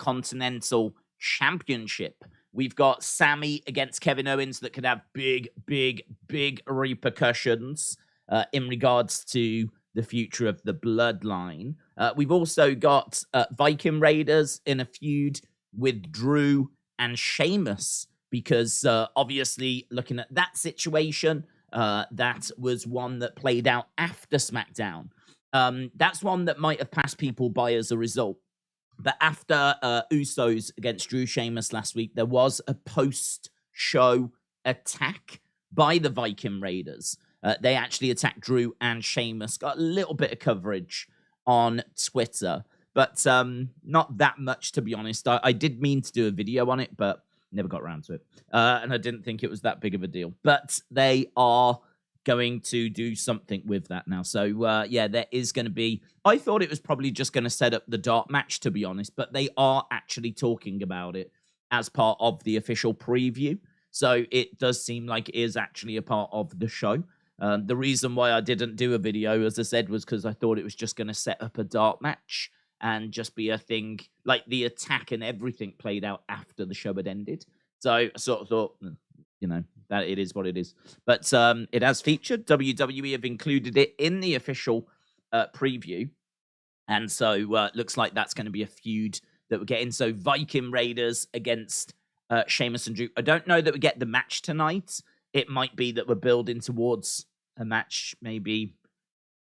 Intercontinental Championship. We've got Sammy against Kevin Owens that could have big, big, big repercussions in regards to the future of the bloodline. We've also got Viking Raiders in a feud with Drew and Sheamus, because obviously looking at that situation, that was one that played out after SmackDown. That's one that might have passed people by as a result. But after Usos against Drew Sheamus last week, there was a post-show attack by the Viking Raiders. They actually attacked Drew and Sheamus. Got a little bit of coverage on Twitter, but not that much, to be honest. I did mean to do a video on it, but never got around to it. And I didn't think it was that big of a deal. But they are going to do something with that now. So, yeah, there is going to be... I thought it was probably just going to set up the dark match, to be honest, but they are actually talking about it as part of the official preview. So it does seem like it is actually a part of the show. The reason why I didn't do a video, as I said, was because I thought it was just going to set up a dark match and just be a thing, like the attack and everything played out after the show had ended. So I sort of thought, you know, that it is what it is. But it has featured. WWE have included it in the official preview. And so looks like that's going to be a feud that we're getting. So Viking Raiders against Sheamus and Drew. I don't know that we get the match tonight. It might be that we're building towards a match, maybe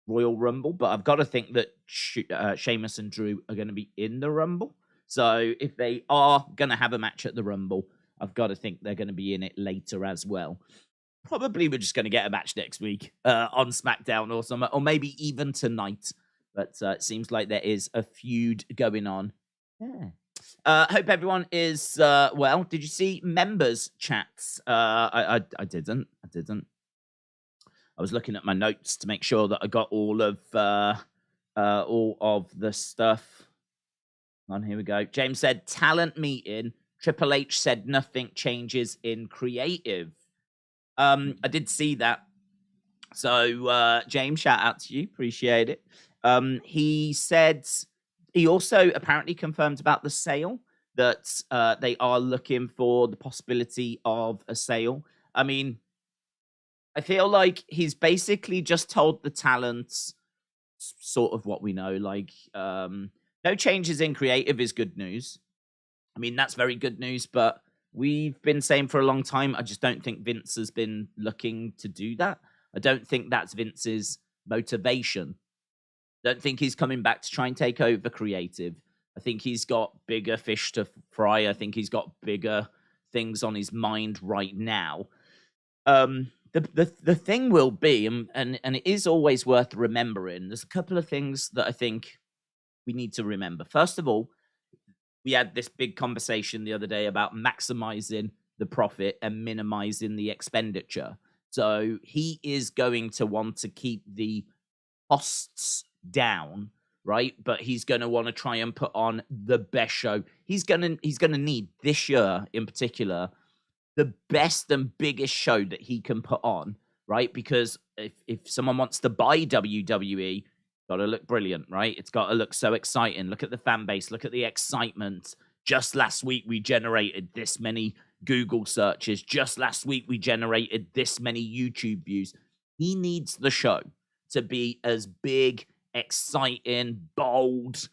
Royal Rumble. But I've got to think that Sheamus and Drew are going to be in the Rumble. So if they are going to have a match at the Rumble, I've got to think they're going to be in it later as well. Probably we're just going to get a match next week on SmackDown or something, or maybe even tonight. But it seems like there is a feud going on. Yeah. Hope everyone is well. Did you see members chats? I didn't. I was looking at my notes to make sure that I got all of the stuff. On, here we go. James said talent meeting. Triple H said nothing changes in creative. I did see that. So, James, shout out to you. Appreciate it. He said he also apparently confirmed about the sale, that they are looking for the possibility of a sale. I mean, I feel like he's basically just told the talents sort of what we know. Like, no changes in creative is good news. I mean, that's very good news, but we've been saying for a long time, I just don't think Vince has been looking to do that. I don't think that's Vince's motivation. I don't think he's coming back to try and take over creative. I think he's got bigger fish to fry. I think he's got bigger things on his mind right now. The thing will be, and it is always worth remembering, there's a couple of things that I think we need to remember. First of all, we had this big conversation the other day about maximizing the profit and minimizing the expenditure. So he is going to want to keep the costs down, right? But he's going to want to try and put on the best show. He's going to need this year in particular the best and biggest show that he can put on, right? Because if someone wants to buy WWE, got to look brilliant, right? It's got to look so exciting. Look at the fan base. Look at the excitement. Just last week, we generated this many Google searches. Just last week, we generated this many YouTube views. He needs the show to be as big, exciting, bold,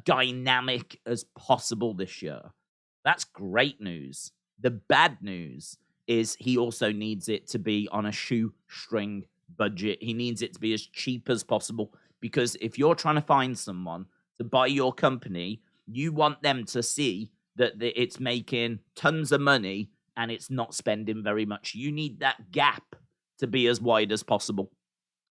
dynamic as possible this year. That's great news. The bad news is he also needs it to be on a shoestring budget. He needs it to be as cheap as possible. Because if you're trying to find someone to buy your company, you want them to see that it's making tons of money and it's not spending very much. You need that gap to be as wide as possible.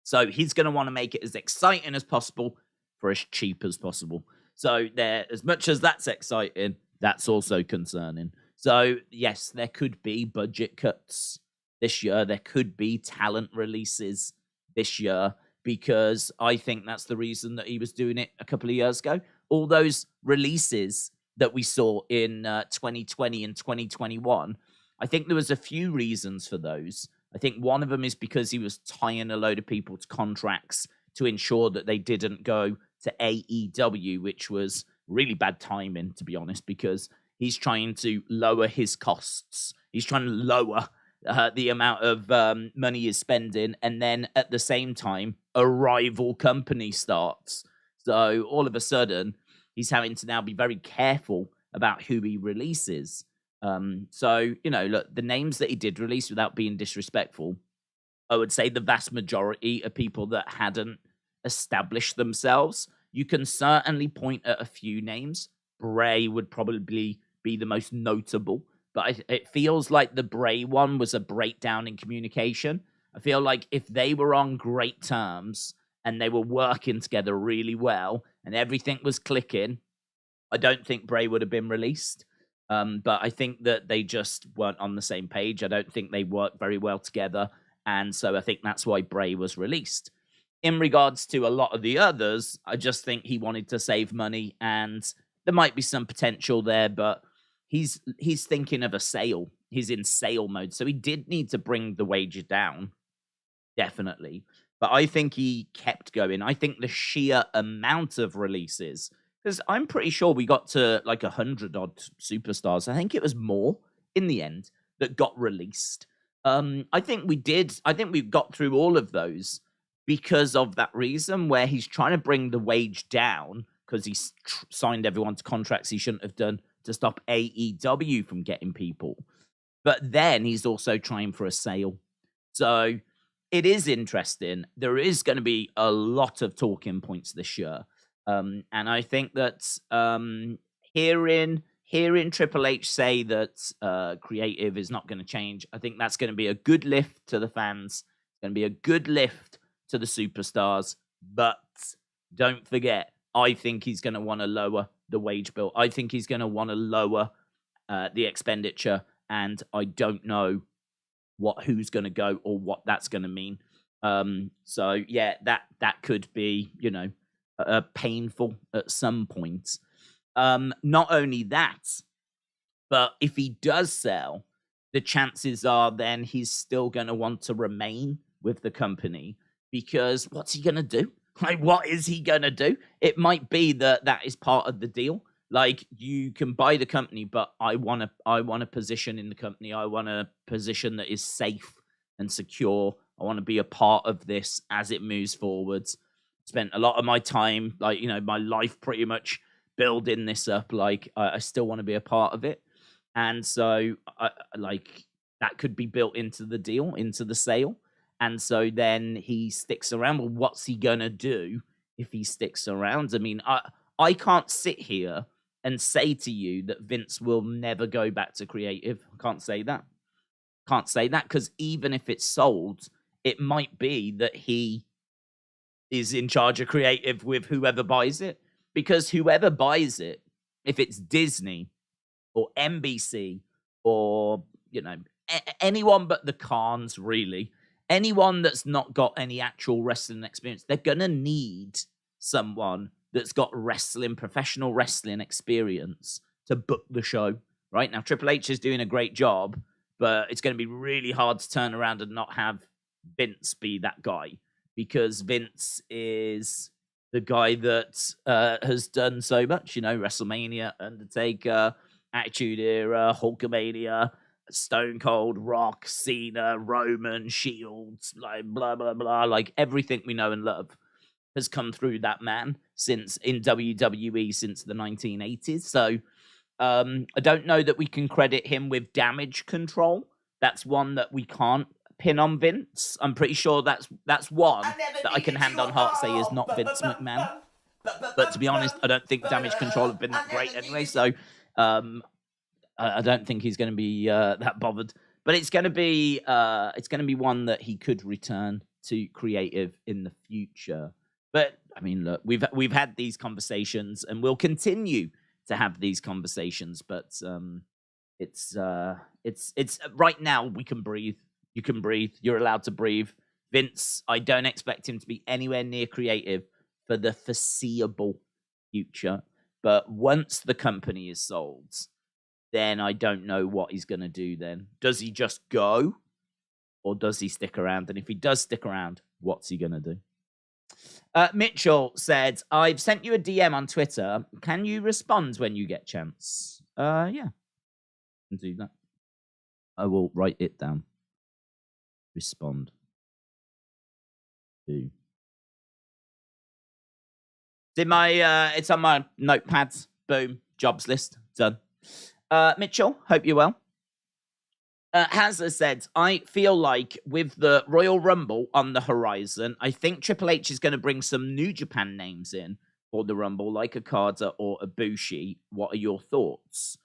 So he's going to want to make it as exciting as possible for as cheap as possible. So there, as much as that's exciting, that's also concerning. So yes, there could be budget cuts this year. There could be talent releases this year, because I think that's the reason that he was doing it a couple of years ago. All those releases that we saw in 2020 and 2021, I think there was a few reasons for those. I think one of them is because he was tying a load of people to contracts to ensure that they didn't go to AEW, which was really bad timing, to be honest, because he's trying to lower his costs. He's trying to lower the amount of money he's spending, and then at the same time, a rival company starts. So all of a sudden, he's having to now be very careful about who he releases. So, look, the names that he did release, without being disrespectful, I would say the vast majority are people that hadn't established themselves. You can certainly point at a few names. Bray would probably be the most notable, but it feels like the Bray one was a breakdown in communication. I feel like if they were on great terms and they were working together really well and everything was clicking, I don't think Bray would have been released. But I think that they just weren't on the same page. I don't think they worked very well together. And so I think that's why Bray was released. In regards to a lot of the others, I just think he wanted to save money, and there might be some potential there, but he's thinking of a sale. He's in sale mode. So he did need to bring the wages down, definitely. But I think he kept going. I think the sheer amount of releases, because I'm pretty sure we got to like 100 odd superstars. I think it was more in the end that got released. I think we did. I think we got through all of those because of that reason, where he's trying to bring the wage down because he's signed everyone to contracts he shouldn't have done to stop AEW from getting people. But then he's also trying for a sale. So it is interesting. There is going to be a lot of talking points this year. And I think that hearing Triple H say that creative is not going to change, I think that's going to be a good lift to the fans. It's going to be a good lift to the superstars. But don't forget, I think he's going to want to lower the wage bill. I think he's going to want to lower the expenditure. And I don't know who's going to go or what that's going to mean. So, yeah, that could be, painful at some point. Not only that, but if he does sell, the chances are then he's still going to want to remain with the company, because what's he going to do? Like, what is he going to do? It might be that is part of the deal. Like, you can buy the company, but I want a position in the company. I want a position that is safe and secure. I want to be a part of this as it moves forwards. Spent a lot of my time, my life pretty much building this up. Like, I still want to be a part of it. And so, that could be built into the deal, into the sale. And so then he sticks around. Well, what's he going to do if he sticks around? I mean, I can't sit here and say to you that Vince will never go back to creative. I can't say that. Can't say that, because even if it's sold, it might be that he is in charge of creative with whoever buys it. Because whoever buys it, if it's Disney or NBC or, anyone but the Khans, really, anyone that's not got any actual wrestling experience, they're going to need someone that's got professional wrestling experience to book the show. Right now, Triple H is doing a great job, but it's going to be really hard to turn around and not have Vince be that guy, because Vince is the guy that has done so much, WrestleMania, Undertaker, Attitude Era, Hulkamania, Stone Cold, Rock, Cena, Roman, Shields, like blah, blah, blah. Like, everything we know and love has come through that man in WWE since the 1980s. So I don't know that we can credit him with damage control. That's one that we can't pin on Vince. I'm pretty sure that's one that I can hand on heart say is not Vince McMahon. But to be honest, I don't think damage control have been that great anyway. So I don't think he's going to be that bothered. But it's going to be one that he could return to creative in the future. But I mean, look, we've had these conversations, and we'll continue to have these conversations. But it's right now we can breathe. You can breathe. You're allowed to breathe. Vince, I don't expect him to be anywhere near creative for the foreseeable future. But once the company is sold, then I don't know what he's going to do then. Does he just go, or does he stick around? And if he does stick around, what's he going to do? Mitchell said, I've sent you a DM on Twitter. Can you respond when you get chance? Yeah. I can do that. I will write it down. Respond to. It's on my notepads. Boom. Jobs list. Done. Mitchell, hope you're well. Hazza said, I feel like with the Royal Rumble on the horizon, I think Triple H is going to bring some New Japan names in for the Rumble, like Okada or Ibushi. What are your thoughts?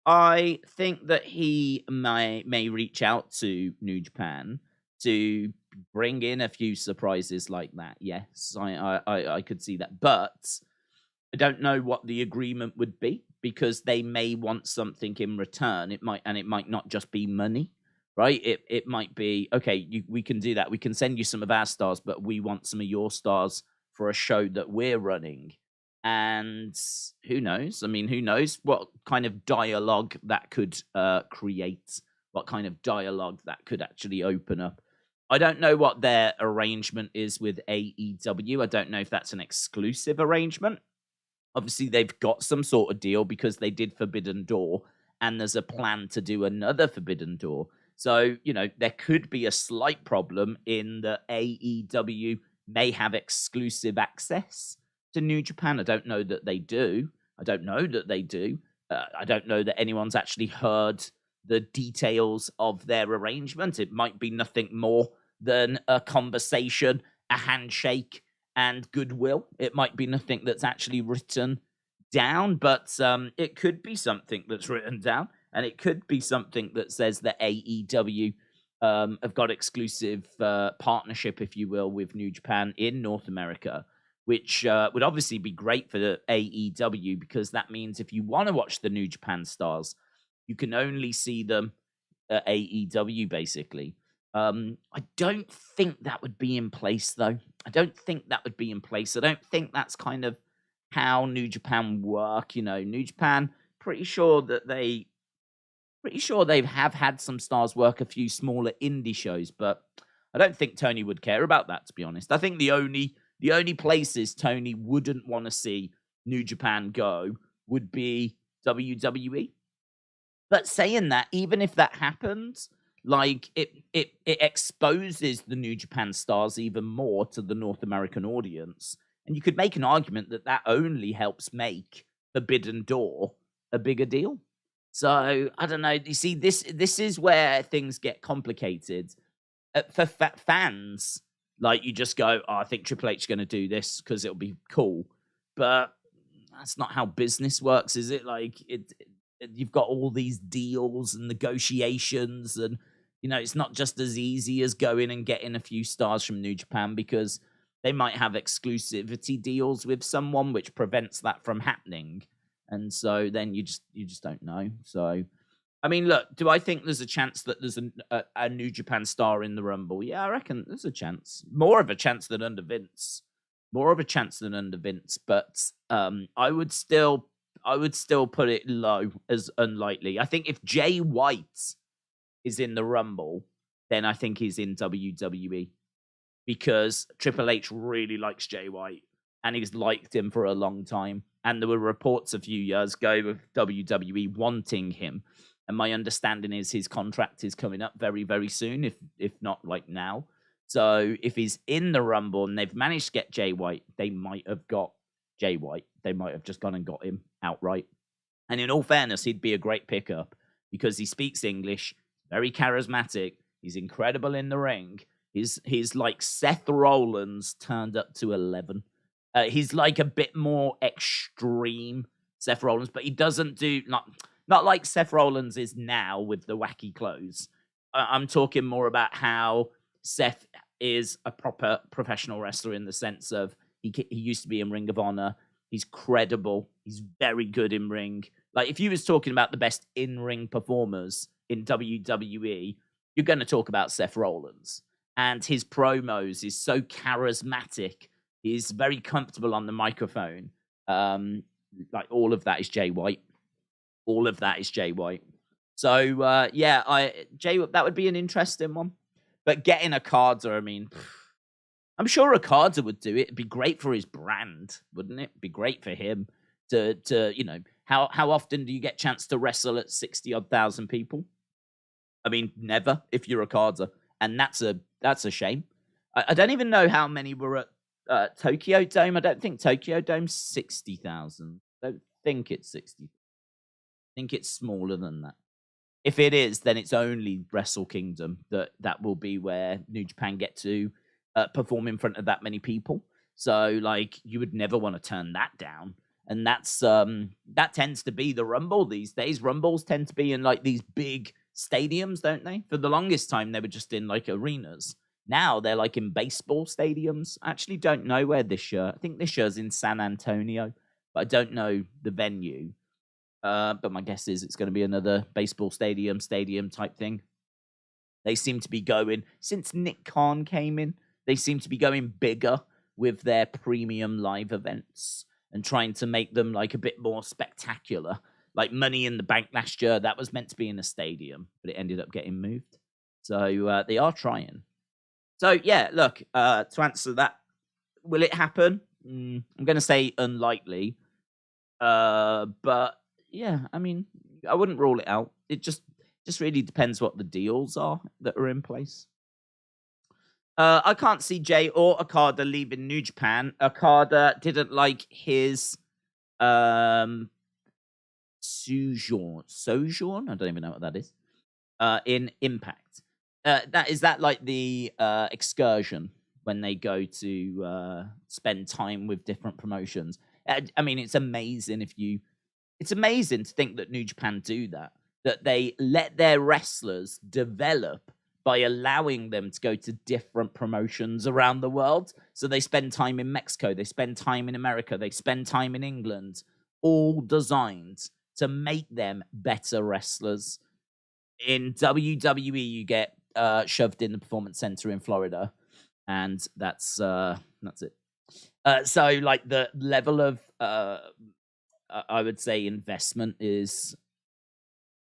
I think that he may reach out to New Japan to bring in a few surprises like that. Yes, I could see that. But I don't know what the agreement would be, because they may want something in return. It might not just be money, right? It might be, okay, we can do that. We can send you some of our stars, but we want some of your stars for a show that we're running. And who knows? I mean, who knows what kind of dialogue that could create, what kind of dialogue that could actually open up. I don't know what their arrangement is with AEW. I don't know if that's an exclusive arrangement. Obviously, they've got some sort of deal because they did Forbidden Door, and there's a plan to do another Forbidden Door. So, there could be a slight problem in that AEW may have exclusive access to New Japan. I don't know that they do. I don't know that anyone's actually heard the details of their arrangement. It might be nothing more than a conversation, a handshake, and goodwill. It might be nothing that's actually written down, but it could be something that's written down, and it could be something that says that AEW have got exclusive partnership, if you will, with New Japan in North America, which would obviously be great for the AEW, because that means if you want to watch the New Japan stars, you can only see them at AEW, basically. I don't think that would be in place, though. I don't think that's kind of how New Japan work. New Japan, pretty sure they have had some stars work a few smaller indie shows, but I don't think Tony would care about that, to be honest. I think the only places Tony wouldn't want to see New Japan go would be WWE. But saying that, even if that happens, like it exposes the New Japan stars even more to the North American audience. And you could make an argument that only helps make Forbidden Door a bigger deal. So, I don't know. You see, this is where things get complicated. For fans, like, you just go, I think Triple H is going to do this because it'll be cool. But that's not how business works, is it? Like, you've got all these deals and negotiations, and it's not just as easy as going and getting a few stars from New Japan, because they might have exclusivity deals with someone which prevents that from happening. And so then you just don't know. So, I mean, look, do I think there's a chance that there's a New Japan star in the Rumble? Yeah, I reckon there's a chance. More of a chance than under Vince. But I would still put it low as unlikely. I think if Jay White is in the Rumble, then I think he's in WWE, because Triple H really likes Jay White, and he's liked him for a long time. And there were reports a few years ago of WWE wanting him. And my understanding is his contract is coming up very, very soon, if not like now. So if he's in the Rumble and they've managed to get Jay White, they might have got Jay White. They might have just gone and got him outright. And in all fairness, he'd be a great pickup, because he speaks English, very charismatic. He's incredible in the ring. He's like Seth Rollins turned up to 11. He's like a bit more extreme Seth Rollins, but he doesn't do not like Seth Rollins is now with the wacky clothes. I'm talking more about how Seth is a proper professional wrestler, in the sense of he used to be in Ring of Honor. He's credible. He's very good in ring. Like, if you was talking about the best in-ring performers in WWE, you're going to talk about Seth Rollins. And his promos is so charismatic. He's very comfortable on the microphone. Like, all of that is Jay White. So, yeah, Jay, that would be an interesting one. But getting a Carter, I mean, I'm sure Okada would do it. It'd be great for his brand, wouldn't it? It'd be great for him to how often do you get a chance to wrestle at 60 odd thousand people? I mean, never if you're Okada, and that's a shame. I don't even know how many were at Tokyo Dome. I don't think Tokyo Dome's 60,000. I don't think it's 60. I think it's smaller than that. If it is, then it's only Wrestle Kingdom that will be where New Japan get to perform in front of that many people. So, like, you would never want to turn that down. And that tends to be the Rumble these days. Rumbles tend to be in, like, these big stadiums, don't they? For the longest time, they were just in, like, arenas. Now they're, like, in baseball stadiums. I actually don't know where this year. I think this year's in San Antonio, but I don't know the venue. But my guess is it's going to be another baseball stadium type thing. They seem to be going, since Nick Khan came in, they seem to be going bigger with their premium live events and trying to make them like a bit more spectacular. Like Money in the Bank last year, that was meant to be in a stadium, but it ended up getting moved. So they are trying. So yeah, look, to answer that, will it happen? I'm going to say unlikely. But yeah, I mean, I wouldn't rule it out. It just really depends what the deals are that are in place. I can't see Jay or Okada leaving New Japan. Okada didn't like his sojourn. I don't even know what that is. In Impact. Is that like the excursion when they go to spend time with different promotions? I mean, it's amazing it's amazing to think that New Japan do that they let their wrestlers develop by allowing them to go to different promotions around the world. So they spend time in Mexico, they spend time in America, they spend time in England, all designed to make them better wrestlers. In WWE, you get shoved in the Performance Center in Florida, and that's it. So, like, the level of, I would say, investment is,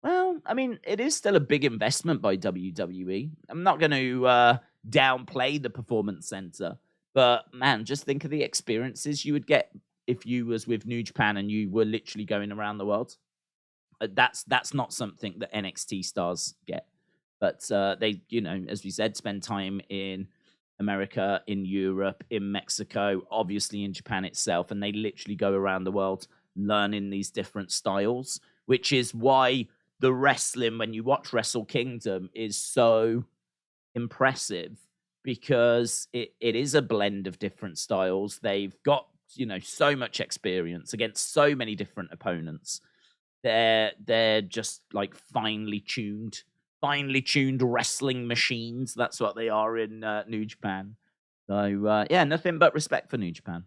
well, I mean, it is still a big investment by WWE. I'm not going to downplay the Performance Center, but, man, just think of the experiences you would get if you was with New Japan and you were literally going around the world. That's not something that NXT stars get. But they, as we said, spend time in America, in Europe, in Mexico, obviously in Japan itself, and they literally go around the world learning these different styles, which is why the wrestling, when you watch Wrestle Kingdom, is so impressive, because it is a blend of different styles. They've got, so much experience against so many different opponents. They're just like finely tuned wrestling machines. That's what they are in New Japan. So yeah, nothing but respect for New Japan.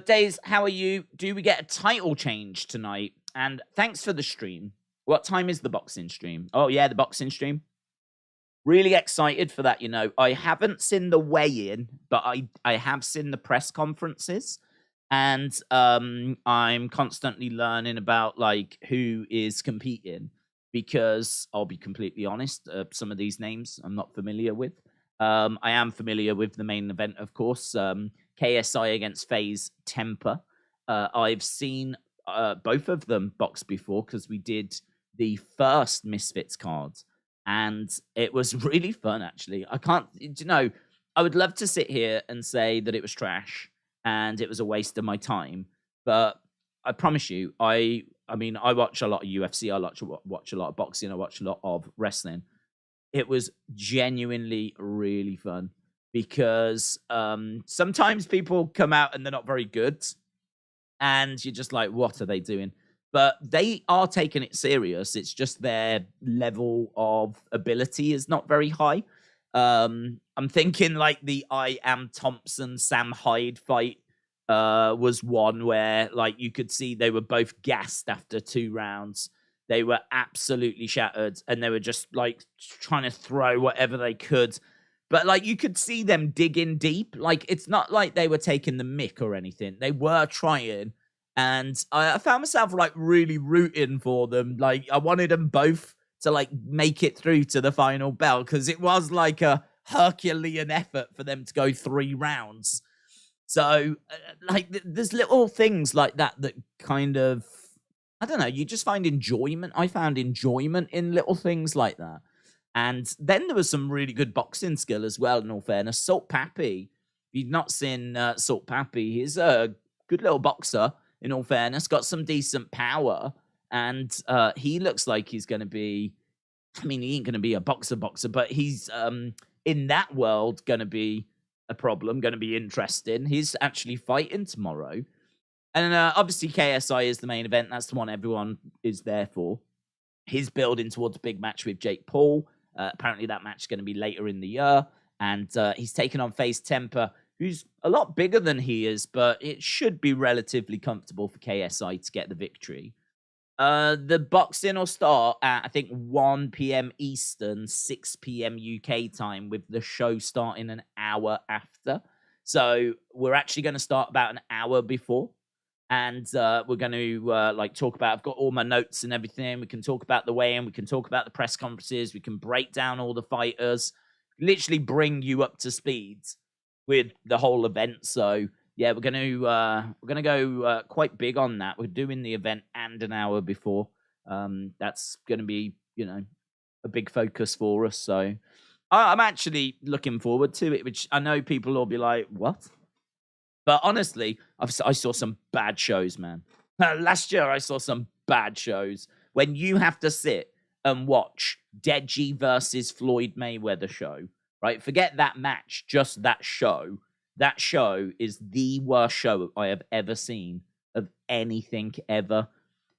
Days, how are you? Do we get a title change tonight? And thanks for the stream. What time is the boxing stream? Oh yeah, the boxing stream. Really excited for that. I haven't seen the weigh-in, but I have seen the press conferences. And I'm constantly learning about like who is competing, because I'll be completely honest, some of these names I'm not familiar with. I am familiar with the main event, of course, KSI against FaZe Temper. I've seen both of them box before, because we did the first Misfits card, and it was really fun, actually. I would love to sit here and say that it was trash and it was a waste of my time, but I promise you, I watch a lot of UFC, I watch a lot of boxing, I watch a lot of wrestling. It was genuinely really fun, because sometimes people come out and they're not very good, and you're just like, what are they doing? But they are taking it serious. It's just their level of ability is not very high. I'm thinking like the I Am Thompson Sam Hyde fight was one where like you could see they were both gassed after 2 rounds. They were absolutely shattered, and they were just like trying to throw whatever they could. But like you could see them digging deep. Like it's not like they were taking the mick or anything. They were trying. And I found myself like really rooting for them. Like I wanted them both to like make it through to the final bell, because it was like a Herculean effort for them to go 3 rounds. So, there's little things like that that kind of, I don't know, you just find enjoyment. I found enjoyment in little things like that. And then there was some really good boxing skill as well, in all fairness. Salt Pappy, if you've not seen Salt Pappy, he's a good little boxer, in all fairness. Got some decent power. And he looks like he's going to be, I mean, he ain't going to be a boxer, but he's, in that world, going to be a problem, going to be interesting. He's actually fighting tomorrow. And obviously KSI is the main event. That's the one everyone is there for. He's building towards a big match with Jake Paul. Apparently that match is going to be later in the year. And he's taking on FaZe Temper, who's a lot bigger than he is, but it should be relatively comfortable for KSI to get the victory. The boxing will start at, I think, 1 p.m. Eastern, 6 p.m. UK time, with the show starting an hour after. So we're actually going to start about an hour before. And we're going to talk about, I've got all my notes and everything. We can talk about the weigh-in. We can talk about the press conferences. We can break down all the fighters, literally bring you up to speed with the whole event. So yeah, we're going to go quite big on that. We're doing the event and an hour before. That's going to be, a big focus for us. So I'm actually looking forward to it, which I know people will be like, what? But honestly, I saw some bad shows, man. Last year, I saw some bad shows. When you have to sit and watch Deji versus Floyd Mayweather show, right? Forget that match, just that show. That show is the worst show I have ever seen of anything ever.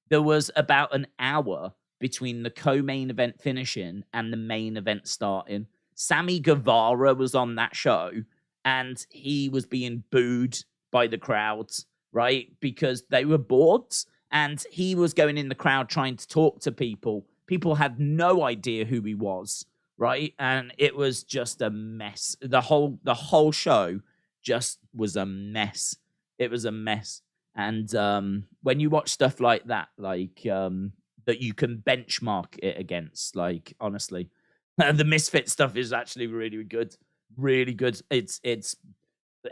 There was about an hour between the co-main event finishing and the main event starting. Sammy Guevara was on that show, and he was being booed by the crowds, right? Because they were bored, and he was going in the crowd trying to talk to people. People had no idea who he was, right? And it was just a mess. The whole show just was a mess. It was a mess. And when you watch stuff like that, that you can benchmark it against, honestly, the Misfit stuff is actually really good. Really good. It's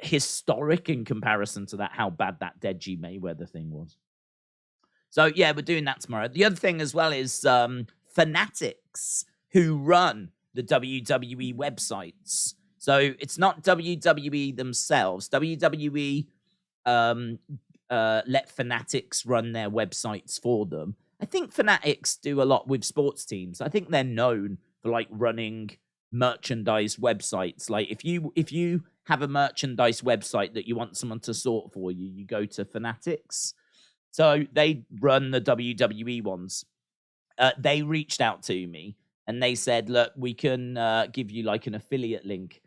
historic in comparison to that, how bad that Deji Mayweather thing was. So yeah, we're doing that tomorrow. The other thing as well is Fanatics, who run the WWE websites. So it's not WWE themselves. WWE let Fanatics run their websites for them. I think Fanatics do a lot with sports teams. I think they're known for running merchandise websites. If you have a merchandise website that you want someone to sort for you, you go to Fanatics. So they run the WWE ones. They reached out to me and they said, look, we can give you an affiliate link.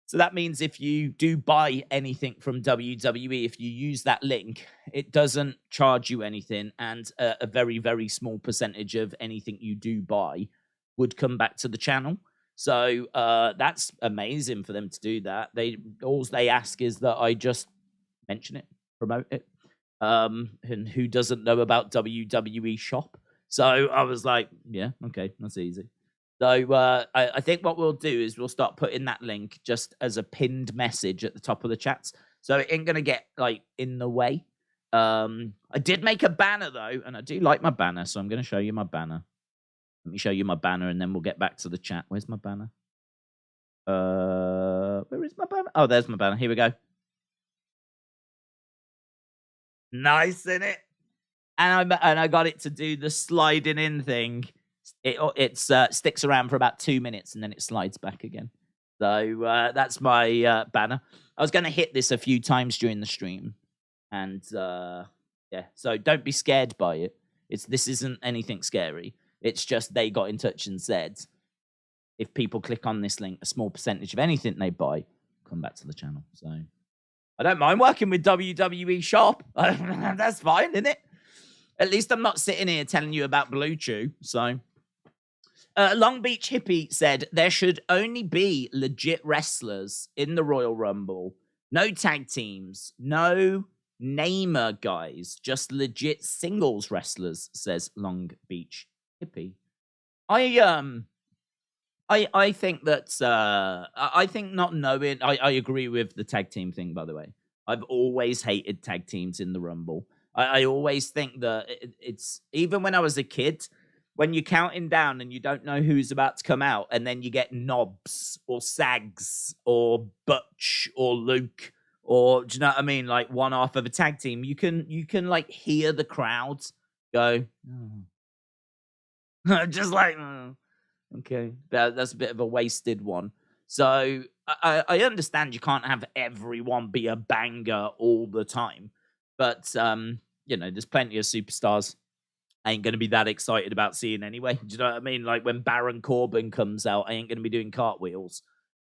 So that means if you do buy anything from WWE, if you use that link, it doesn't charge you anything, and a very, very small percentage of anything you do buy would come back to the channel. So that's amazing for them to do that. All they ask is that I just mention it, promote it. And who doesn't know about WWE Shop? So I was like, yeah, okay, that's easy. So I think what we'll do is we'll start putting that link just as a pinned message at the top of the chats. So it ain't going to get in the way. I did make a banner though, and I do like my banner. So I'm going to show you my banner. Let me show you my banner, and then we'll get back to the chat. Where's my banner? Where is my banner? Oh, there's my banner. Here we go. Nice, isn't it? And I got it to do the sliding in thing. It sticks around for about 2 minutes, and then it slides back again. So that's my banner. I was going to hit this a few times during the stream, and yeah. So don't be scared by it. This isn't anything scary. It's just they got in touch and said, if people click on this link, a small percentage of anything they buy come back to the channel. So I don't mind working with WWE Shop. That's fine, isn't it? At least I'm not sitting here telling you about Blue Chew. So Long Beach Hippie said there should only be legit wrestlers in the Royal Rumble. No tag teams. No namer guys. Just legit singles wrestlers, says Long Beach Hippie. I I think that's I think not knowing I agree with the tag team thing, by the way. I've always hated tag teams in the Rumble. I always think that it's even when I was a kid, when you're counting down and you don't know who's about to come out, and then you get Knobs or Sags or Butch or Luke, or do you know what I mean? Like one half of a tag team, you can like hear the crowds go, just like okay, that's a bit of a wasted one. So I understand you can't have everyone be a banger all the time, but there's plenty of superstars I ain't gonna be that excited about seeing anyway. Do you know what I mean? Like when Baron Corbin comes out, I ain't gonna be doing cartwheels.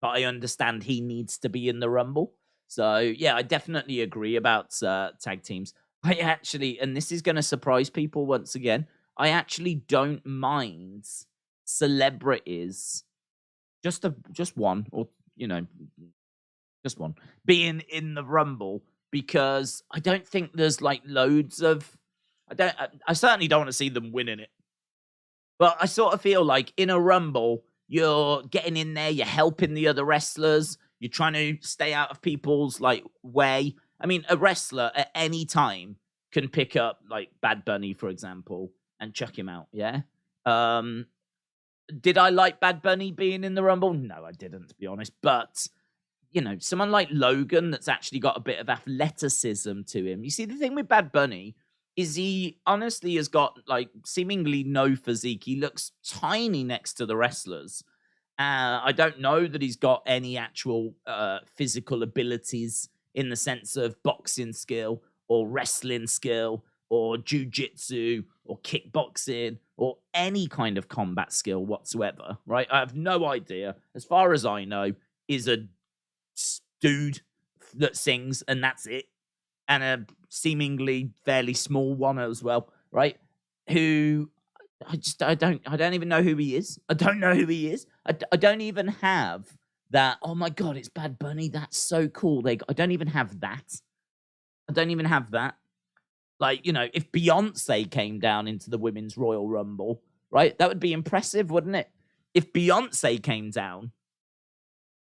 But I understand he needs to be in the Rumble. So yeah, I definitely agree about tag teams. I actually, and this is gonna surprise people once again, I actually don't mind celebrities, just one, or just one, being in the Rumble, because I don't think there's like loads of. I certainly don't want to see them winning it. But I sort of feel like in a Rumble, you're getting in there, you're helping the other wrestlers, you're trying to stay out of people's like way. I mean, a wrestler at any time can pick up like Bad Bunny, for example, and chuck him out. Yeah. Um, did I like Bad Bunny being in the Rumble? No, I didn't, to be honest. But someone like Logan that's actually got a bit of athleticism to him. You see, the thing with Bad Bunny is he honestly has got like seemingly no physique. He looks tiny next to the wrestlers. I don't know that he's got any actual physical abilities in the sense of boxing skill or wrestling skill or jujitsu or kickboxing or any kind of combat skill whatsoever, right? I have no idea. As far as I know, is a dude that sings and that's it, and a seemingly fairly small one as well, right? Who I don't even know who he is. I don't know who he is. I don't even have that. Oh my god, it's Bad Bunny. That's so cool. I don't even have that. I don't even have that. Like, if Beyonce came down into the Women's Royal Rumble, right? That would be impressive, wouldn't it? If Beyonce came down,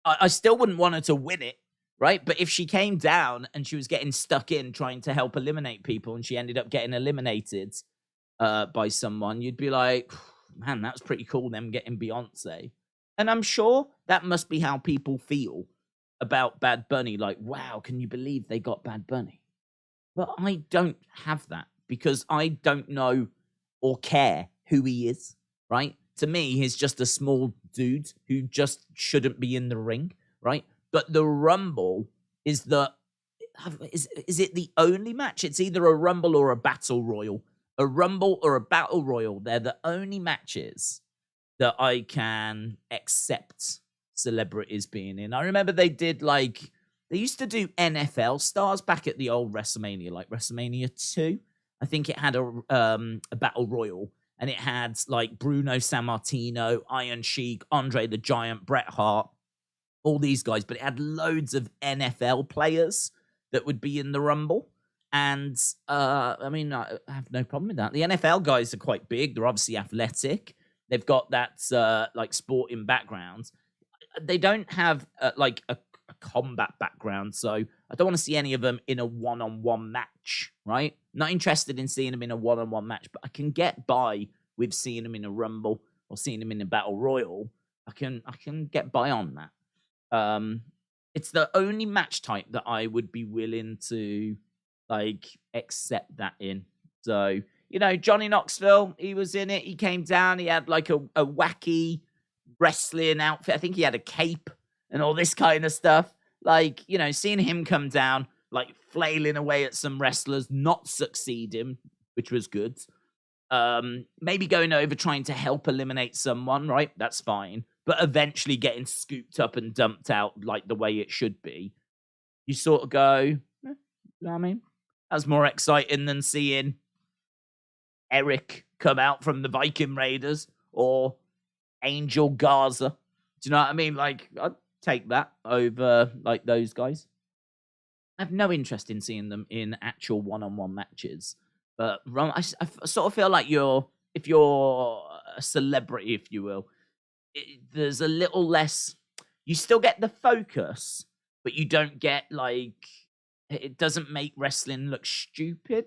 I still wouldn't want her to win it, right? But if she came down and she was getting stuck in trying to help eliminate people and she ended up getting eliminated by someone, you'd be like, man, that was pretty cool, them getting Beyonce. And I'm sure that must be how people feel about Bad Bunny. Like, wow, can you believe they got Bad Bunny? But I don't have that because I don't know or care who he is, right? To me, he's just a small dude who just shouldn't be in the ring, right? But the Rumble is is it the only match? It's either a Rumble or a Battle Royal. A Rumble or a Battle Royal. They're the only matches that I can accept celebrities being in. I remember they used to do NFL stars back at the old WrestleMania, like WrestleMania 2. I think it had a Battle Royal, and it had like Bruno Sammartino, Iron Sheik, Andre the Giant, Bret Hart, all these guys, but it had loads of NFL players that would be in the Rumble. And I mean, I have no problem with that. The NFL guys are quite big. They're obviously athletic. They've got that like sporting background. They don't have like a combat background, so I don't want to see any of them in a one-on-one match, right? Not interested in seeing them in a one-on-one match, but I can get by with seeing them in a Rumble or seeing them in a Battle Royal. I can get by on that. It's the only match type that I would be willing to like accept that in. So, Johnny Knoxville, he was in it. He came down. He had like a wacky wrestling outfit. I think he had a cape and all this kind of stuff. Like, seeing him come down, like flailing away at some wrestlers, not succeeding, which was good. Maybe going over trying to help eliminate someone, right? That's fine. But eventually getting scooped up and dumped out like the way it should be. You sort of go, you know what I mean? That's more exciting than seeing Eric come out from the Viking Raiders or Angel Garza. Do you know what I mean? Like, I'd take that over like those guys. I have no interest in seeing them in actual one-on-one matches. But I sort of feel like if you're a celebrity, if you will, there's a little less. You still get the focus, but you don't get like it doesn't make wrestling look stupid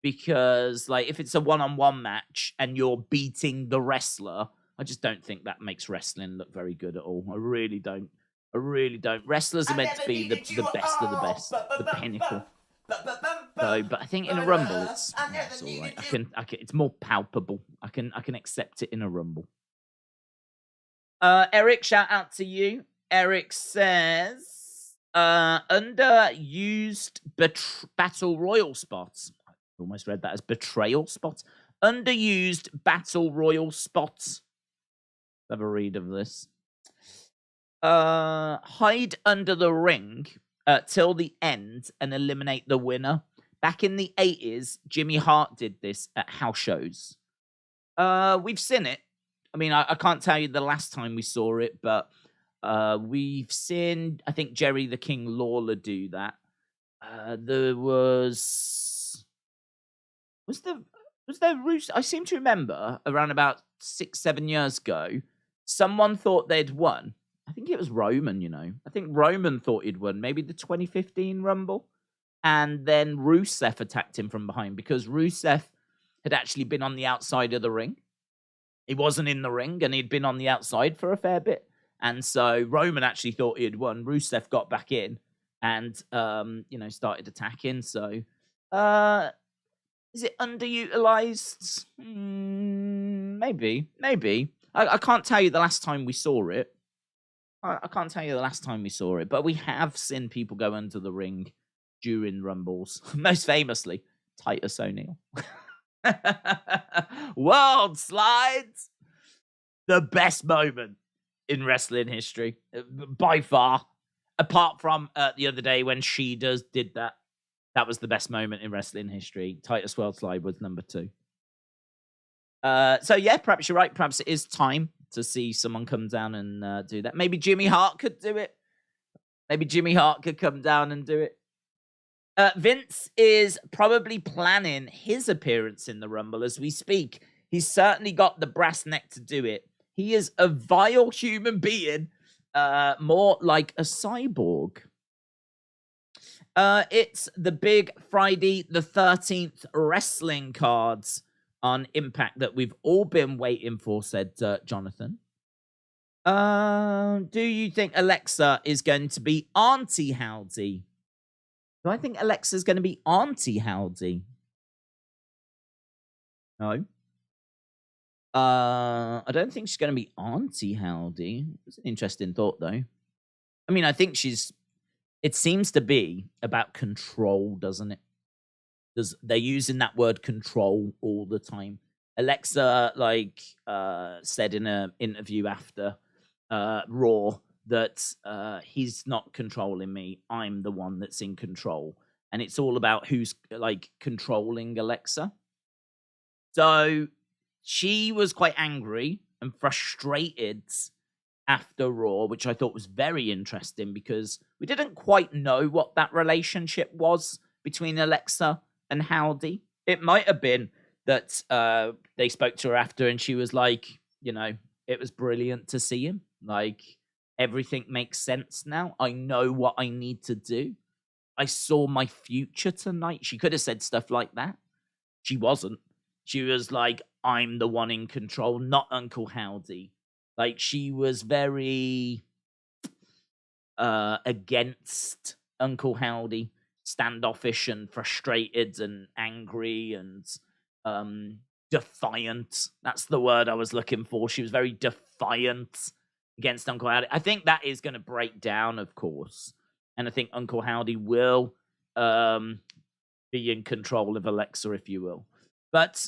because like if it's a one-on-one match and you're beating the wrestler, I just don't think that makes wrestling look very good at all. I really don't. I really don't. Wrestlers are meant to be the best of the best, the pinnacle. So, but I think in a rumble, it's all right. I can. It's more palpable. I can accept it in a rumble. Eric, shout out to you. Eric says, underused battle royal spots. I almost read that as betrayal spots. Underused battle royal spots. Have a read of this. Hide under the ring till the end and eliminate the winner. Back in the 80s, Jimmy Hart did this at house shows. We've seen it. I mean, I can't tell you the last time we saw it, but we've seen, I think, Jerry the King Lawler do that. There was there Russo? I seem to remember around about 6-7 years ago, someone thought they'd won. I think it was Roman, you know. I think Roman thought he'd won, maybe the 2015 Rumble. And then Rusev attacked him from behind because Rusev had actually been on the outside of the ring. He wasn't in the ring, and he'd been on the outside for a fair bit. And so Roman actually thought he had won. Rusev got back in and, started attacking. So, is it underutilized? Maybe. I can't tell you the last time we saw it. I can't tell you the last time we saw it, but we have seen people go under the ring during Rumbles. Most famously, Titus O'Neil. World slides. The best moment in wrestling history, by far. Apart from the other day when Sheeda did that. That was the best moment in wrestling history. Titus World Slide was number 2. So yeah, perhaps you're right. Perhaps it is time to see someone come down and do that. Maybe Jimmy Hart could do it. Maybe Jimmy Hart could come down and do it. Vince is probably planning his appearance in the Rumble as we speak. He's certainly got the brass neck to do it. He is a vile human being, more like a cyborg. It's the big Friday the 13th wrestling cards on Impact that we've all been waiting for, said Jonathan. Do you think Alexa is going to be Auntie Howdy? Do I think Alexa's going to be Auntie Howdy? No. I don't think she's going to be Auntie Howdy. It's an interesting thought, though. I mean, I think it seems to be about control, doesn't it? They're using that word control all the time. Alexa, said in an interview after Raw that he's not controlling me. I'm the one that's in control. And it's all about who's, controlling Alexa. So she was quite angry and frustrated after Raw, which I thought was very interesting because we didn't quite know what that relationship was between Alexa and Howdy. It might have been that they spoke to her after and she was like, it was brilliant to see him. Everything makes sense now. I know what I need to do. I saw my future tonight. She could have said stuff like that. She wasn't. She was like, I'm the one in control, not Uncle Howdy. She was very against Uncle Howdy, standoffish and frustrated and angry and defiant. That's the word I was looking for. She was very defiant against Uncle Howdy. I think that is going to break down, of course. And I think Uncle Howdy will be in control of Alexa, if you will. But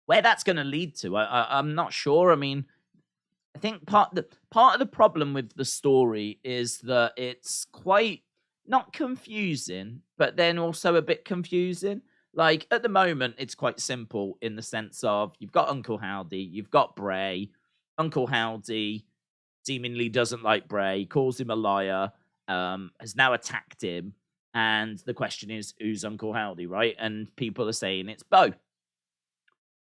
where that's going to lead to, I'm not sure. I mean, I think part of the problem with the story is that it's quite not confusing, but then also a bit confusing. At the moment, it's quite simple in the sense of you've got Uncle Howdy, you've got Bray. Uncle Howdy seemingly doesn't like Bray, calls him a liar, has now attacked him. And the question is, who's Uncle Howdy, right? And people are saying it's Bo.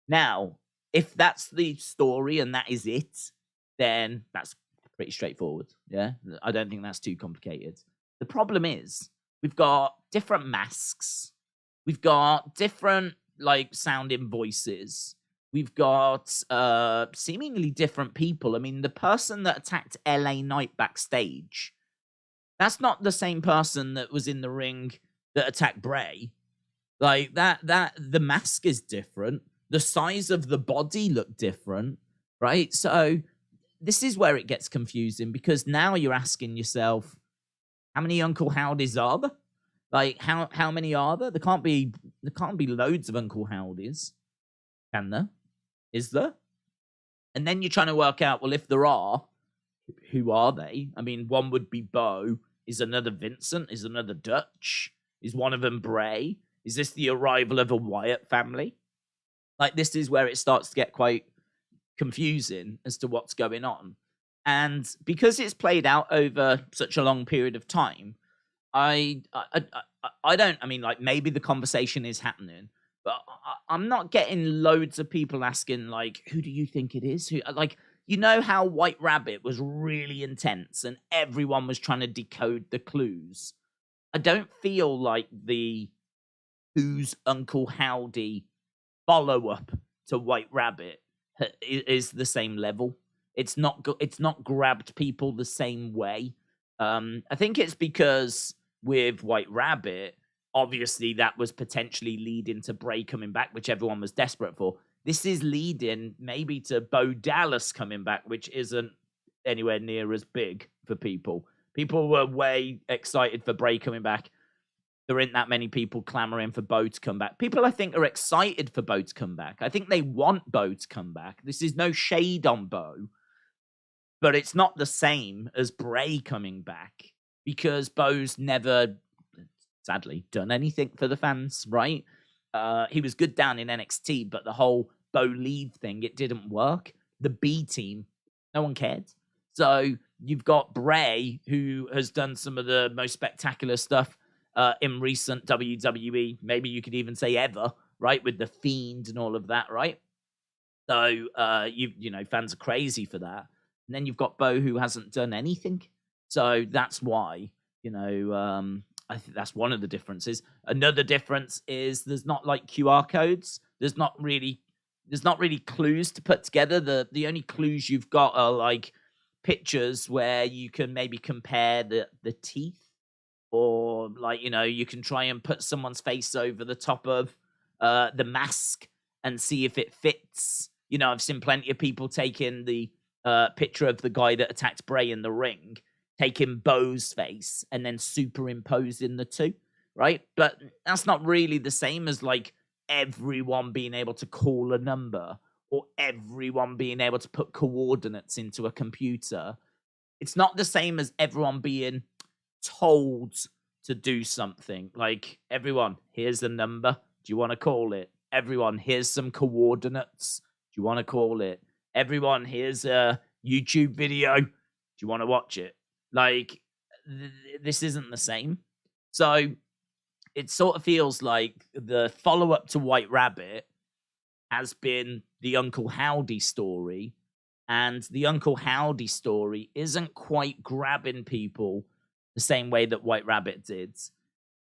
Now, if that's the story and that is it, then that's pretty straightforward. Yeah, I don't think that's too complicated. The problem is we've got different masks, we've got different like sounding voices, we've got seemingly different people. I mean, the person that attacked LA Knight backstage, that's not the same person that was in the ring that attacked Bray. Like that the mask is different. The size of the body looked different, right? So this is where it gets confusing, because now you're asking yourself, how many Uncle Howdies are there? Like how many are there? There can't be loads of Uncle Howdies, can there? Is there? And then you're trying to work out, well, if there are, who are they? I mean, one would be Bo. Is another Vincent? Is another Dutch? Is one of them Bray? Is this the arrival of a Wyatt family? Like, this is where it starts to get quite confusing as to what's going on. And because it's played out over such a long period of time, I don't, I mean, like, maybe the conversation is happening, but I'm not getting loads of people asking, like, who do you think it is? Who, like, you know how White Rabbit was really intense and everyone was trying to decode the clues? I don't feel like the Who's Uncle Howdy follow-up to White Rabbit is the same level. It's not grabbed people the same way. I think it's because with White Rabbit, obviously that was potentially leading to Bray coming back, which everyone was desperate for. This is leading maybe to Bo Dallas coming back, which isn't anywhere near as big for people. People were way excited for Bray coming back. There aren't that many people clamoring for Bo to come back. People, I think, are excited for Bo to come back. I think they want Bo to come back. This is no shade on Bo, but it's not the same as Bray coming back, because Bo's never, sadly, done anything for the fans, right? He was good down in NXT, but the whole Bo leave thing, it didn't work. The B team, no one cared. So you've got Bray, who has done some of the most spectacular stuff in recent WWE, maybe you could even say ever, right? With The Fiend and all of that, right? So, you know, fans are crazy for that. And then you've got Bo, who hasn't done anything. So that's why, you know, I think that's one of the differences. Another difference is there's not like QR codes. There's not really clues to put together. The only clues you've got are like pictures where you can maybe compare the teeth, or like, you know, you can try and put someone's face over the top of the mask and see if it fits. You know, I've seen plenty of people taking the picture of the guy that attacked Bray in the ring, taking Bo's face and then superimposing the two, right? But that's not really the same as like everyone being able to call a number or everyone being able to put coordinates into a computer. It's not the same as everyone being told to do something. Like, everyone, here's a number. Do you want to call it? Everyone, here's some coordinates. Do you want to call it? Everyone, here's a YouTube video. Do you want to watch it? Like, this isn't the same. So it sort of feels like the follow-up to White Rabbit has been the Uncle Howdy story, and the Uncle Howdy story isn't quite grabbing people the same way that White Rabbit did,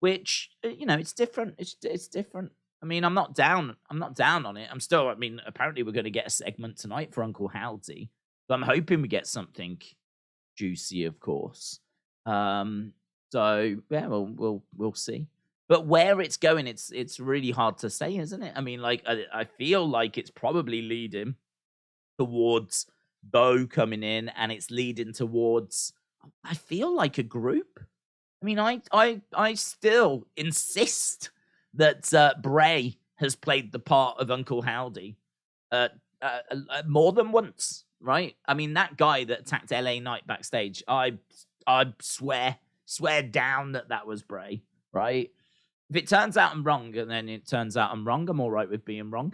which, you know, it's different. It's different. I mean, I'm not down on it. I'm still, I mean, apparently we're going to get a segment tonight for Uncle Howdy, but I'm hoping we get something juicy, of course. So yeah, we'll see. But where it's going, it's really hard to say, isn't it? I mean, like, I feel like it's probably leading towards Bo coming in, and it's leading towards, I feel like, a group. I mean, I still insist that Bray has played the part of Uncle Howdy more than once, right? I mean, that guy that attacked LA Knight backstage, I swear down that was Bray, right? If it turns out I'm wrong, and then it turns out I'm wrong, I'm all right with being wrong.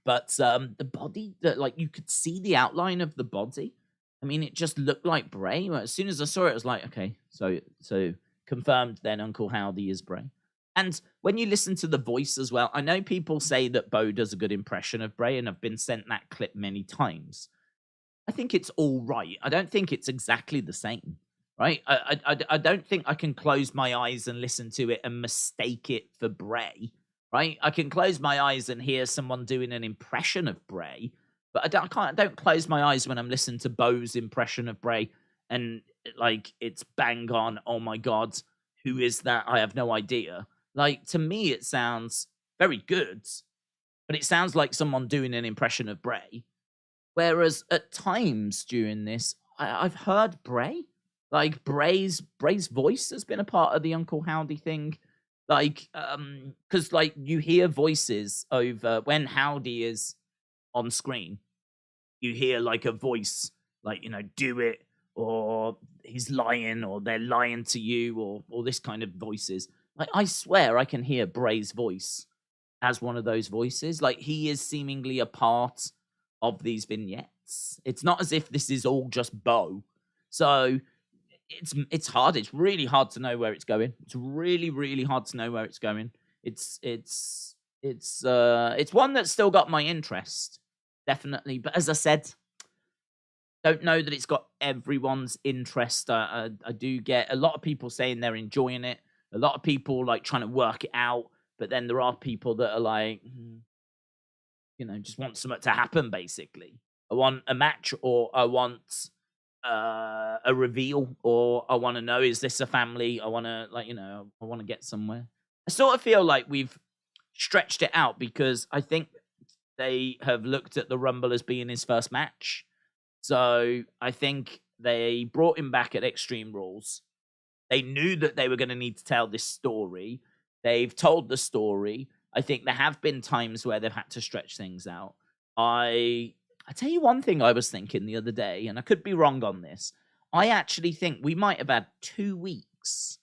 But the body, like, you could see the outline of the body. I mean, it just looked like Bray. As soon as I saw it, I was like, okay, so confirmed then Uncle Howdy is Bray. And when you listen to the voice as well, I know people say that Bo does a good impression of Bray, and I've been sent that clip many times. I think it's all right. I don't think it's exactly the same, right? I don't think I can close my eyes and listen to it and mistake it for Bray, right? I can close my eyes and hear someone doing an impression of Bray, but I don't close my eyes when I'm listening to Bo's impression of Bray and like it's bang on. Oh my god, who is that? I have no idea. Like to me, it sounds very good, but it sounds like someone doing an impression of Bray. Whereas at times during this, I've heard Bray, like Bray's voice has been a part of the Uncle Howdy thing, like because like you hear voices over when Howdy is on screen, you hear like a voice, like do it, or he's lying, or they're lying to you, or all this kind of voices. Like I swear I can hear Bray's voice as one of those voices. Like he is seemingly a part of these vignettes. It's not as if this is all just Bo. So it's hard. It's really hard to know where it's going. It's really, really hard to know where it's going. It's one that's still got my interest, definitely. But as I said, don't know that it's got everyone's interest. I do get a lot of people saying they're enjoying it. A lot of people like trying to work it out. But then there are people that are like, just want something to happen, basically. I want a match, or I want a reveal, or I want to know, is this a family? I want to, I want to get somewhere. I sort of feel like we've stretched it out because I think they have looked at the Rumble as being his first match. So I think they brought him back at Extreme Rules. They knew that they were going to need to tell this story. They've told the story. I think there have been times where they've had to stretch things out. I tell you one thing I was thinking the other day, and I could be wrong on this. I actually think we might have had 2 weeks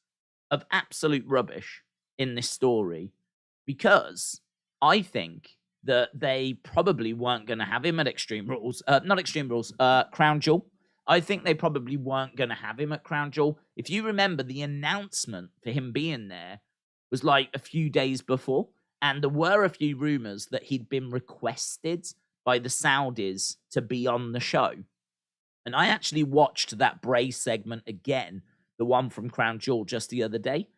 of absolute rubbish in this story, because I think that they probably weren't going to have him at Extreme Rules. Not Extreme Rules, Crown Jewel. I think they probably weren't going to have him at Crown Jewel. If you remember, the announcement for him being there was like a few days before. And there were a few rumors that he'd been requested by the Saudis to be on the show. And I actually watched that Bray segment again, the one from Crown Jewel, just the other day.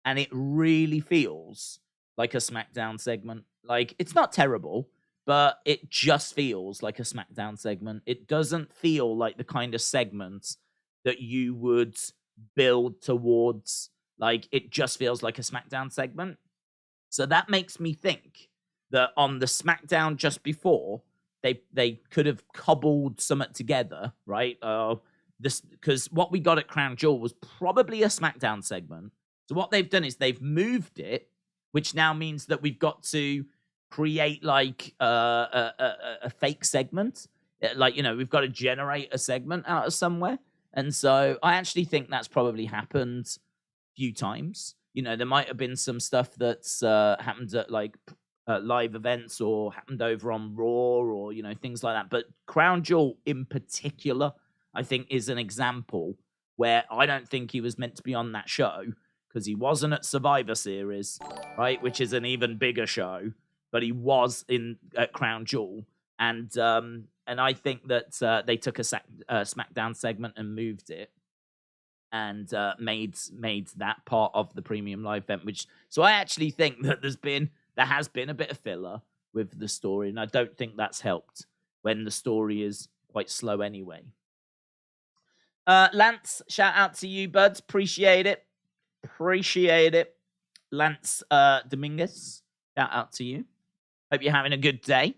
And it really feels like a SmackDown segment. Like, it's not terrible, but it just feels like a SmackDown segment. It doesn't feel like the kind of segment that you would build towards. Like, it just feels like a SmackDown segment. So that makes me think that on the SmackDown just before, they could have cobbled something together, right? Because what we got at Crown Jewel was probably a SmackDown segment. So what they've done is they've moved it, which now means that we've got to create like a fake segment. Like, we've got to generate a segment out of somewhere. And so I actually think that's probably happened a few times. There might have been some stuff that's happened at like live events, or happened over on Raw, or, things like that. But Crown Jewel in particular, I think, is an example where I don't think he was meant to be on that show, because he wasn't at Survivor Series, right? Which is an even bigger show, but he was at Crown Jewel. And I think that they took a SmackDown segment and moved it, and made that part of the premium live event. So I actually think that there has been a bit of filler with the story, and I don't think that's helped when the story is quite slow anyway. Lance, shout out to you, buds. Appreciate it. Lance Dominguez, shout out to you. Hope you're having a good day.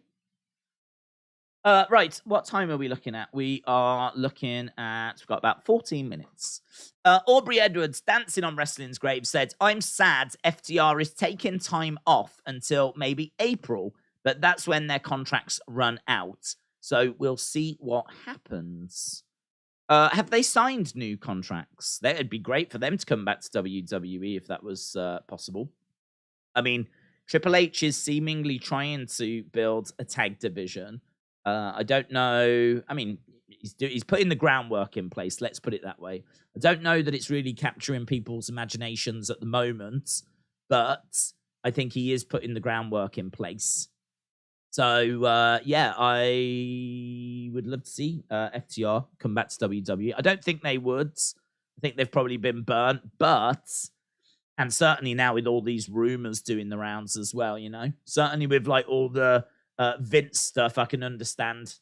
Right, what time are we looking at? We are looking at, we've got about 14 minutes. Aubrey Edwards, Dancing on Wrestling's Grave, said, I'm sad FTR is taking time off until maybe April, but that's when their contracts run out. So we'll see what happens. Have they signed new contracts? It'd be great for them to come back to WWE if that was possible. I mean, Triple H is seemingly trying to build a tag division. I don't know. I mean, he's putting the groundwork in place. Let's put it that way. I don't know that it's really capturing people's imaginations at the moment, but I think he is putting the groundwork in place. So, yeah, I would love to see FTR come back to WWE. I don't think they would. I think they've probably been burnt, and certainly now with all these rumors doing the rounds as well, certainly with like all the Vince stuff, I can understand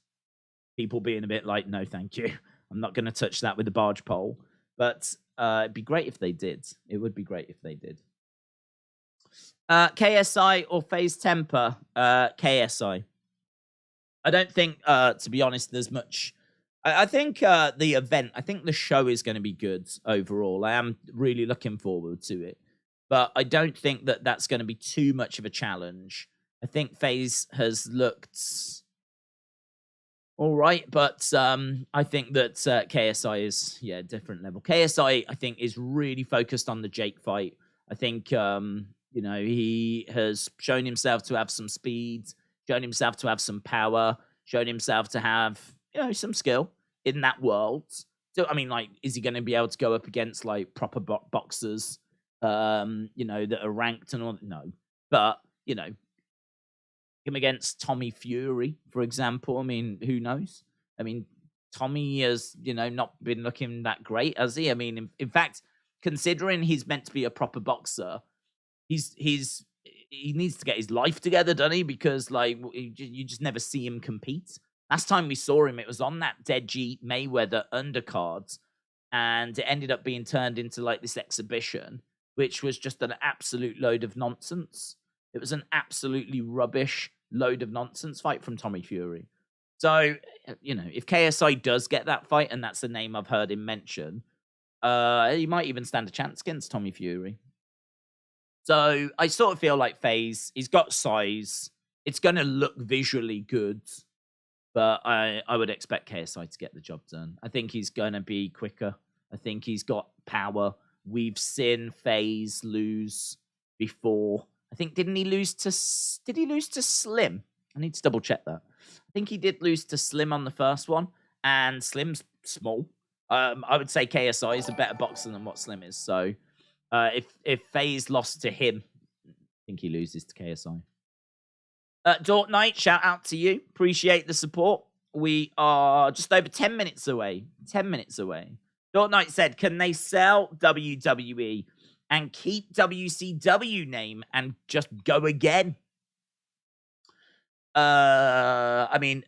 people being a bit like, no, thank you. I'm not going to touch that with a barge pole. But it'd be great if they did. It would be great if they did. KSI or FaZe Temper? KSI. I don't think, to be honest, there's much. I think the event, I think the show is going to be good overall. I am really looking forward to it. But I don't think that that's going to be too much of a challenge. I think FaZe has looked all right, but I think that KSI is, different level. KSI, I think, is really focused on the Jake fight. I think, he has shown himself to have some speed, shown himself to have some power, shown himself to have, some skill in that world. So, I mean, like, is he going to be able to go up against, like, proper boxers, that are ranked and all? No. But, him against Tommy Fury, for example. I mean, who knows? I mean, Tommy has, not been looking that great, has he? I mean, in fact, considering he's meant to be a proper boxer, he needs to get his life together, doesn't he? Because, like, you just never see him compete. Last time we saw him, it was on that Deji Mayweather undercard, and it ended up being turned into, like, this exhibition, which was just an absolute load of nonsense. It was an absolutely rubbish load of nonsense fight from Tommy Fury. So, if KSI does get that fight, and that's the name I've heard him mention, he might even stand a chance against Tommy Fury. So, I sort of feel like FaZe, he's got size. It's going to look visually good, but I would expect KSI to get the job done. I think he's going to be quicker. I think he's got power. We've seen FaZe lose before. I think, did he lose to Slim? I need to double check that. I think he did lose to Slim on the first one, and Slim's small. I would say KSI is a better boxer than what Slim is. So if FaZe lost to him, I think he loses to KSI. Dort Knight, shout out to you. Appreciate the support. We are just over 10 minutes away. 10 minutes away. Dort Knight said, can they sell WWE and keep WCW name and just go again? I mean,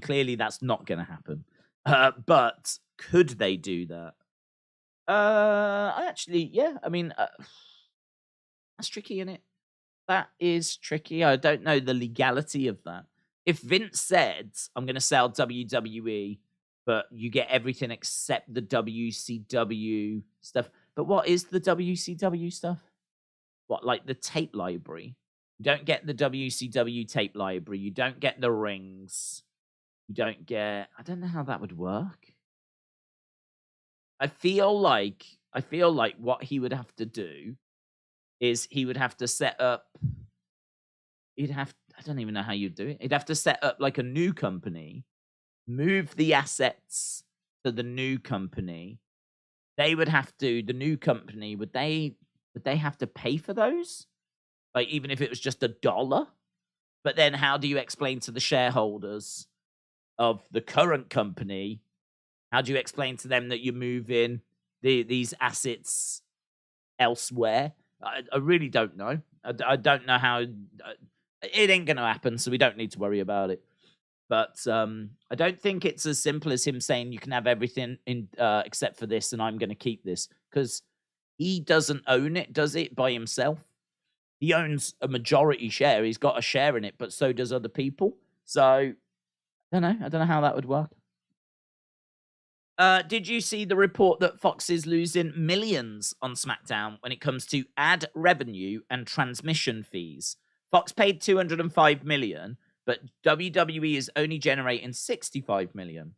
clearly that's not going to happen. But could they do that? That's tricky, isn't it? That is tricky. I don't know the legality of that. If Vince said, I'm going to sell WWE, but you get everything except the WCW stuff. But what is the WCW stuff? What, like the tape library? You don't get the WCW tape library. You don't get the rings. You don't get... I don't know how that would work. I feel like what he would have to do is he would have to set up... I don't even know how you'd do it. He'd have to set up like a new company, move the assets to the new company. They would have to, the new company, would they have to pay for those? Like, even if it was just $1? But then how do you explain to the shareholders of the current company, how do you explain to them that you're moving these assets elsewhere? I really don't know. I don't know how. It ain't going to happen, so we don't need to worry about it. But I don't think it's as simple as him saying you can have everything in except for this, and I'm going to keep this. Because he doesn't own it, does it, by himself? He owns a majority share. He's got a share in it, but so does other people. So, I don't know how that would work. Did you see the report that Fox is losing millions on SmackDown when it comes to ad revenue and transmission fees? Fox paid $205 million, but WWE is only generating $65 million.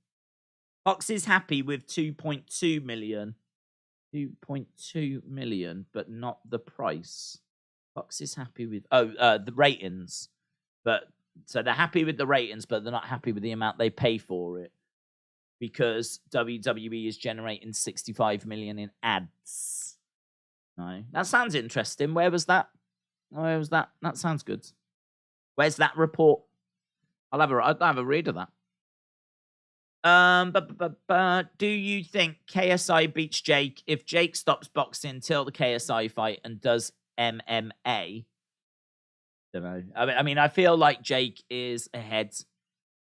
Fox is happy with $2.2 million. $2.2 million, but not the price. Fox is happy with the ratings, but so they're happy with the ratings, but they're not happy with the amount they pay for it because WWE is generating $65 million in ads. No, that sounds interesting. Where was that? Where was that? That sounds good. Where's that report? I'll have a read of that. Do you think KSI beats Jake if Jake stops boxing till the KSI fight and does MMA? Don't know. I mean, I feel like Jake is ahead.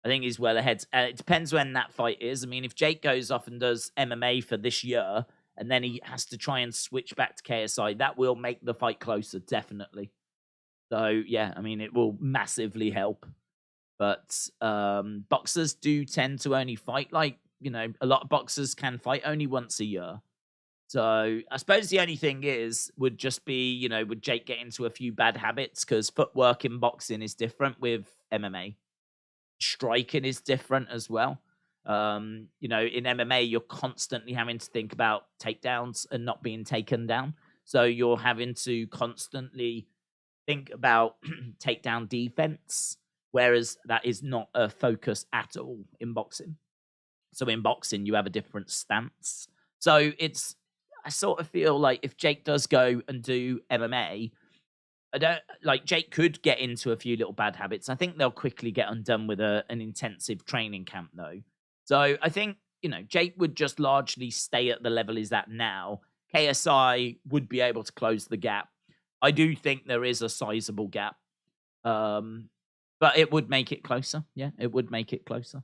I think he's well ahead. It depends when that fight is. I mean, if Jake goes off and does MMA for this year, and then he has to try and switch back to KSI, that will make the fight closer, definitely. So, yeah, I mean, it will massively help. But boxers do tend to only fight, like, a lot of boxers can fight only once a year. So I suppose the only thing would just be, would Jake get into a few bad habits? Because footwork in boxing is different with MMA. Striking is different as well. In MMA, you're constantly having to think about takedowns and not being taken down. So you're having to constantly think about takedown defense, whereas that is not a focus at all in boxing. So in boxing, you have a different stance. So I sort of feel like if Jake does go and do MMA, Jake could get into a few little bad habits. I think they'll quickly get undone with an intensive training camp, though. So I think, Jake would just largely stay at the level he's at now. KSI would be able to close the gap. I do think there is a sizable gap. But it would make it closer. Yeah, it would make it closer.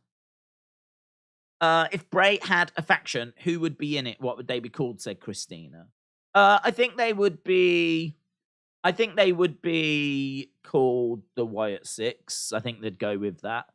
If Bray had a faction, who would be in it? What would they be called? Said Christina. I think they would be called the Wyatt Six. I think they'd go with that.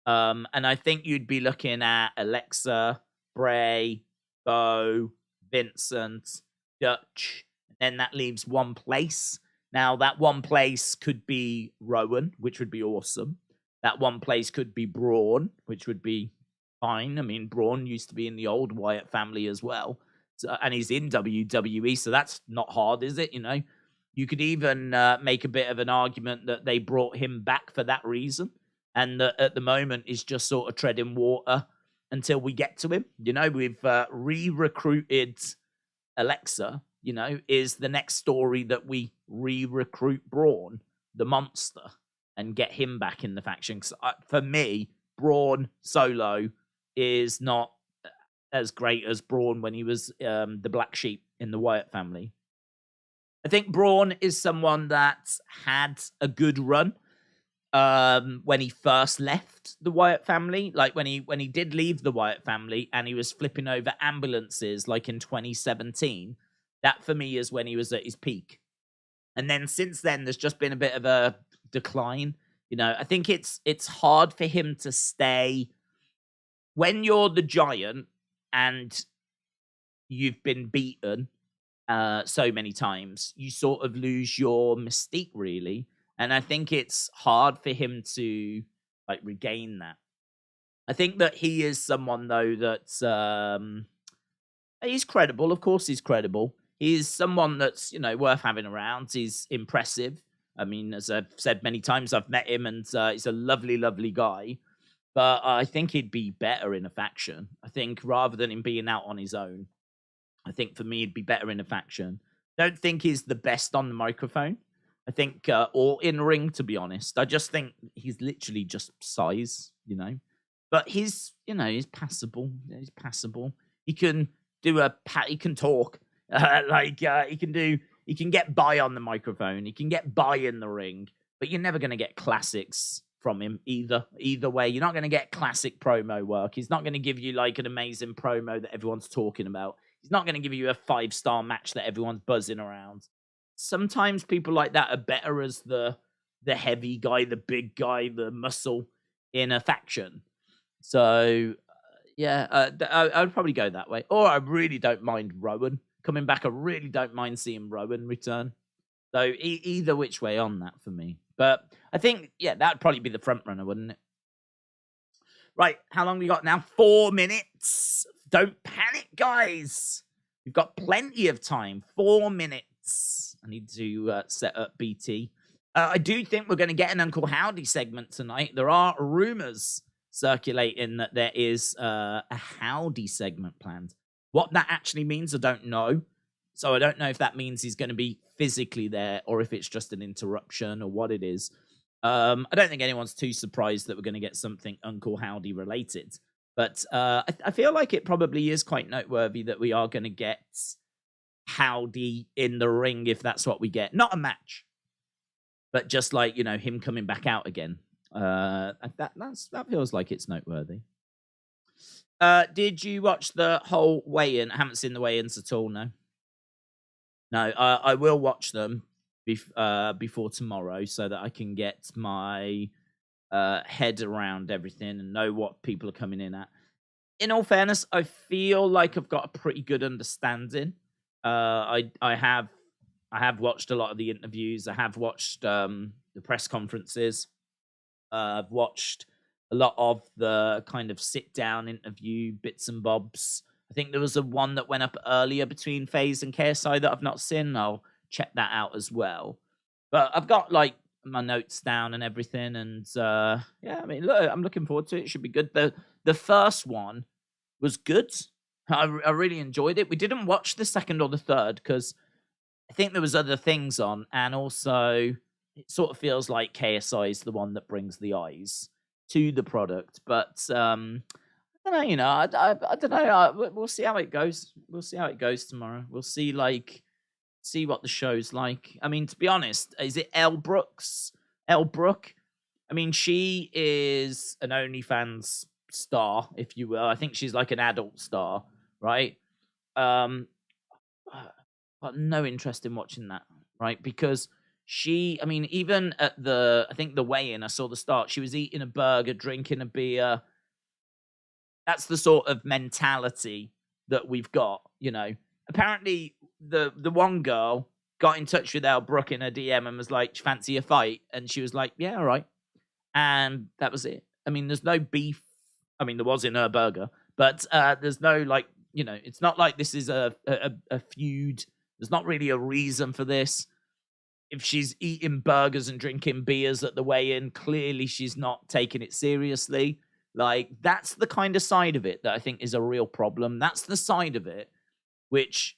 And I think you'd be looking at Alexa, Bray, Bo, Vincent, Dutch. And then that leaves one place. Now, that one place could be Rowan, which would be awesome. That one place could be Braun, which would be fine. I mean, Braun used to be in the old Wyatt family as well. So, and he's in WWE, so that's not hard, is it? You could even make a bit of an argument that they brought him back for that reason. And that at the moment is just sort of treading water until we get to him. We've re-recruited Alexa, is the next story that we re-recruit Braun, the monster, and get him back in the faction. For me, Braun solo is not as great as Braun when he was the black sheep in the Wyatt family. I think Braun is someone that had a good run when he first left the Wyatt family. Like when he did leave the Wyatt family and he was flipping over ambulances like in 2017. That for me is when he was at his peak. And then since then, there's just been a bit of a decline. I think it's hard for him to stay when you're the giant and you've been beaten so many times. You sort of lose your mystique, really. And I think it's hard for him to regain that. I think that he is someone, though, that's he's credible. Of course, he's credible. He's someone that's worth having around. He's impressive. I mean, as I've said many times, I've met him, and he's a lovely, lovely guy. But I think he'd be better in a faction. I think rather than him being out on his own, I think for me he'd be better in a faction. Don't think he's the best on the microphone. I think, or in ring, to be honest. I just think he's literally just size, But he's passable. He's passable. He can do he can talk. He can get by on the microphone. He can get by in the ring. But you're never going to get classics from him either way. You're not going to get classic promo work. He's not going to give you an amazing promo that everyone's talking about. He's not going to give you a 5-star match that everyone's buzzing around. Sometimes people like that are better as the heavy guy, the big guy, the muscle in a faction. So, yeah, I would probably go that way. Or I really don't mind Rowan coming back. I really don't mind seeing Rowan return. So either which way on that for me. But I think, yeah, that'd probably be the front runner, wouldn't it? Right, how long we got now? 4 minutes. Don't panic, guys. We've got plenty of time. 4 minutes. I need to set up BT. I do think we're going to get an Uncle Howdy segment tonight. There are rumors circulating that there is a Howdy segment planned. What that actually means, I don't know. So I don't know if that means he's going to be physically there or if it's just an interruption or what it is. I don't think anyone's too surprised that we're going to get something Uncle Howdy related. But I feel like it probably is quite noteworthy that we are going to get Howdy in the ring if that's what we get. Not a match, but just like, you know, him coming back out again. That feels like it's noteworthy. Did you watch the whole weigh-in? I haven't seen the weigh-ins at all, no. No, I will watch them before tomorrow so that I can get my head around everything and know what people are coming in at. In all fairness, I feel like I've got a pretty good understanding. I have watched a lot of the interviews. I have watched the press conferences. I've watched a lot of the kind of sit-down interview bits and bobs. I think there was a one that went up earlier between FaZe and KSI that I've not seen. I'll check that out as well. But I've got like my notes down and everything, and yeah, I mean, look, I'm looking forward to it. It should be good. The first one was good. I really enjoyed it. We didn't watch the second or the third because I think there was other things on, and also it sort of feels like KSI is the one that brings the eyes to the product. But I don't know, you know, I don't know. We'll see how it goes. We'll see how it goes tomorrow. We'll see what the show's like. I mean, to be honest, is it Elle Brooks? Elle Brook? I mean, she is an OnlyFans star, if you will. I think she's like an adult star, right? Got no interest in watching that, right? Because she, I mean, even at I think the weigh-in, I saw the start, she was eating a burger, drinking a beer. That's the sort of mentality that we've got, you know. Apparently, the one girl got in touch with Elle Brook in her DM and was like, fancy a fight? And she was like, yeah, all right. And that was it. I mean, there's no beef. I mean, there was in her burger, but there's no, like, you know, it's not like this is a feud. There's not really a reason for this. If she's eating burgers and drinking beers at the weigh-in, clearly she's not taking it seriously. Like, that's the kind of side of it that I think is a real problem. That's the side of it which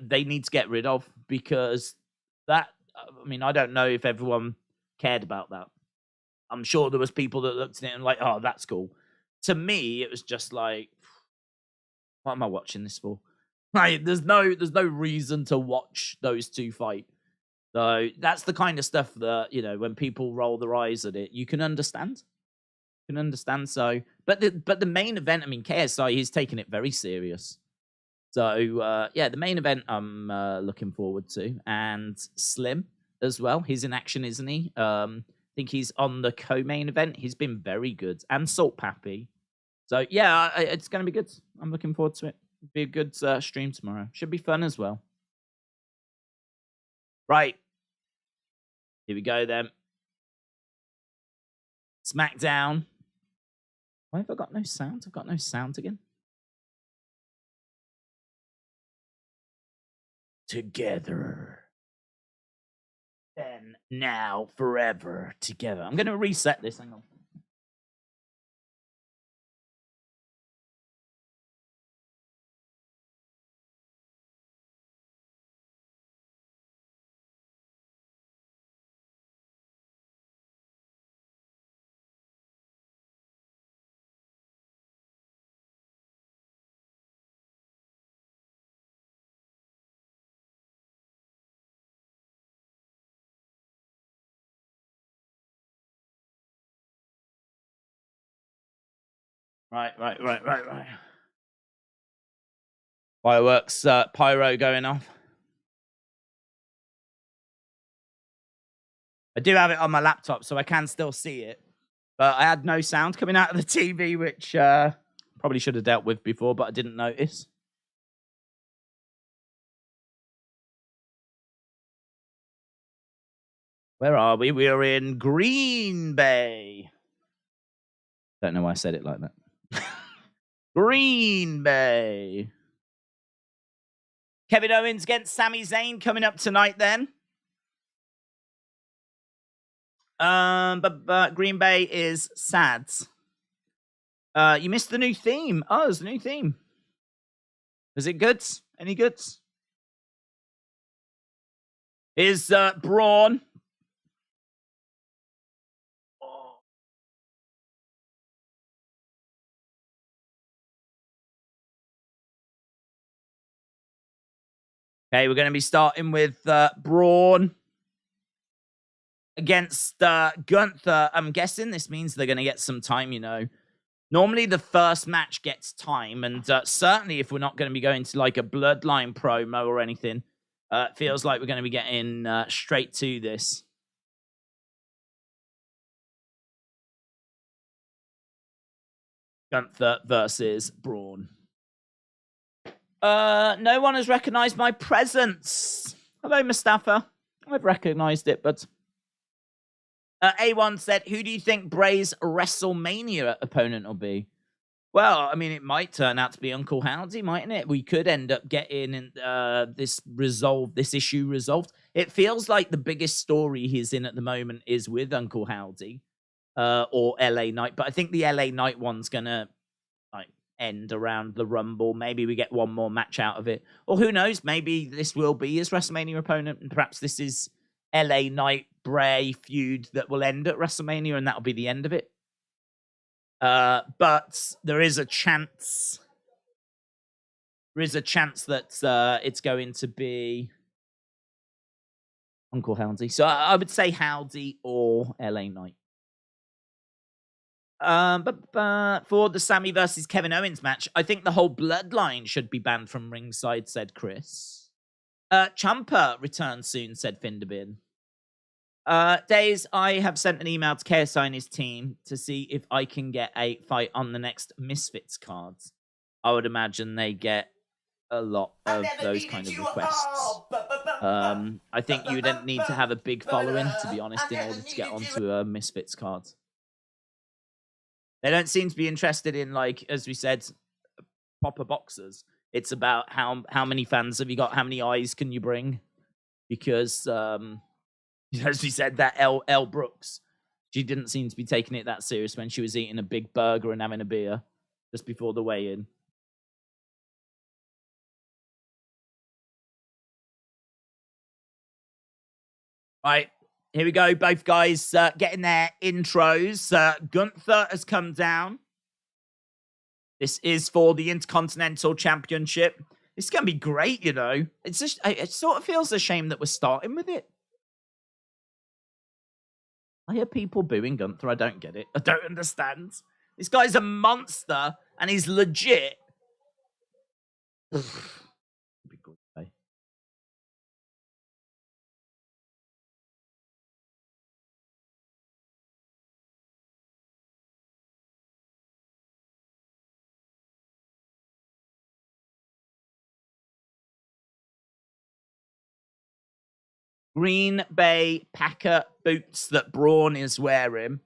they need to get rid of, because that, I mean, I don't know if everyone cared about that. I'm sure there was people that looked at it and like, oh, that's cool. To me, it was just like, what am I watching this for? Like, there's no reason to watch those two fight. So that's the kind of stuff that, you know, when people roll their eyes at it, you can understand. You can understand. So, but the main event, I mean, KSI, he's taking it very serious. So, yeah, the main event I'm looking forward to. And Slim as well. He's in action, isn't he? I think he's on the co-main event. He's been very good. And Salt Pappy. So, yeah, it's going to be good. I'm looking forward to it. It'll be a good stream tomorrow. Should be fun as well. Right. Here we go, then. Smackdown. Why have I got no sound? I've got no sound again. Together. Then, now, forever, together. I'm going to reset this. Hang on. Right. Fireworks, pyro going off. I do have it on my laptop, so I can still see it. But I had no sound coming out of the TV, which probably should have dealt with before, but I didn't notice. Where are we? We are in Green Bay. Don't know why I said it like that. Green Bay. Kevin Owens against Sami Zayn coming up tonight then. But Green Bay is sad. You missed the new theme. Oh, there's a new theme. Is it good? Any goods? Is Braun Okay, we're going to be starting with Braun against Gunther. I'm guessing this means they're going to get some time, you know. Normally, the first match gets time, and certainly if we're not going to be going to like a Bloodline promo or anything, it feels like we're going to be getting straight to this. Gunther versus Braun. No one has recognized my presence. Hello, Mustafa. I've recognized it, but... A1 said, who do you think Bray's WrestleMania opponent will be? Well, I mean, it might turn out to be Uncle Howdy, mightn't it? We could end up getting this issue resolved. It feels like the biggest story he's in at the moment is with Uncle Howdy or LA Knight. But I think the LA Knight one's going to end around the Rumble. Maybe we get one more match out of it. Or who knows? Maybe this will be his WrestleMania opponent. And perhaps this is LA Knight Bray feud that will end at WrestleMania, and that'll be the end of it. But there is a chance. There is a chance that it's going to be Uncle Howdy. So I would say Howdy or LA Knight. But for the Sammy versus Kevin Owens match, I think the whole bloodline should be banned from ringside, said Chris. Ciampa returns soon, said Finderbin. Days, I have sent an email to KSI and his team to see if I can get a fight on the next Misfits cards. I would imagine they get a lot of those kind of requests. I think you don't need to have a big following, to be honest, in order to get onto a Misfits card. They don't seem to be interested in, like, as we said, proper boxers. It's about how many fans have you got, how many eyes can you bring? Because, as we said, that Elle Brooks, she didn't seem to be taking it that serious when she was eating a big burger and having a beer just before the weigh-in. Right, here we go. Both guys getting their intros. Gunther has come down. This is for the Intercontinental Championship. This is going to be great, you know. It's just, it sort of feels a shame that we're starting with it. I hear people booing Gunther. I don't get it. I don't understand. This guy's a monster, and he's legit. Be good, eh? Green Bay Packer boots that Braun is wearing.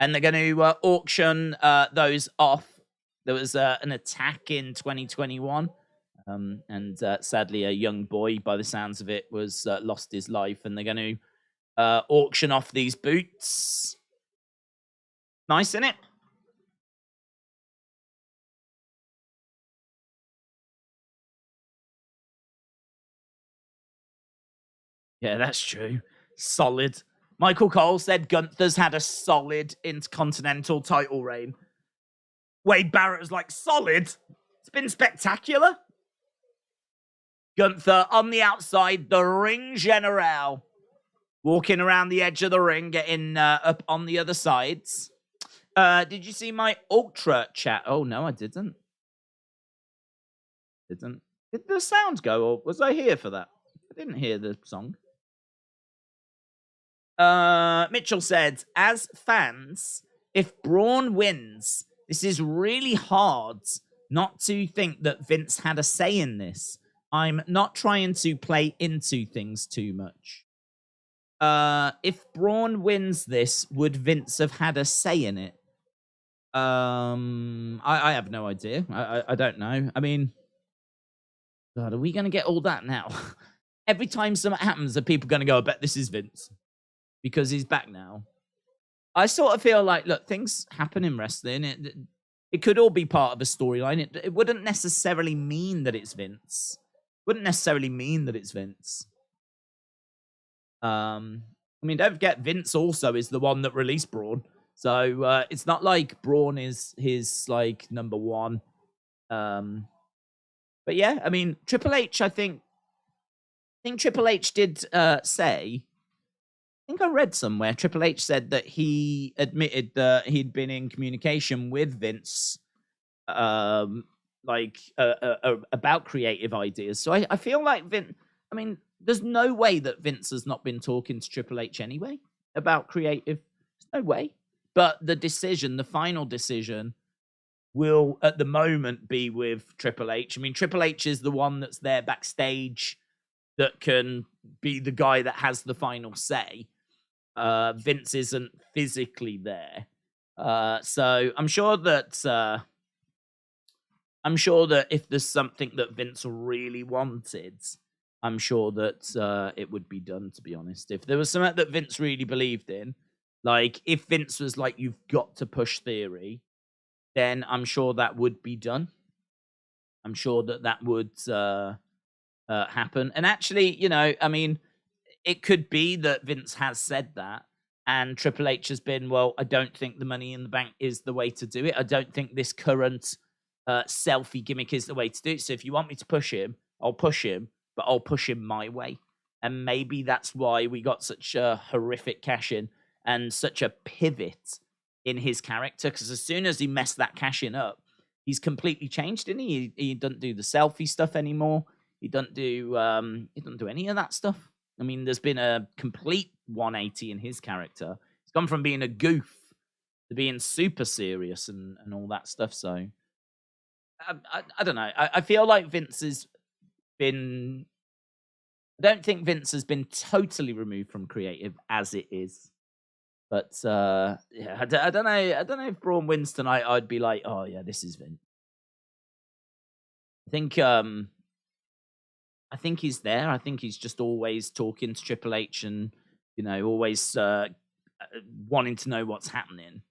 And they're going to auction those off. There was an attack in 2021. And sadly, a young boy, by the sounds of it, was lost his life. And they're going to auction off these boots. Nice, isn't it? Yeah, that's true. Solid. Michael Cole said Gunther's had a solid Intercontinental title reign. Wade Barrett was like, solid? It's been spectacular. Gunther on the outside, the ring general. Walking around the edge of the ring, getting up on the other sides. Did you see my Ultra chat? Oh, no, I didn't. Did the sound go, or was I here for that? I didn't hear the song. Mitchell said, as fans, if Braun wins, this is really hard not to think that Vince had a say in this. I'm not trying to play into things too much. If Braun wins this, would Vince have had a say in it? I have no idea. I don't know. I mean, God, are we going to get all that now? Every time something happens, are people going to go, I bet this is Vince? Because he's back now. I sort of feel like, look, things happen in wrestling. It could all be part of a storyline. It wouldn't necessarily mean that it's Vince. Wouldn't necessarily mean that it's Vince. I mean, don't forget, Vince also is the one that released Braun. So it's not like Braun is his, like, number one But yeah, I mean, Triple H, I think Triple H did say, I think I read somewhere, Triple H said that he admitted that he'd been in communication with Vince, about creative ideas. So I feel like I mean, there's no way that Vince has not been talking to Triple H anyway about creative. There's no way. But the final decision, will at the moment be with Triple H. I mean, Triple H is the one that's there backstage that can be the guy that has the final say. Vince isn't physically there. So I'm sure that if there's something that Vince really wanted, I'm sure that it would be done, to be honest. If there was something that Vince really believed in, like if Vince was like, you've got to push Theory, then I'm sure that would be done. I'm sure that would happen. And actually, you know, I mean, it could be that Vince has said that, and Triple H has been, well, I don't think the Money in the Bank is the way to do it. I don't think this current selfie gimmick is the way to do it. So if you want me to push him, I'll push him, but I'll push him my way. And maybe that's why we got such a horrific cash-in and such a pivot in his character, because as soon as he messed that cash-in up, he's completely changed, didn't he? He doesn't do the selfie stuff anymore. He doesn't do any of that stuff. I mean, there's been a complete 180 in his character. He's gone from being a goof to being super serious and all that stuff. So I don't know. I feel like Vince has been. I don't think Vince has been totally removed from creative as it is. But yeah, I don't know. I don't know if Braun wins tonight. I'd be like, oh yeah, this is Vince. I think he's there. I think he's just always talking to Triple H and, you know, always wanting to know what's happening.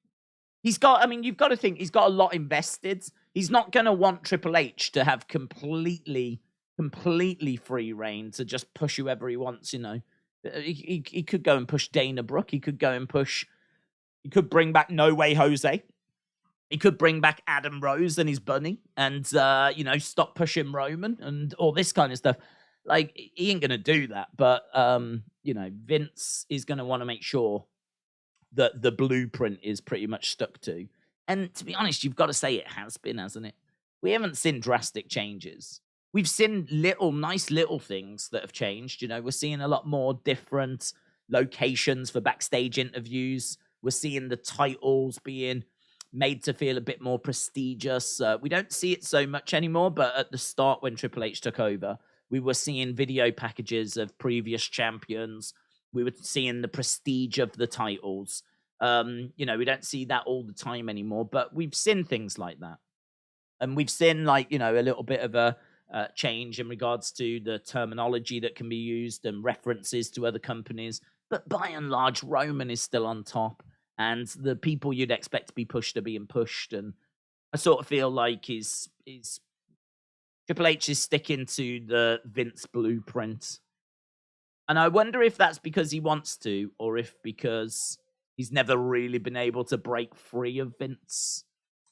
He's got. I mean, you've got to think he's got a lot invested. He's not going to want Triple H to have completely free reign to just push whoever he wants. You know. He could go and push Dana Brooke. He could go and push. He could bring back No Way Jose. He could bring back Adam Rose and his bunny, and you know, stop pushing Roman and all this kind of stuff. Like he ain't gonna do that, but you know, Vince is gonna want to make sure that the blueprint is pretty much stuck to. And to be honest, you've got to say it has been, hasn't it? We haven't seen drastic changes. We've seen nice little things that have changed. You know, we're seeing a lot more different locations for backstage interviews. We're seeing the titles being made to feel a bit more prestigious. We don't see it so much anymore, but at the start when Triple H took over, we were seeing video packages of previous champions. We were seeing the prestige of the titles. You know, we don't see that all the time anymore, but we've seen things like that. And we've seen, like, you know, a little bit of a change in regards to the terminology that can be used and references to other companies. But by and large, Roman is still on top. And the people you'd expect to be pushed are being pushed. And I sort of feel like Triple H is sticking to the Vince blueprint. And I wonder if that's because he wants to, or if because he's never really been able to break free of Vince.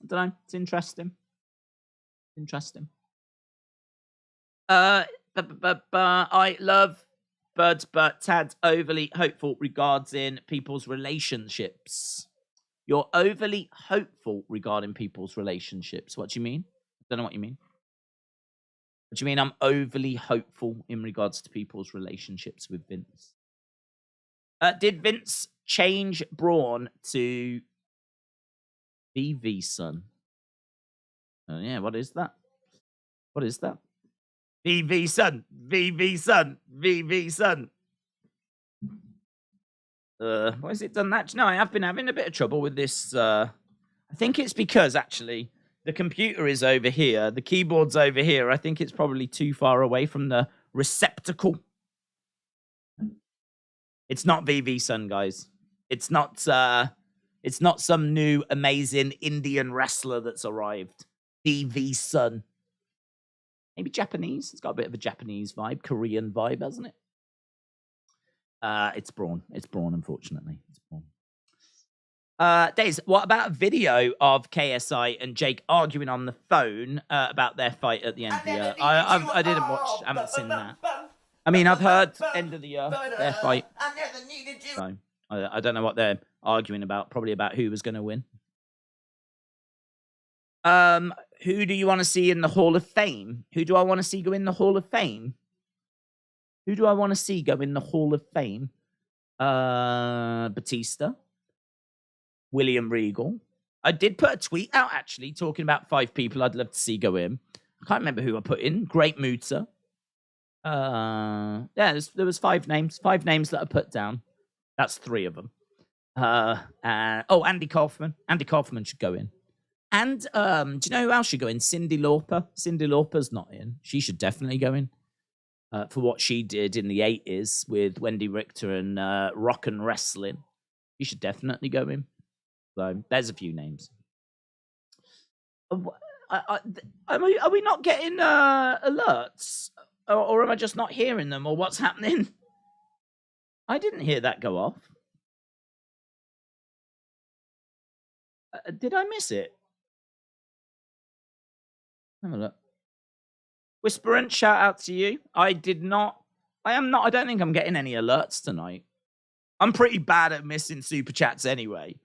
I don't know. It's interesting. I love Birds, but Tad's overly hopeful regarding people's relationships. You're overly hopeful regarding people's relationships. What do you mean? I don't know what you mean. What do you mean I'm overly hopeful in regards to people's relationships with Vince? Did Vince change Braun to VV Son? Oh, yeah, what is that? What is that? VV Son, VV Son, VV Son. Why has it done that? No, I have been having a bit of trouble with this. I think it's because, actually, the computer is over here. The keyboard's over here. I think it's probably too far away from the receptacle. It's not VV Son, guys. It's not some new amazing Indian wrestler that's arrived. VV Son. Maybe Japanese. It's got a bit of a Japanese vibe, Korean vibe, hasn't it? It's Braun. It's Braun, unfortunately. It's Braun. Days, what about a video of KSI and Jake arguing on the phone about their fight at the end of the year? I didn't watch, haven't seen that. I mean, I've heard end of the year, their fight. So, I don't know what they're arguing about. Probably about who was going to win. Who do you want to see in the Hall of Fame? Who do I want to see go in the Hall of Fame? Who do I want to see go in the Hall of Fame? Batista. William Regal. I did put a tweet out, actually, talking about 5 people I'd love to see go in. I can't remember who I put in. Great Muta. Yeah, there was 5 names. 5 names that I put down. That's 3 of them. Andy Kaufman. Andy Kaufman should go in. And do you know who else should go in? Cyndi Lauper. Cyndi Lauper's not in. She should definitely go in. For what she did in the 80s with Wendy Richter and rock and wrestling. She should definitely go in. So there's a few names. Are we not getting alerts? Or am I just not hearing them? Or what's happening? I didn't hear that go off. Did I miss it? Have a look. Whispering, shout out to you. I don't think I'm getting any alerts tonight. I'm pretty bad at missing super chats anyway.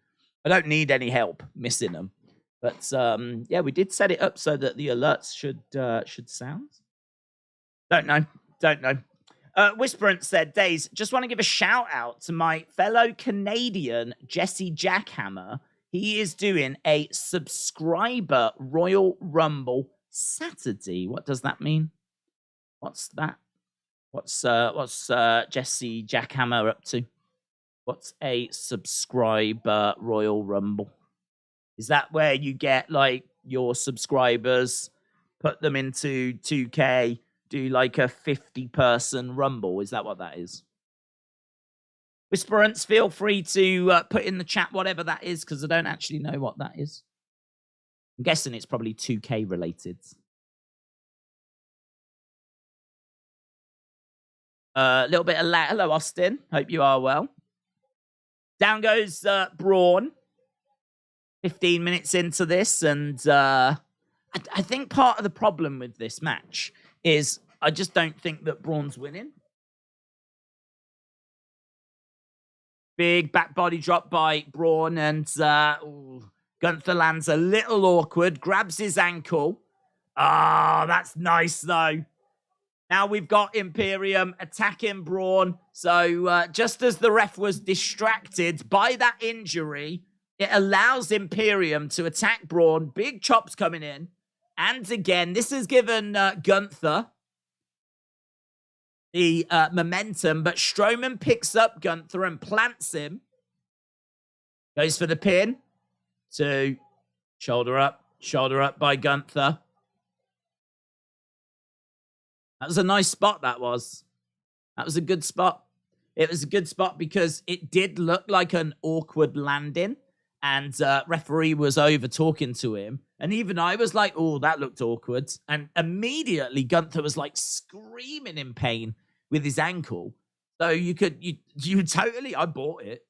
I don't need any help missing them. But yeah, we did set it up so that the alerts should sound. Don't know. Whisperant said, Days, just want to give a shout out to my fellow Canadian Jesse Jackhammer. He is doing a subscriber Royal Rumble Saturday. What does that mean? What's that? What's Jesse Jackhammer up to? What's a subscriber Royal Rumble? Is that where you get like your subscribers, put them into 2K, do like a 50-person Rumble? Is that what that is? Whisperants, feel free to put in the chat whatever that is, because I don't actually know what that is. I'm guessing it's probably 2K related. A little bit of lag. Hello, Austin. Hope you are well. Down goes Braun. 15 minutes into this, and I think part of the problem with this match is I just don't think that Braun's winning. Big back body drop by Braun, and Gunther lands a little awkward, grabs his ankle. That's nice, though. Now we've got Imperium attacking Braun. So just as the ref was distracted by that injury, it allows Imperium to attack Braun. Big chops coming in. And again, this has given Gunther the momentum, but Strowman picks up Gunther and plants him. Goes for the pin. 2. Shoulder up by Gunther. That was a nice spot, that was. That was a good spot. It was a good spot because it did look like an awkward landing. And referee was over talking to him. And even I was like, oh, that looked awkward. And immediately Gunther was like screaming in pain with his ankle. So you totally, I bought it.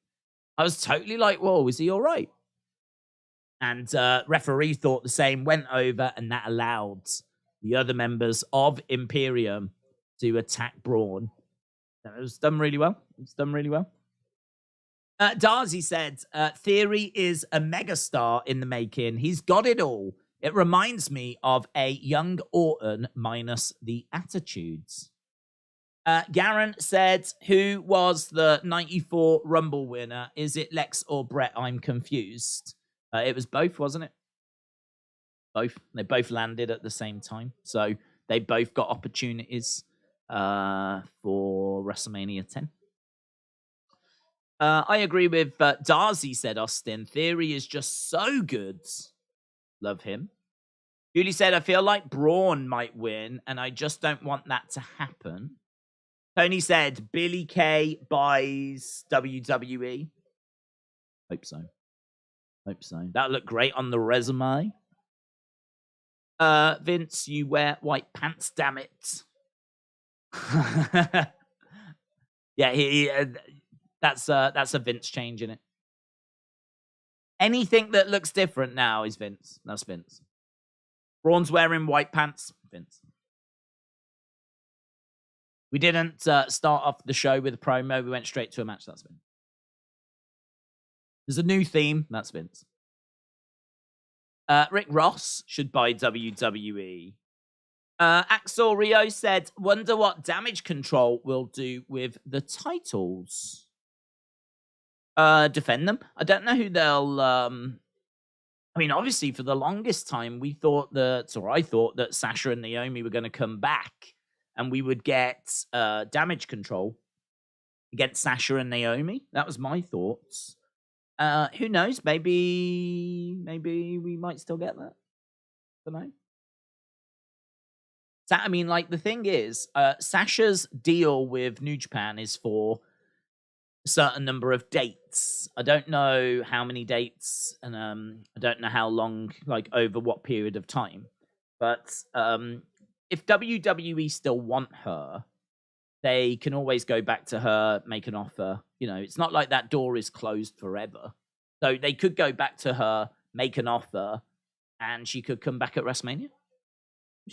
I was totally like, whoa, is he all right? And referee thought the same, went over, and that allowed the other members of Imperium to attack Braun. It was done really well. Darcy said, Theory is a megastar in the making. He's got it all. It reminds me of a young Orton minus the attitudes. Garen said, who was the 94 Rumble winner? Is it Lex or Brett? I'm confused. It was both, wasn't it? Both. They both landed at the same time. So they both got opportunities for WrestleMania 10. I agree with Darcy, said Austin. Theory is just so good. Love him. Julie said, I feel like Braun might win, and I just don't want that to happen. Tony said, Billy Kay buys WWE. Hope so. That looked great on the resume. Vince, you wear white pants, damn it. Yeah, that's a Vince change in it. Anything that looks different now is Vince. That's Vince. Braun's wearing white pants. Vince. We didn't start off the show with a promo. We went straight to a match. That's Vince. There's a new theme. That's Vince. Rick Ross should buy WWE. Axel Rio said, wonder what Damage Control will do with the titles. Defend them. I don't know who they'll... I mean, obviously, for the longest time, I thought that Sasha and Naomi were going to come back and we would get Damage Control against Sasha and Naomi. That was my thoughts. Who knows? Maybe we might still get that. I don't know. I mean, like, the thing is, Sasha's deal with New Japan is for a certain number of dates. I don't know how many dates, and I don't know how long, like, over what period of time. But if WWE still want her, they can always go back to her, make an offer. You know, it's not like that door is closed forever. So they could go back to her, make an offer, and she could come back at WrestleMania.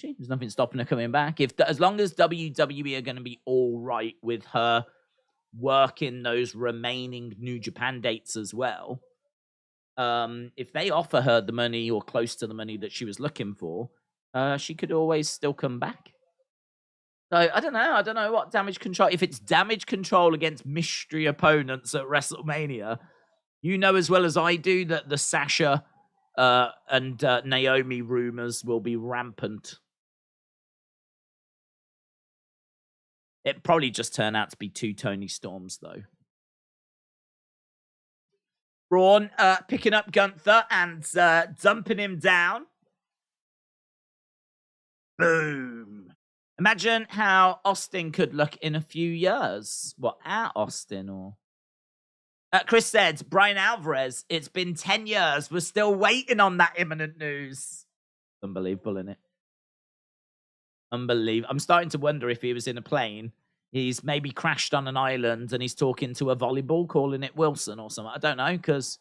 There's nothing stopping her coming back. As long as WWE are going to be all right with her working those remaining New Japan dates as well, if they offer her the money or close to the money that she was looking for, she could always still come back. So I don't know. I don't know what Damage Control. If it's Damage Control against mystery opponents at WrestleMania, you know as well as I do that the Sasha and Naomi rumors will be rampant. It probably just turned out to be 2 Tony Storms, though. Braun picking up Gunther and dumping him down. Boom. Imagine how Austin could look in a few years. What, at Austin or... Chris said, Brian Alvarez, it's been 10 years. We're still waiting on that imminent news. Unbelievable, isn't it? Unbelievable. I'm starting to wonder if he was in a plane. He's maybe crashed on an island and he's talking to a volleyball, calling it Wilson or something. I don't know, because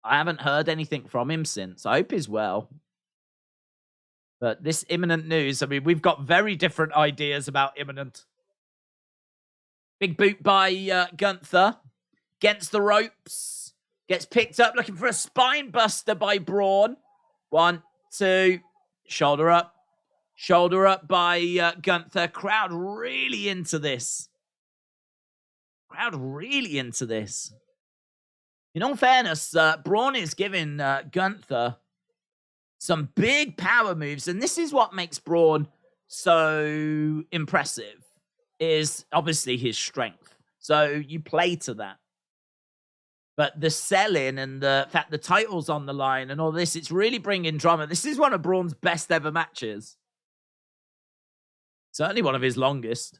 I haven't heard anything from him since. I hope he's well. But this imminent news, I mean, we've got very different ideas about imminent. Big boot by Gunther. Against the ropes. Gets picked up, looking for a spine buster by Braun. 1, 2, shoulder up. Shoulder up by Gunther. Crowd really into this. Crowd really into this. In all fairness, Braun is giving Gunther some big power moves. And this is what makes Braun so impressive. Is obviously his strength. So you play to that. But the selling and the fact the title's on the line and all this, it's really bringing drama. This is one of Braun's best ever matches. Certainly one of his longest.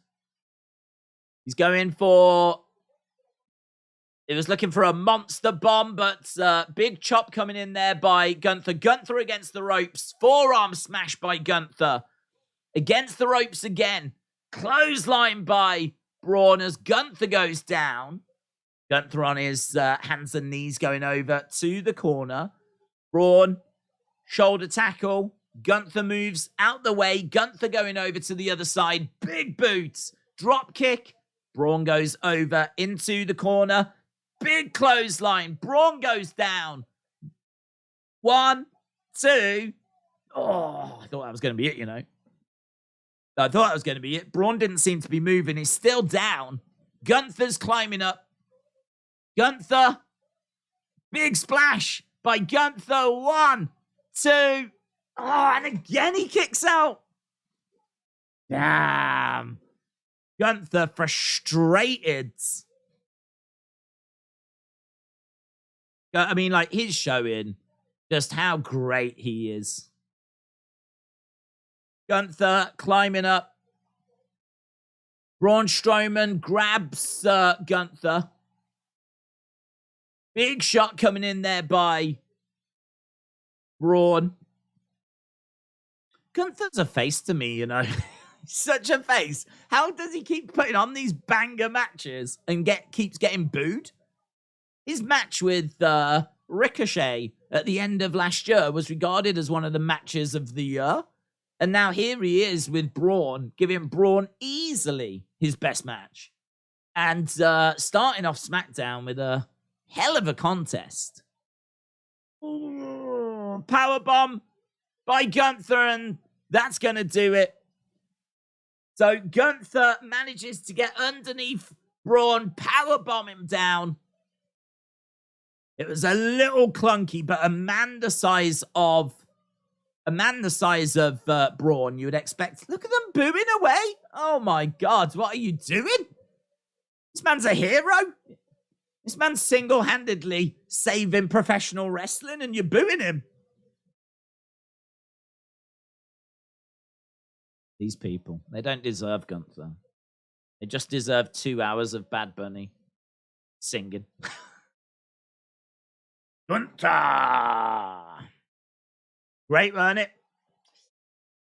He's going for... He was looking for a monster bomb, but big chop coming in there by Gunther. Gunther against the ropes. Forearm smash by Gunther. Against the ropes again. Clothesline by Braun as Gunther goes down. Gunther on his hands and knees going over to the corner. Braun, shoulder tackle. Gunther moves out the way. Gunther going over to the other side. Big boots. Drop kick. Braun goes over into the corner. Big clothesline. Braun goes down. 1, 2. Oh, I thought that was going to be it, you know. I thought that was going to be it. Braun didn't seem to be moving. He's still down. Gunther's climbing up. Gunther. Big splash by Gunther. 1, 2. Oh, and again he kicks out. Damn. Gunther frustrated. I mean, like, he's showing just how great he is. Gunther climbing up. Braun Strowman grabs Gunther. Big shot coming in there by Braun. Gunther's a face to me, you know. Such a face. How does he keep putting on these banger matches and keeps getting booed? His match with Ricochet at the end of last year was regarded as one of the matches of the year. And now here he is with Braun, giving Braun easily his best match. And starting off SmackDown with a hell of a contest. Powerbomb by Gunther, and that's going to do it. So Gunther manages to get underneath Braun, powerbomb him down. It was a little clunky, but a man the size of Braun, you would expect. Look at them booing away. Oh my God, what are you doing? This man's a hero. This man's single-handedly saving professional wrestling, and you're booing him. These people, they don't deserve Gunther. They just deserve 2 hours of Bad Bunny singing. Gunther! Great, weren't it?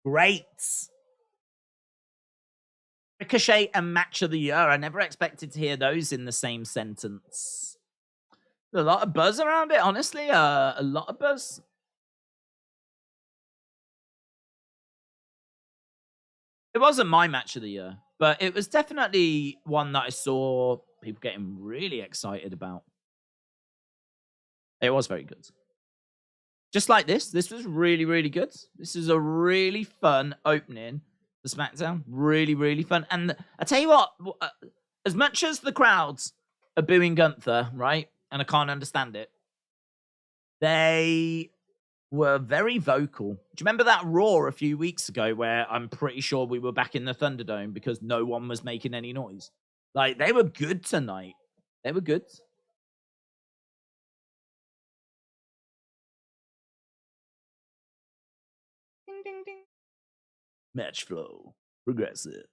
Great. Ricochet and Match of the Year. I never expected to hear those in the same sentence. There's a lot of buzz around it, honestly. A lot of buzz. It wasn't my Match of the Year, but it was definitely one that I saw people getting really excited about. It was very good. Just like this was really, really good. This is a really fun opening for SmackDown. Really, really fun. And I tell you what, as much as the crowds are booing Gunther, right? And I can't understand it. They were very vocal. Do you remember that Raw a few weeks ago where I'm pretty sure we were back in the Thunderdome because no one was making any noise? Like, they were good tonight. They were good. Ding, ding, ding. Match flow. Progressive.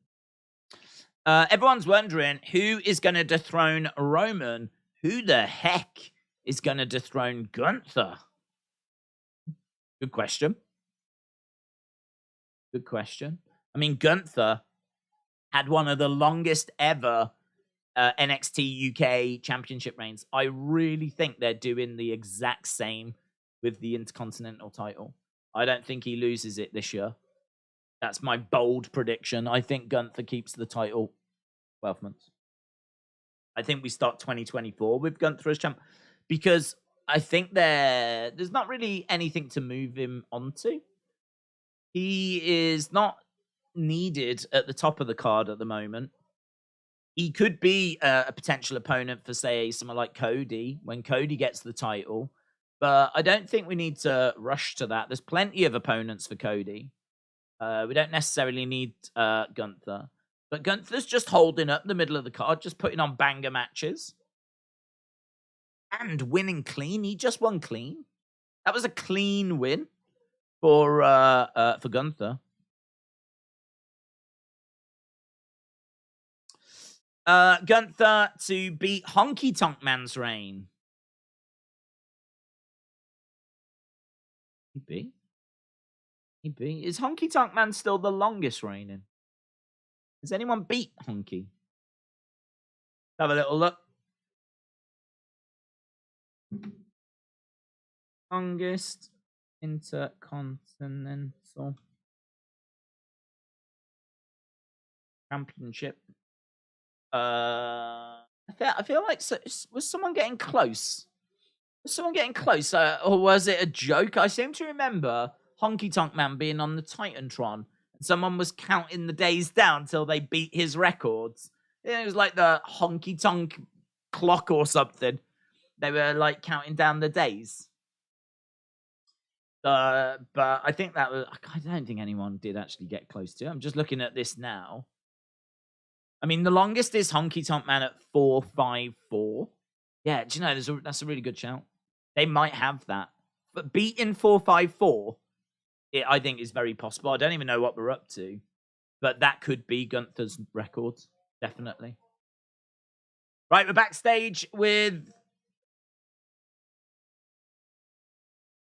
Everyone's wondering who is going to dethrone Roman. Who the heck is going to dethrone Gunther? Good question. Good question. I mean, Gunther had one of the longest ever NXT UK championship reigns. I really think they're doing the exact same with the Intercontinental title. I don't think he loses it this year. That's my bold prediction. I think Gunther keeps the title 12 months. I think we start 2024 with Gunther as champ because I think there's not really anything to move him onto. He is not needed at the top of the card at the moment. He could be a potential opponent for, say, someone like Cody when Cody gets the title. But I don't think we need to rush to that. There's plenty of opponents for Cody. We don't necessarily need Gunther. But Gunther's just holding up the middle of the card, just putting on banger matches. And winning clean. He just won clean. That was a clean win for Gunther. Gunther to beat Honky Tonk Man's reign. He'd be. Is Honky Tonk Man still the longest reigning? Has anyone beat Honky? Have a little look. Longest Intercontinental Championship. I feel like was someone getting close? Was someone getting close? Or was it a joke? I seem to remember Honky Tonk Man being on the Titantron. And someone was counting the days down till they beat his records. It was like the Honky Tonk clock or something. They were like counting down the days. But I think that was... I don't think anyone did actually get close to it. I'm just looking at this now. I mean, the longest is Honky Tonk Man at 454. Yeah, do you know, that's a really good shout. They might have that. But beating 454, I think is very possible. I don't even know what we're up to. But that could be Gunther's record. Definitely. Right, we're backstage with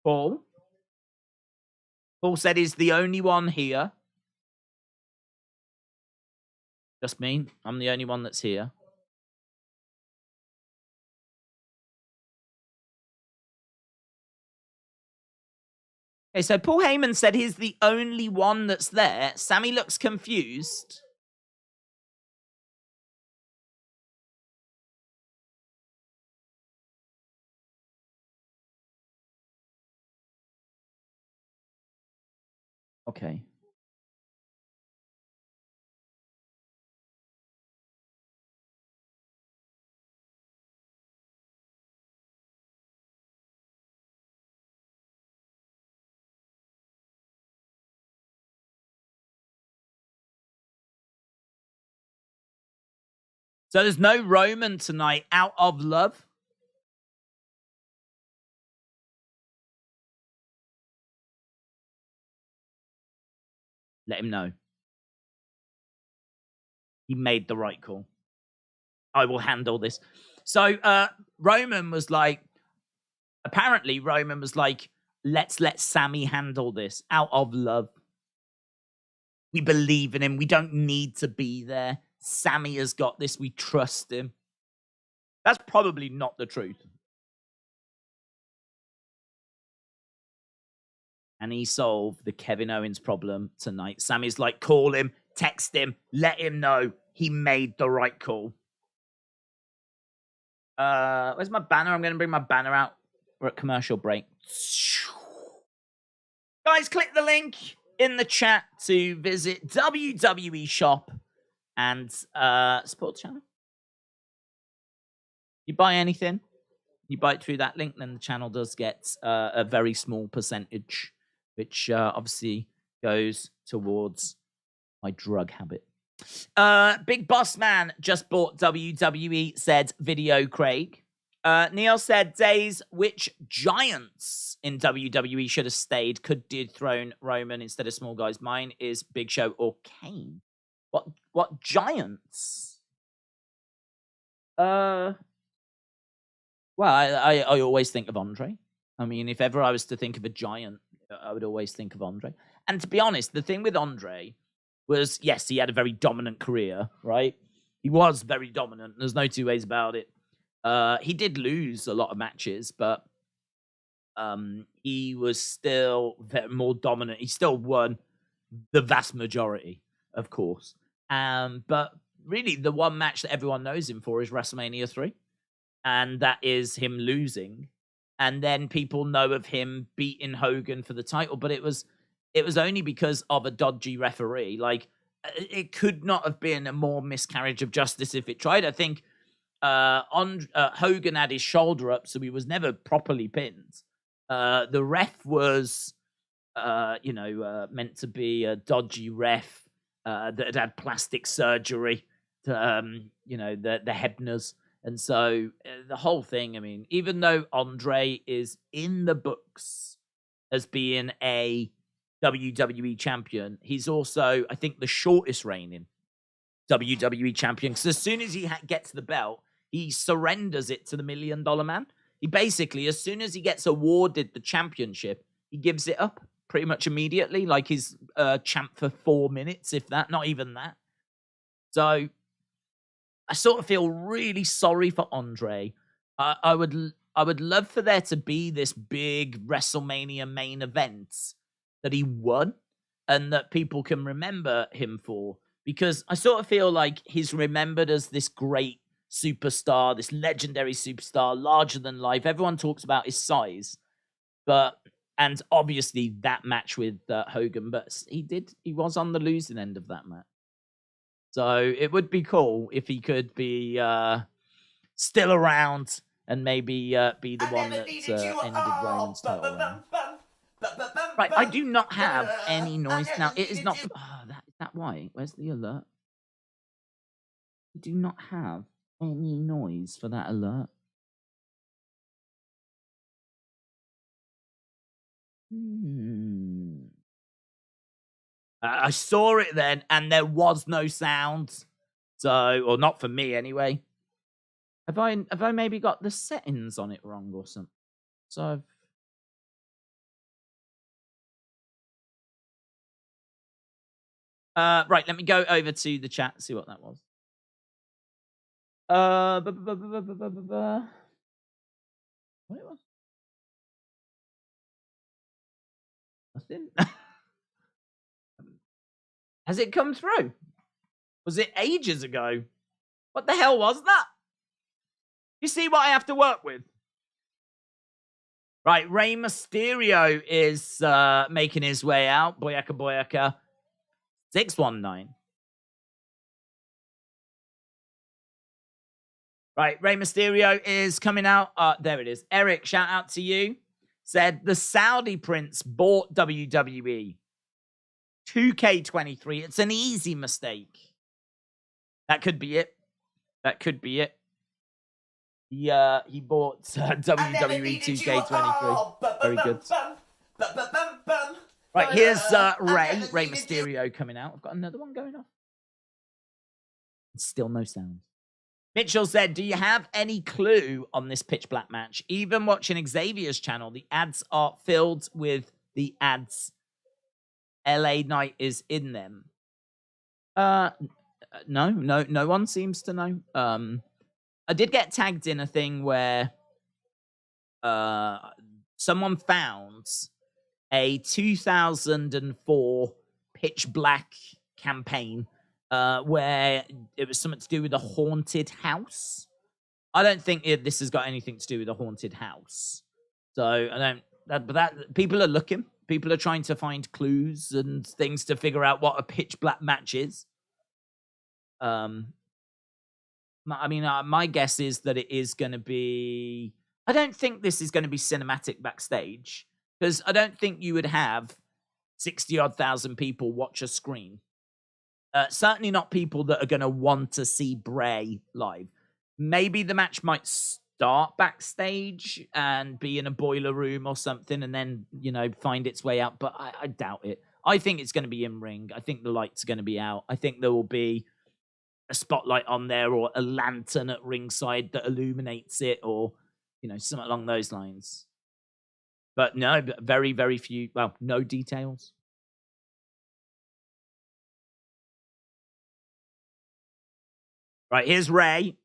Paul. Paul said he's the only one here. Just me. I'm the only one that's here. Okay, so Paul Heyman said he's the only one that's there. Sammy looks confused. Okay. So there's no Roman tonight out of love? Let him know. He made the right call. I will handle this. So Roman was like, apparently Roman was like, let's let Sammy handle this out of love. We believe in him. We don't need to be there. Sammy has got this. We trust him. That's probably not the truth. And he solved the Kevin Owens problem tonight. Sammy's like, call him, text him, let him know he made the right call. Where's my banner? I'm going to bring my banner out. We're at commercial break. Guys, click the link in the chat to visit WWE Shop and support the channel. You buy anything, you buy it through that link, then the channel does get a very small percentage, which obviously goes towards my drug habit. Big Boss Man just bought WWE, said Video Craig. Neil said, Days, which giants in WWE should have stayed, could dethrone Roman instead of small guys? Mine is Big Show or Kane. What giants? Well, I always think of Andre. I mean, if ever I was to think of a giant, I would always think of Andre. And to be honest, the thing with Andre was, yes, he had a very dominant career, right? He was very dominant. There's no two ways about it. He did lose a lot of matches, but he was still more dominant. He still won the vast majority, of course. But really, the one match that everyone knows him for is WrestleMania 3. And that is him losing. And then people know of him beating Hogan for the title, but it was only because of a dodgy referee. Like, it could not have been a more miscarriage of justice if it tried. I think Hogan had his shoulder up, so he was never properly pinned. The ref was, meant to be a dodgy ref that had plastic surgery to, the Hebners. And so the whole thing, I mean, even though Andre is in the books as being a WWE champion, he's also, I think, the shortest reigning WWE champion. Because as soon as he gets the belt, he surrenders it to the $1 Million Man. He basically, as soon as he gets awarded the championship, he gives it up pretty much immediately. Like he's champ for 4 minutes, if that, not even that. So I sort of feel really sorry for Andre. I would love for there to be this big WrestleMania main event that he won and that people can remember him for, because I sort of feel like he's remembered as this great superstar, this legendary superstar, larger than life. Everyone talks about his size, and obviously that match with Hogan, but he was on the losing end of that match. So it would be cool if he could be still around and maybe be the one that ended Roman's title reign. Right, I do not have any noise. Now, it is not... Oh, that why? Where's the alert? I do not have any noise for that alert. I saw it then, and there was no sound. So, or not for me anyway. Have I maybe got the settings on it wrong or something? So right, let me go over to the chat and see what that was. What it was? Nothing. Has it come through? Was it ages ago? What the hell was that? You see what I have to work with? Right, Rey Mysterio is making his way out. Boyaka Boyaka. 619. Right, Rey Mysterio is coming out. There it is. Eric, shout out to you. Said the Saudi Prince bought WWE. 2K23. It's an easy mistake. That could be it. That could be it. He bought WWE 2K23. Very good. Right, here's Rey Mysterio coming out. I've got another one going off. Still no sound. Mitchell said, do you have any clue on this pitch black match? Even watching Xavier's channel, the ads are filled with the ads. LA Knight is in them. No one seems to know. I did get tagged in a thing where someone found a 2004 pitch black campaign where it was something to do with a haunted house. I don't think this has got anything to do with a haunted house. So I don't. But people are looking. People are trying to find clues and things to figure out what a pitch black match is. I mean, my guess is that it is going to be. I don't think this is going to be cinematic backstage because I don't think you would have 60-odd thousand people watch a screen. Certainly not people that are going to want to see Bray live. Maybe the match might start backstage and be in a boiler room or something and then, find its way out. But I doubt it. I think it's going to be in ring. I think the lights are going to be out. I think there will be a spotlight on there or a lantern at ringside that illuminates it or, something along those lines. But no, very, very few. Well, no details. Right, here's Ray.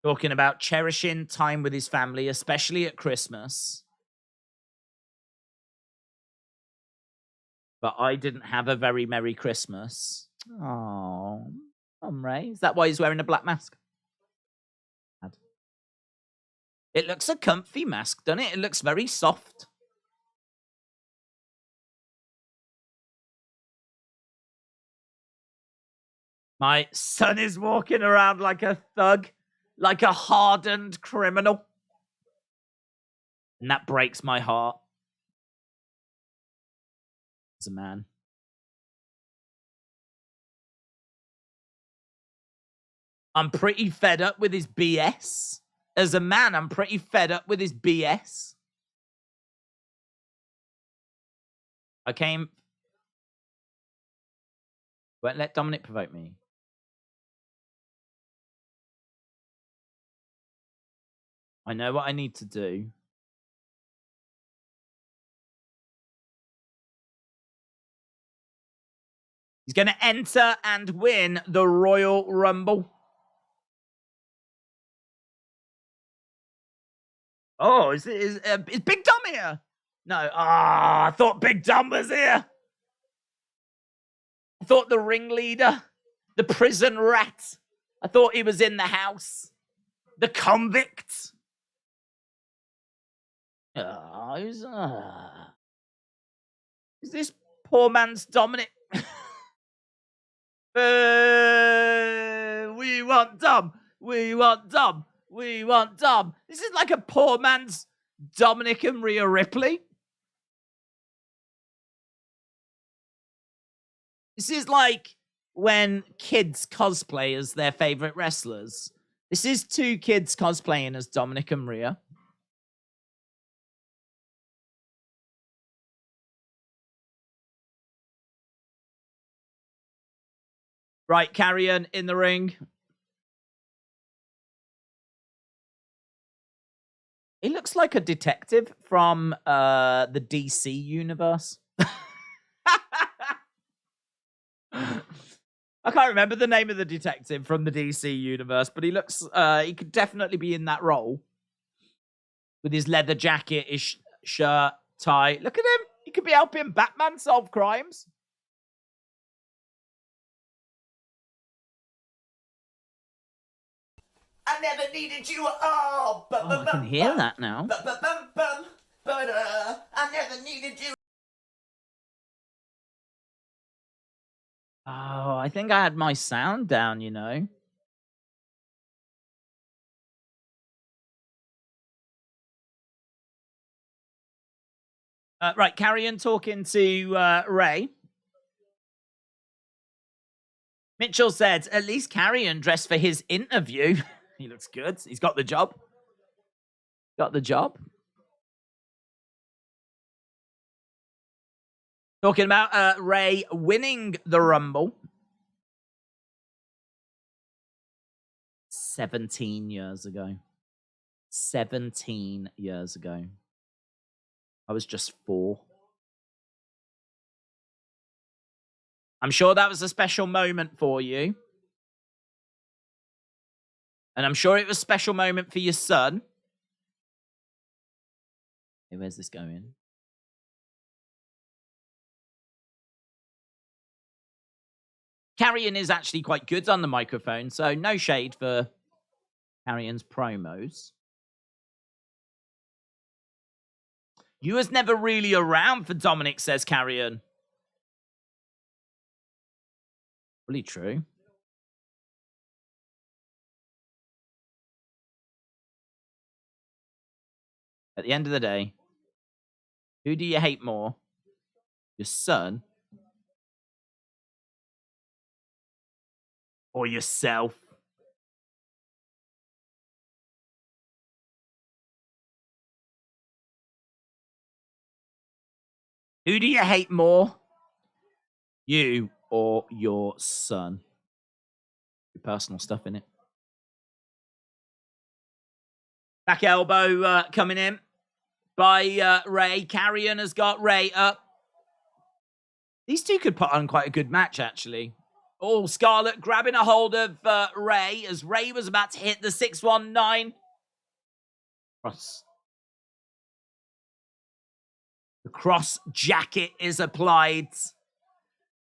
Talking about cherishing time with his family, especially at Christmas. But I didn't have a very Merry Christmas. Oh, Ray. Is that why he's wearing a black mask? It looks a comfy mask, doesn't it? It looks very soft. My son is walking around like a thug, like a hardened criminal. And that breaks my heart. As a man. I'm pretty fed up with his BS. As a man, I'm pretty fed up with his BS. Won't let Dominic provoke me. I know what I need to do. He's going to enter and win the Royal Rumble. Oh, is Big Dom here? No. I thought Big Dom was here. I thought the ringleader, the prison rat, I thought he was in the house. The convict. Is this poor man's Dominic? We want Dom. We want Dom. We want Dom. This is like a poor man's Dominic and Rhea Ripley. This is like when kids cosplay as their favorite wrestlers. This is two kids cosplaying as Dominic and Rhea. Right, Carrion in the ring. He looks like a detective from the DC universe. I can't remember the name of the detective from the DC universe, but he looks, he could definitely be in that role. with his leather jacket, his shirt, tie. Look at him. He could be helping Batman solve crimes. I never needed you. Oh, I can hear that now. I never needed you. Oh, I think I had my sound down, you know. Right, Carrion talking to Ray. Mitchell said, at least Carrion dressed for his interview. He looks good. He's got the job. Got the job. Talking about Ray winning the Rumble. 17 years ago. 17 years ago. I was just 4. I'm sure that was a special moment for you. And I'm sure it was a special moment for your son. Hey, where's this going? Carrion is actually quite good on the microphone, so no shade for Carrion's promos. You was never really around for Dominic, says Carrion. Really true. At the end of the day, who do you hate more? Your son or yourself? Who do you hate more? You or your son? Your personal stuff, innit? Back elbow coming in by Ray. Carrion has got Ray up. These two could put on quite a good match, actually. Oh, Scarlett grabbing a hold of Ray as Ray was about to hit the 619. Cross. The cross jacket is applied.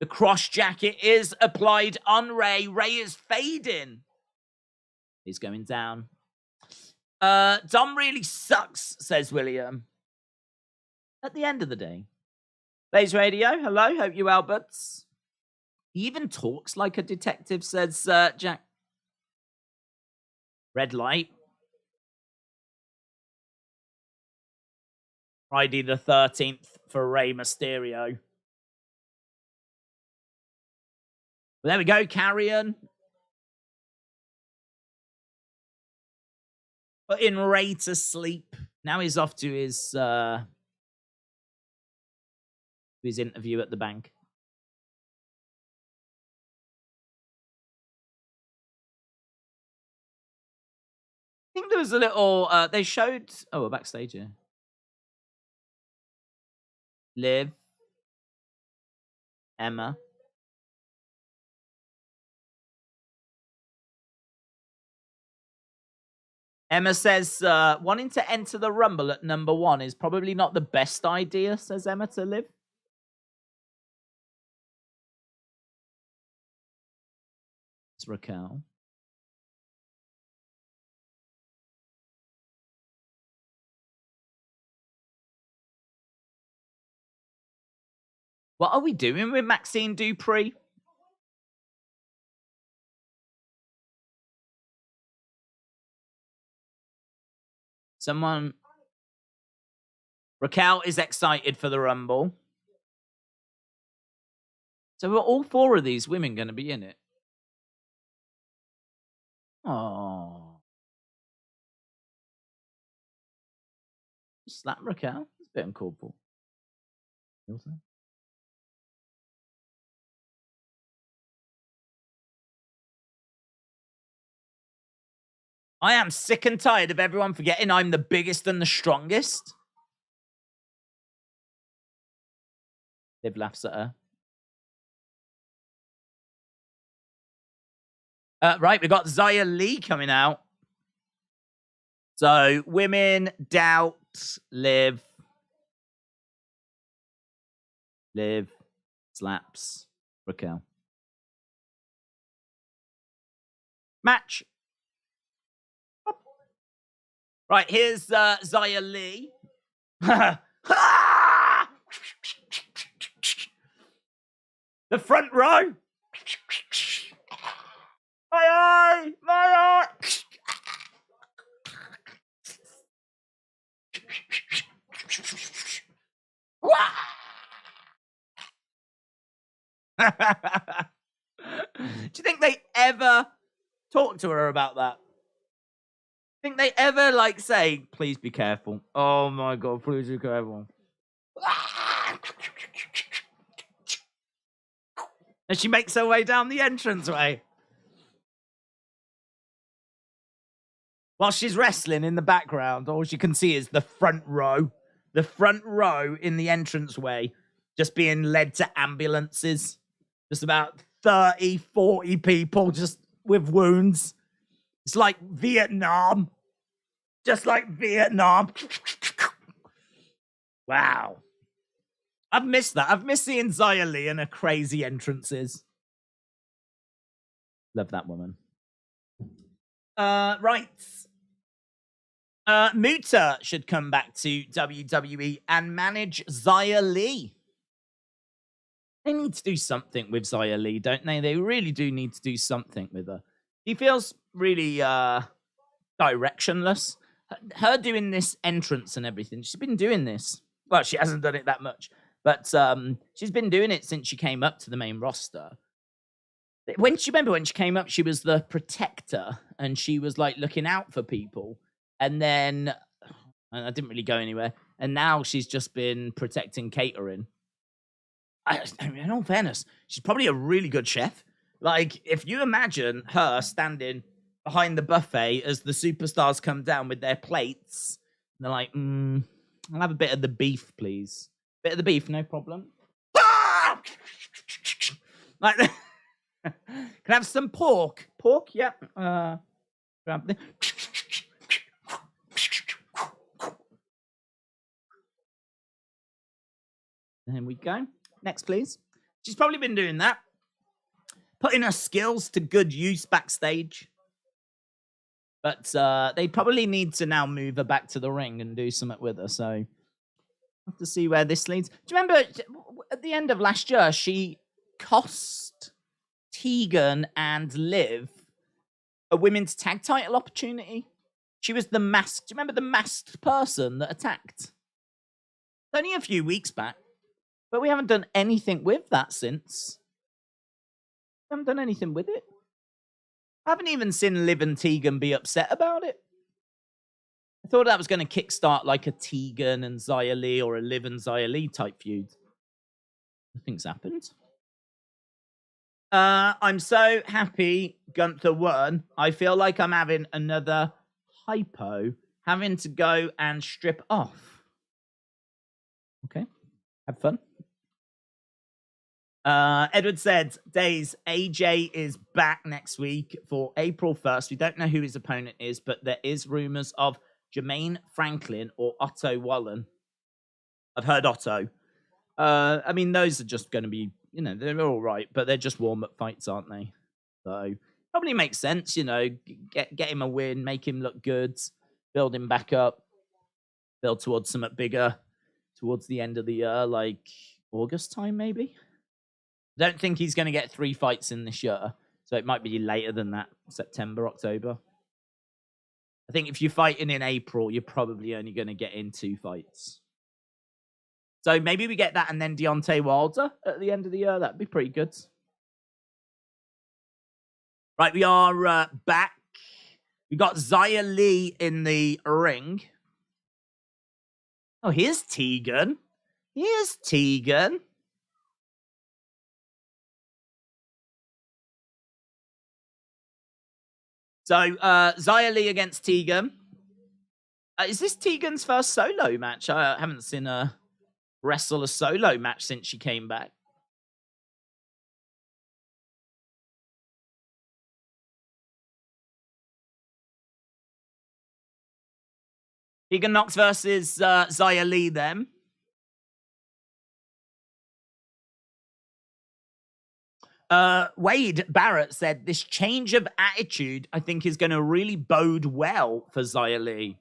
The cross jacket is applied on Ray. Ray is fading. He's going down. Dom really sucks, says William. At the end of the day. Blaze Radio, hello. Hope you well, buds. He even talks like a detective, says Jack. Red light. Friday the 13th for Rey Mysterio. Well, there we go, Carrion. Putting Ray to sleep. Now he's off to his interview at the bank. I think there was a little, they showed, oh, we're backstage here. Liv. Emma. Emma says, wanting to enter the Rumble at number 1 is probably not the best idea, says Emma to Liv. It's Raquel. What are we doing with Maxine Dupree? Someone... Raquel is excited for the Rumble. So are all 4 of these women going to be in it? Oh. Slap Raquel? It's a bit uncalled for. I am sick and tired of everyone forgetting I'm the biggest and the strongest. Liv laughs at her. Right, we got Xia Li coming out. So, women, Doubt, Liv, slaps, Raquel. Match. Right, here's Xia Li. The front row. My eye! My eye! Do you think they ever talk to her about that? Think they ever like say, please be careful? Oh my god, please be careful. And she makes her way down the entranceway. While she's wrestling in the background, all you can see is the front row. The front row in the entranceway just being led to ambulances. Just about 30, 40 people just with wounds. It's like Vietnam. Just like Vietnam. Wow. I've missed that. I've missed seeing Xia Li and her crazy entrances. Love that woman. Right. Muta should come back to WWE and manage Xia Li. They need to do something with Xia Li, don't they? They really do need to do something with her. She feels really directionless. Her doing this entrance and everything, she's been doing this. Well, she hasn't done it that much, but she's been doing it since she came up to the main roster. Remember when she came up, she was the protector and she was like looking out for people. And then I didn't really go anywhere. And now she's just been protecting catering. In all fairness, she's probably a really good chef. Like, if you imagine her standing behind the buffet as the superstars come down with their plates, and they're like, I'll have a bit of the beef, please. Bit of the beef, no problem. Like, can I have some pork? Pork, yep. Grab the... There we go. Next, please. She's probably been doing that. Putting her skills to good use backstage. But they probably need to now move her back to the ring and do something with her. So, I'll have to see where this leads. Do you remember at the end of last year, she cost Tegan and Liv a women's tag title opportunity? She was the masked. Do you remember the masked person that attacked? Only a few weeks back. But we haven't done anything with that since. We haven't done anything with it. I haven't even seen Liv and Tegan be upset about it. I thought that was going to kickstart like a Tegan and Xia Li or a Liv and Xia Li type feud. Nothing's happened. I'm so happy Gunther won. I feel like I'm having another hypo, having to go and strip off. Okay, have fun. Edward said, Days, AJ is back next week for April 1st. We don't know who his opponent is, but there is rumors of Jermaine Franklin or Otto Wallen. I've heard Otto. I mean, those are just going to be, they're all right, but they're just warm-up fights, aren't they? So, probably makes sense, get him a win, make him look good, build him back up, build towards something bigger towards the end of the year, like August time, maybe? I don't think he's going to get 3 fights in this year, so it might be later than that, September, October. I think if you're fighting in April, you're probably only going to get in 2 fights. So maybe we get that and then Deontay Wilder at the end of the year. That'd be pretty good. Right, we are back. We got Xia Li in the ring. Oh, here's Tegan. Here's Tegan. So, Xia Li against Tegan. Is this Tegan's first solo match? I haven't seen her wrestle a solo match since she came back. Tegan Knox versus Xia Li then. Wade Barrett said this change of attitude, I think, is going to really bode well for Xia Li.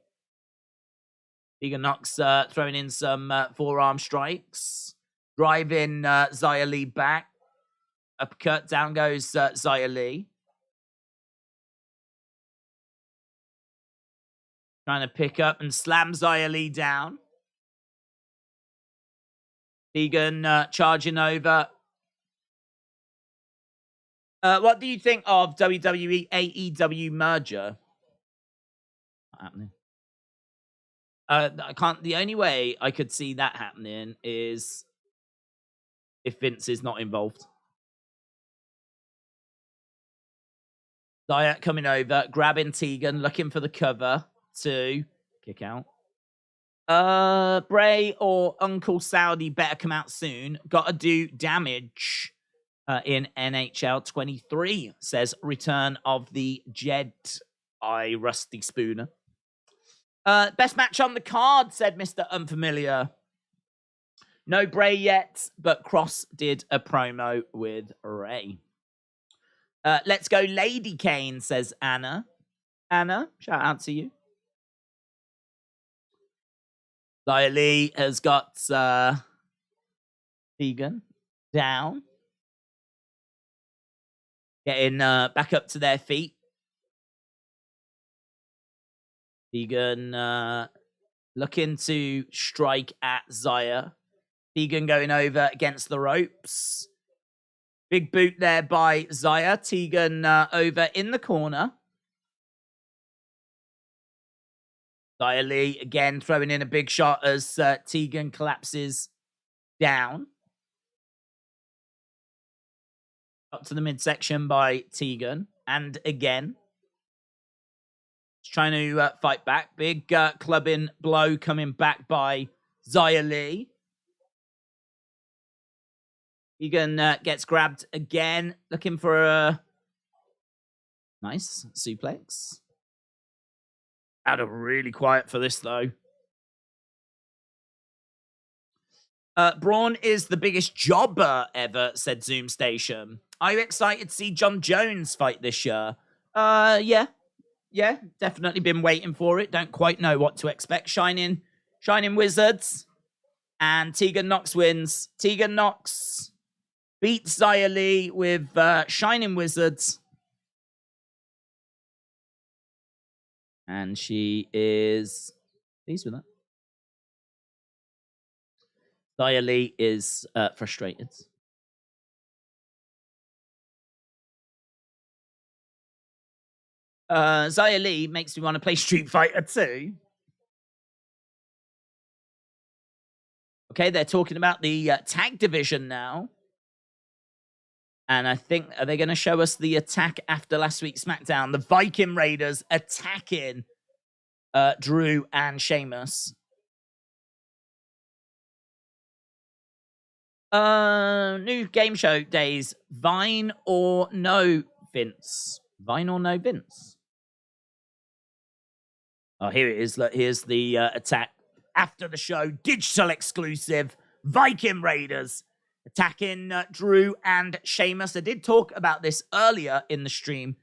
Tegan Knox throwing in some forearm strikes, driving Xia Li back. Uppercut, down goes Xia Li. Trying to pick up and slam Xia Li down. Tegan charging over. What do you think of WWE AEW merger? Not happening. I can't. The only way I could see that happening is if Vince is not involved. Xia coming over, grabbing Tegan, looking for the cover to kick out. Bray or Uncle Saudi better come out soon. Gotta do damage in NHL 23, says Return of the Jedi Rusty Spooner. Best match on the card, said Mr. Unfamiliar. No Bray yet, but Cross did a promo with Ray. Let's go Lady Kane, says Anna. Anna, shout out to you. Xia Li has got Tegan down. Getting back up to their feet. Tegan looking to strike at Xia. Tegan going over against the ropes. Big boot there by Xia. Tegan over in the corner. Xia Li again throwing in a big shot as Tegan collapses down. Up to the midsection by Tegan. And again. Trying to fight back. Big clubbing blow coming back by Xia Li. Tegan gets grabbed again. Looking for a nice suplex. Out of really quiet for this, though. Braun is the biggest jobber ever, said Zoom Station. Are you excited to see John Jones fight this year? Yeah. Yeah, definitely been waiting for it. Don't quite know what to expect. Shining Wizards. And Tegan Knox wins. Tegan Knox beats Xia Li with Shining Wizards. And she is pleased with that. Xia Li is frustrated. Xia Li makes me want to play Street Fighter 2. Okay, they're talking about the tag division now. And I think, are they going to show us the attack after last week's SmackDown? The Viking Raiders attacking Drew and Sheamus. New game show days. Vine or no Vince? Vine or no Vince? Oh, here it is. Look, here's the attack after the show. Digital exclusive. Viking Raiders attacking Drew and Sheamus. I did talk about this earlier in the stream,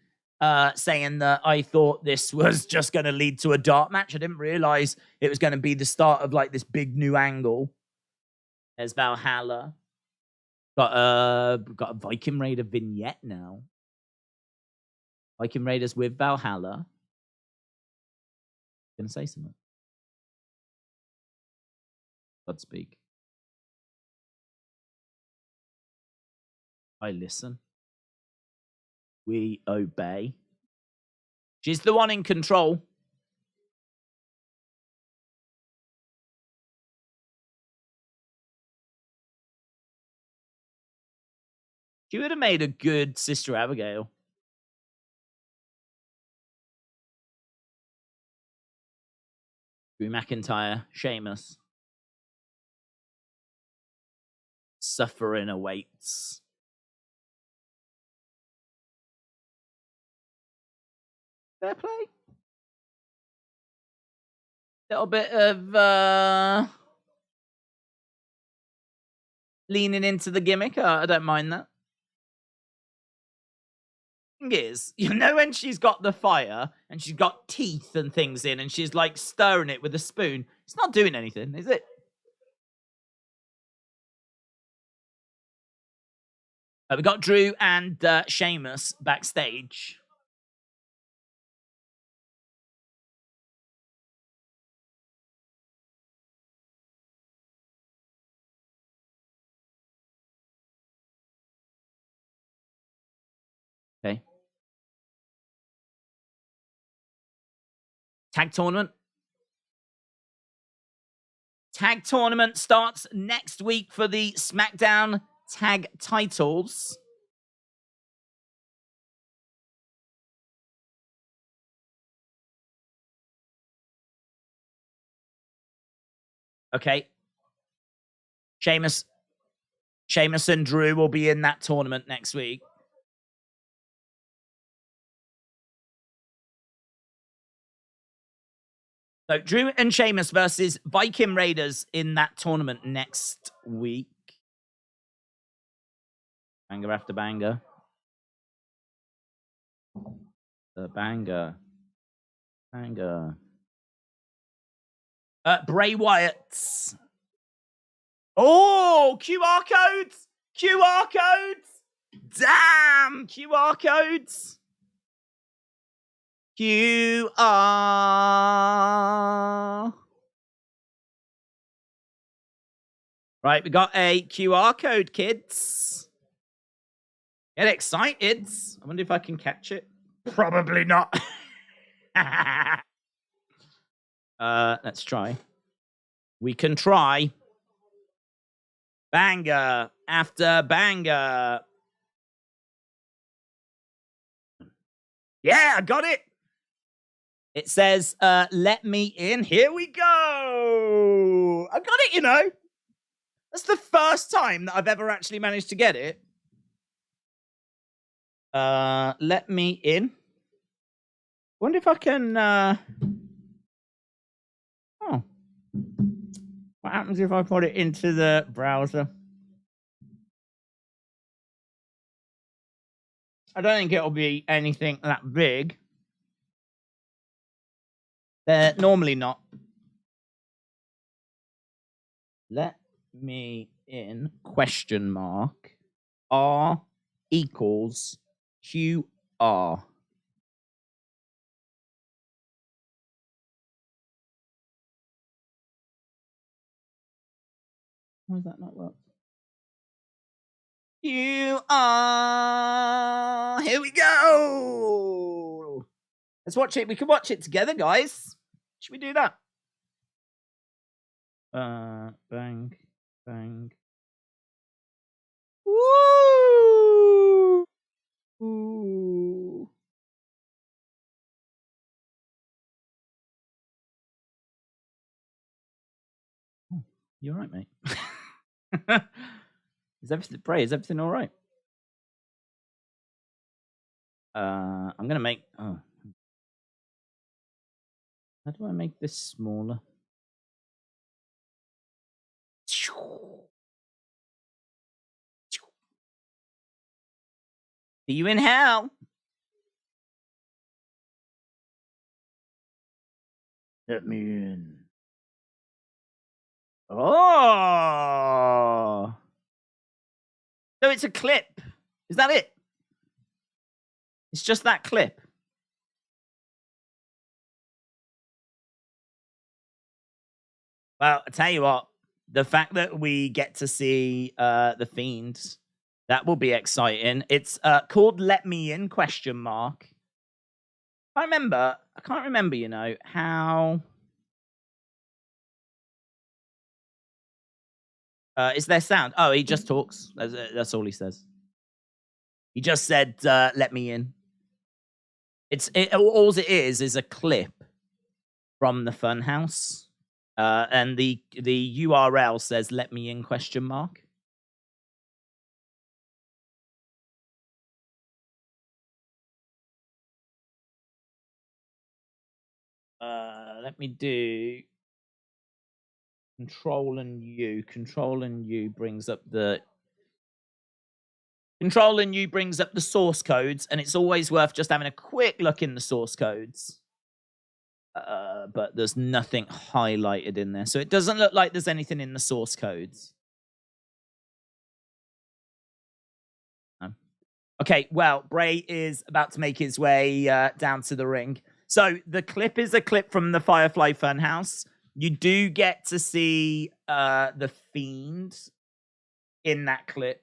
saying that I thought this was just going to lead to a dark match. I didn't realize it was going to be the start of like this big new angle. There's Valhalla. Got a Viking Raider vignette now. Viking Raiders with Valhalla. Gonna say something. Godspeak. I listen. We obey. She's the one in control. She would have made a good Sister Abigail. Drew McIntyre, Sheamus. Suffering awaits. Fair play. Little bit of leaning into the gimmick. I don't mind that. Thing is, you know, when she's got the fire and she's got teeth and things in, and she's like stirring it with a spoon. It's not doing anything, is it? We got Drew and Sheamus backstage. Okay. Tag tournament. Tag tournament starts next week for the SmackDown tag titles. Okay. Sheamus and Drew will be in that tournament next week. So Drew and Sheamus versus Viking Raiders in that tournament next week. Banger after banger. The banger. Banger. Bray Wyatt. Oh, QR codes! QR codes! Damn! QR codes! QR. Right, we got a QR code, kids. Get excited. I wonder if I can catch it. Probably not. Let's try. We can try. Banger after banger. Yeah, I got it. It says, let me in. Here we go. I got it, you know. That's the first time that I've ever actually managed to get it. Let me in. Wonder if I can, Oh. What happens if I put it into the browser? I don't think it'll be anything that big. They're normally not. Let me in, question mark, R equals QR. Why does that not work? QR. Here we go. Let's watch it. We can watch it together, guys. Should we do that? Bang, bang. Woo! Ooh. You all right, mate? Is everything, Bray, is everything all right? I'm gonna make. Oh, how do I make this smaller? See you in hell. Let me in. Oh. So it's a clip. Is that it? It's just that clip. Well, I tell you what, the fact that we get to see the Fiend, that will be exciting. It's called Let Me In, question mark. I can't remember, you know, how... is there sound? Oh, he just talks. That's all he says. He just said, let me in. All it is a clip from the Funhouse. And the URL says, let me in, question mark. Let me do Control and U. Control and U brings up the source codes, and it's always worth just having a quick look in the source codes. But there's nothing highlighted in there, so it doesn't look like there's anything in the source codes. Okay, well, Bray is about to make his way down to the ring. So the clip is a clip from the Firefly Funhouse. You do get to see the Fiend in that clip.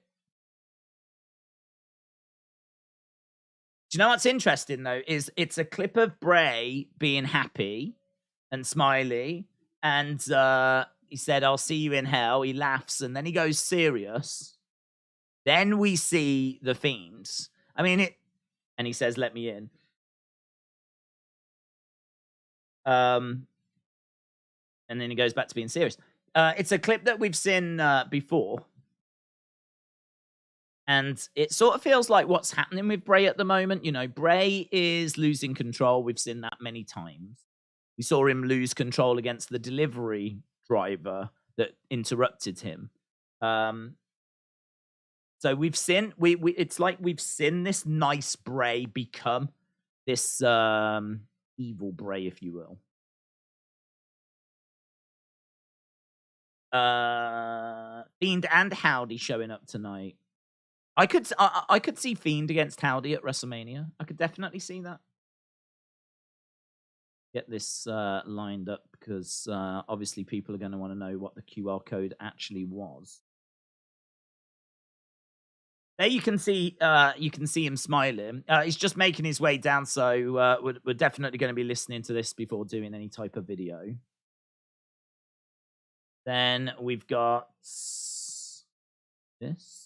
Do you know what's interesting, though, is it's a clip of Bray being happy and smiley, and he said, "I'll see you in hell." He laughs, and then he goes serious. Then we see the Fiends. I mean, and he says, "Let me in." And then he goes back to being serious. It's a clip that we've seen before. And it sort of feels like what's happening with Bray at the moment. You know, Bray is losing control. We've seen that many times. We saw him lose control against the delivery driver that interrupted him. So we've seen it's like we've seen this nice Bray become this evil Bray, if you will. Fiend and Howdy showing up tonight. I could see Fiend against Howdy at WrestleMania. I could definitely see that. Get this lined up because obviously people are going to want to know what the QR code actually was. There you can see him smiling. He's just making his way down, so we're definitely going to be listening to this before doing any type of video. Then we've got this.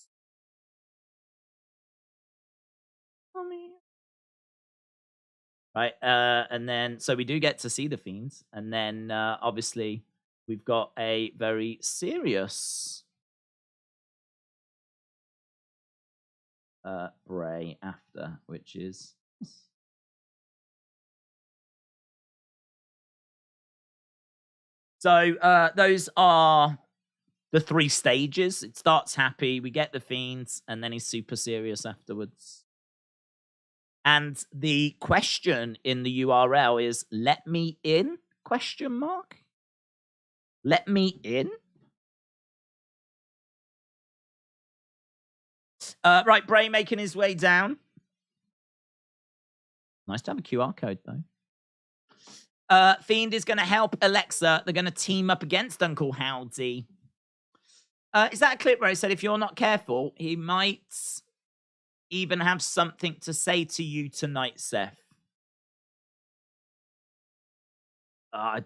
Right, and then so we do get to see the Fiends, and then obviously we've got a very serious Bray after, which is so those are the 3 stages. It starts happy, we get the Fiends, and then he's super serious afterwards. And the question in the URL is "Let me in?" ? Let me in? Right, Bray making his way down. Nice to have a QR code, though. Fiend is going to help Alexa. They're going to team up against Uncle Howdy. Is that a clip where he said, if you're not careful, he might even have something to say to you tonight, Seth? I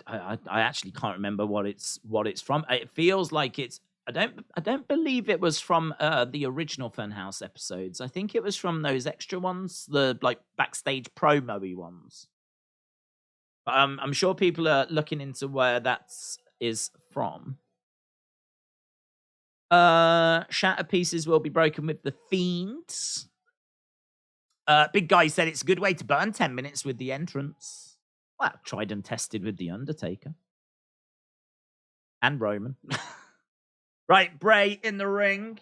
actually can't remember what it's from. It feels like it's. I don't believe it was from the original Funhouse episodes. I think it was from those extra ones, the like backstage promo-y ones. But I'm sure people are looking into where that is from. Shatter pieces will be broken with the Fiends. Big Guy said it's a good way to burn 10 minutes with the entrance. Well, tried and tested with The Undertaker. And Roman. Right, Bray in the ring.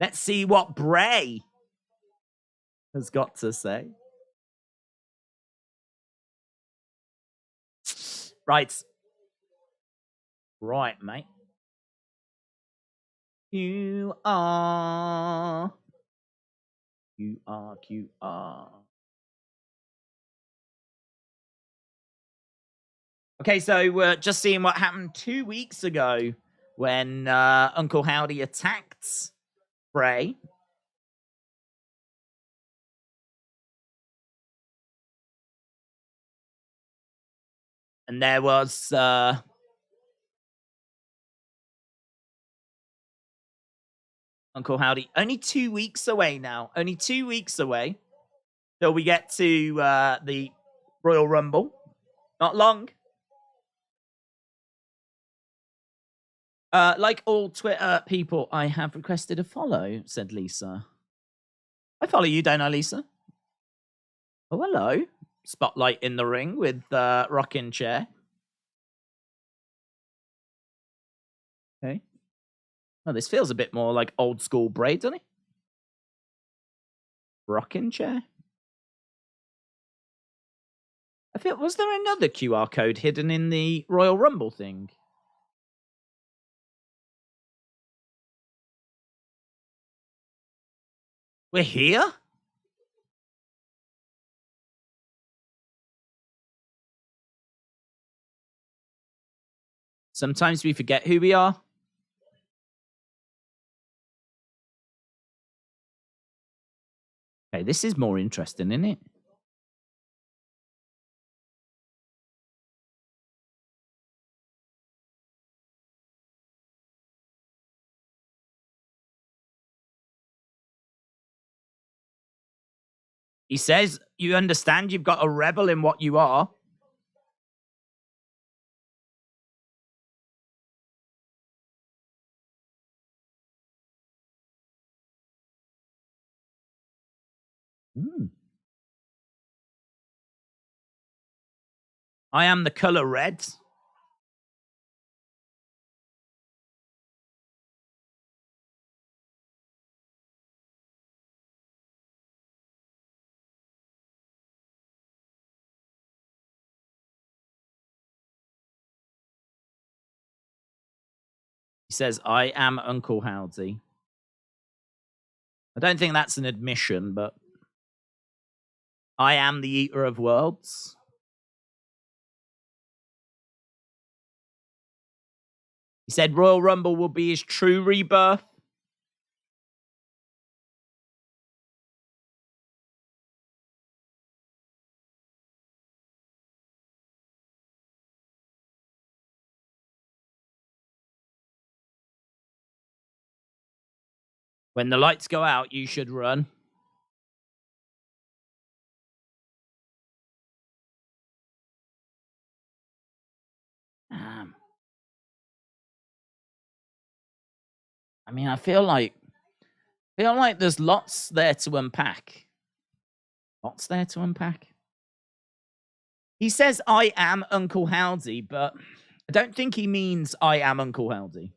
Let's see what Bray has got to say. Right. Right, mate. You are. Okay, so we're just seeing what happened 2 weeks ago when Uncle Howdy attacked Bray. And there was Uncle Howdy. Only 2 weeks away now. Only 2 weeks away till we get to the Royal Rumble. Not long. Like all Twitter people, I have requested a follow, said Lisa. I follow you, don't I, Lisa? Oh, hello. Spotlight in the ring with Rockin' Chair. Okay. Oh, this feels a bit more like old school Bray, doesn't it? Rocking chair. I feel, was there another QR code hidden in the Royal Rumble thing? We're here? Sometimes we forget who we are. Okay, this is more interesting, isn't it? He says, you understand you've got a rebel in what you are. I am the color red. He says, I am Uncle Howdy. I don't think that's an admission, but I am the Eater of Worlds. He said Royal Rumble will be his true rebirth. When the lights go out, you should run. I mean, I feel like there's lots there to unpack. Lots there to unpack. He says, I am Uncle Howdy, but I don't think he means I am Uncle Howdy.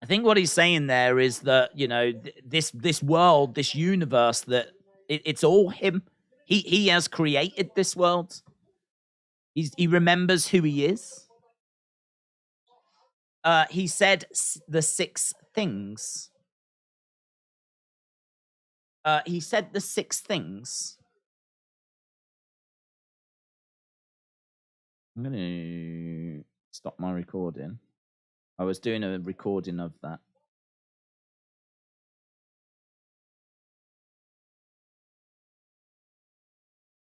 I think what he's saying there is that, you know, this world, this universe, that it's all him. He has created this world. He remembers who he is. He said the 6 things. He said the 6 things. I'm going to stop my recording. I was doing a recording of that.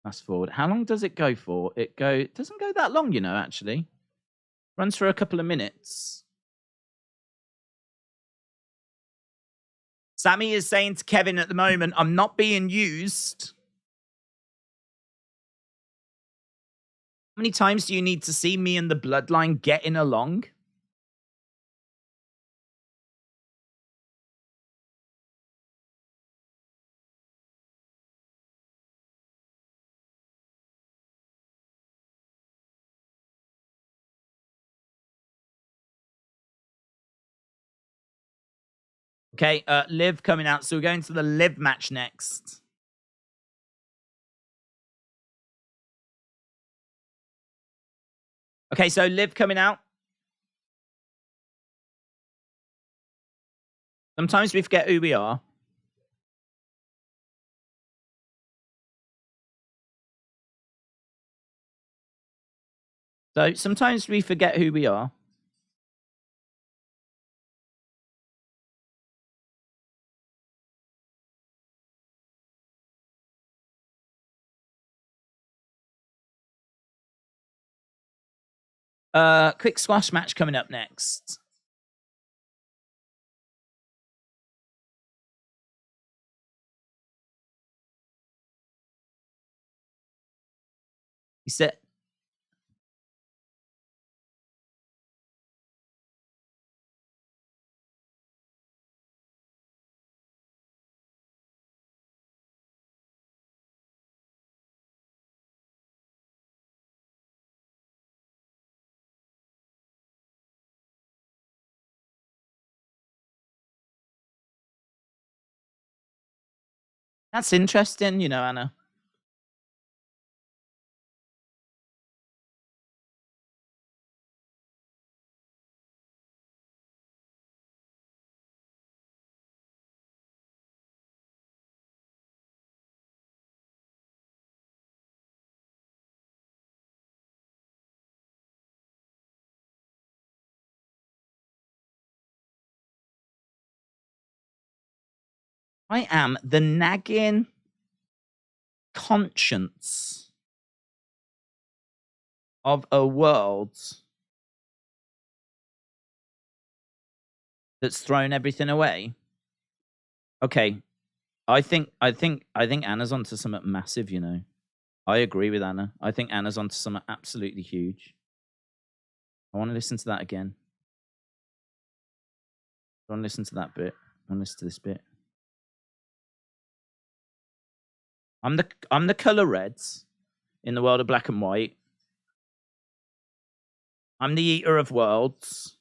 Fast forward. How long does it go for? It doesn't go that long, you know, actually. Runs for a couple of minutes. Sammy is saying to Kevin at the moment, I'm not being used. How many times do you need to see me and the bloodline getting along? Okay, Liv coming out. So we're going to the Liv match next. Okay, so Liv coming out. Sometimes we forget who we are. So sometimes we forget who we are. Quick squash match coming up next. He said, That's interesting, you know, Anna. I am the nagging conscience of a world that's thrown everything away. Okay, I think Anna's onto something massive, you know. I agree with Anna. I think Anna's onto something absolutely huge. I want to listen to that again. I want to listen to that bit. I want to listen to this bit. I'm the color reds in the world of black and white. I'm the eater of worlds.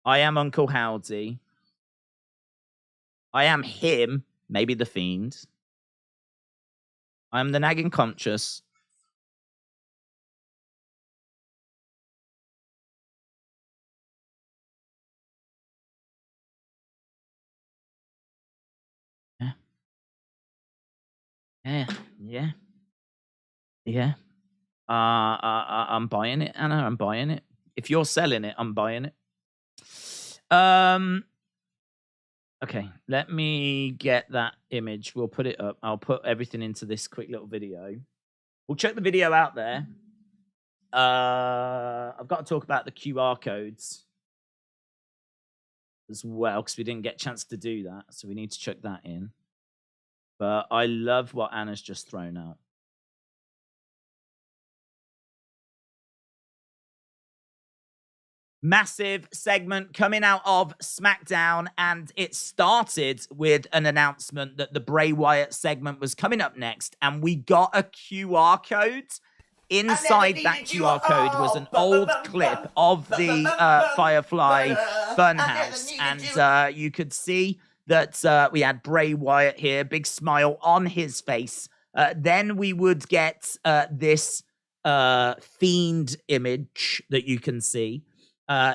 I am Uncle Howdy. I am him, maybe the Fiend. I am the nagging conscious. Yeah. I'm buying it, Anna. I'm buying it. If you're selling it, I'm buying it. Okay, let me get that image. We'll put it up. I'll put everything into this quick little video. We'll check the video out there. I've got to talk about the QR codes as well, because we didn't get a chance to do that. So we need to check that in. But I love what Anna's just thrown out. Massive segment coming out of SmackDown, and it started with an announcement that the Bray Wyatt segment was coming up next, and we got a QR code. Inside that QR code was an old clip of the Firefly Funhouse, and you could see that we had Bray Wyatt here, big smile on his face. Then we would get this Fiend image that you can see.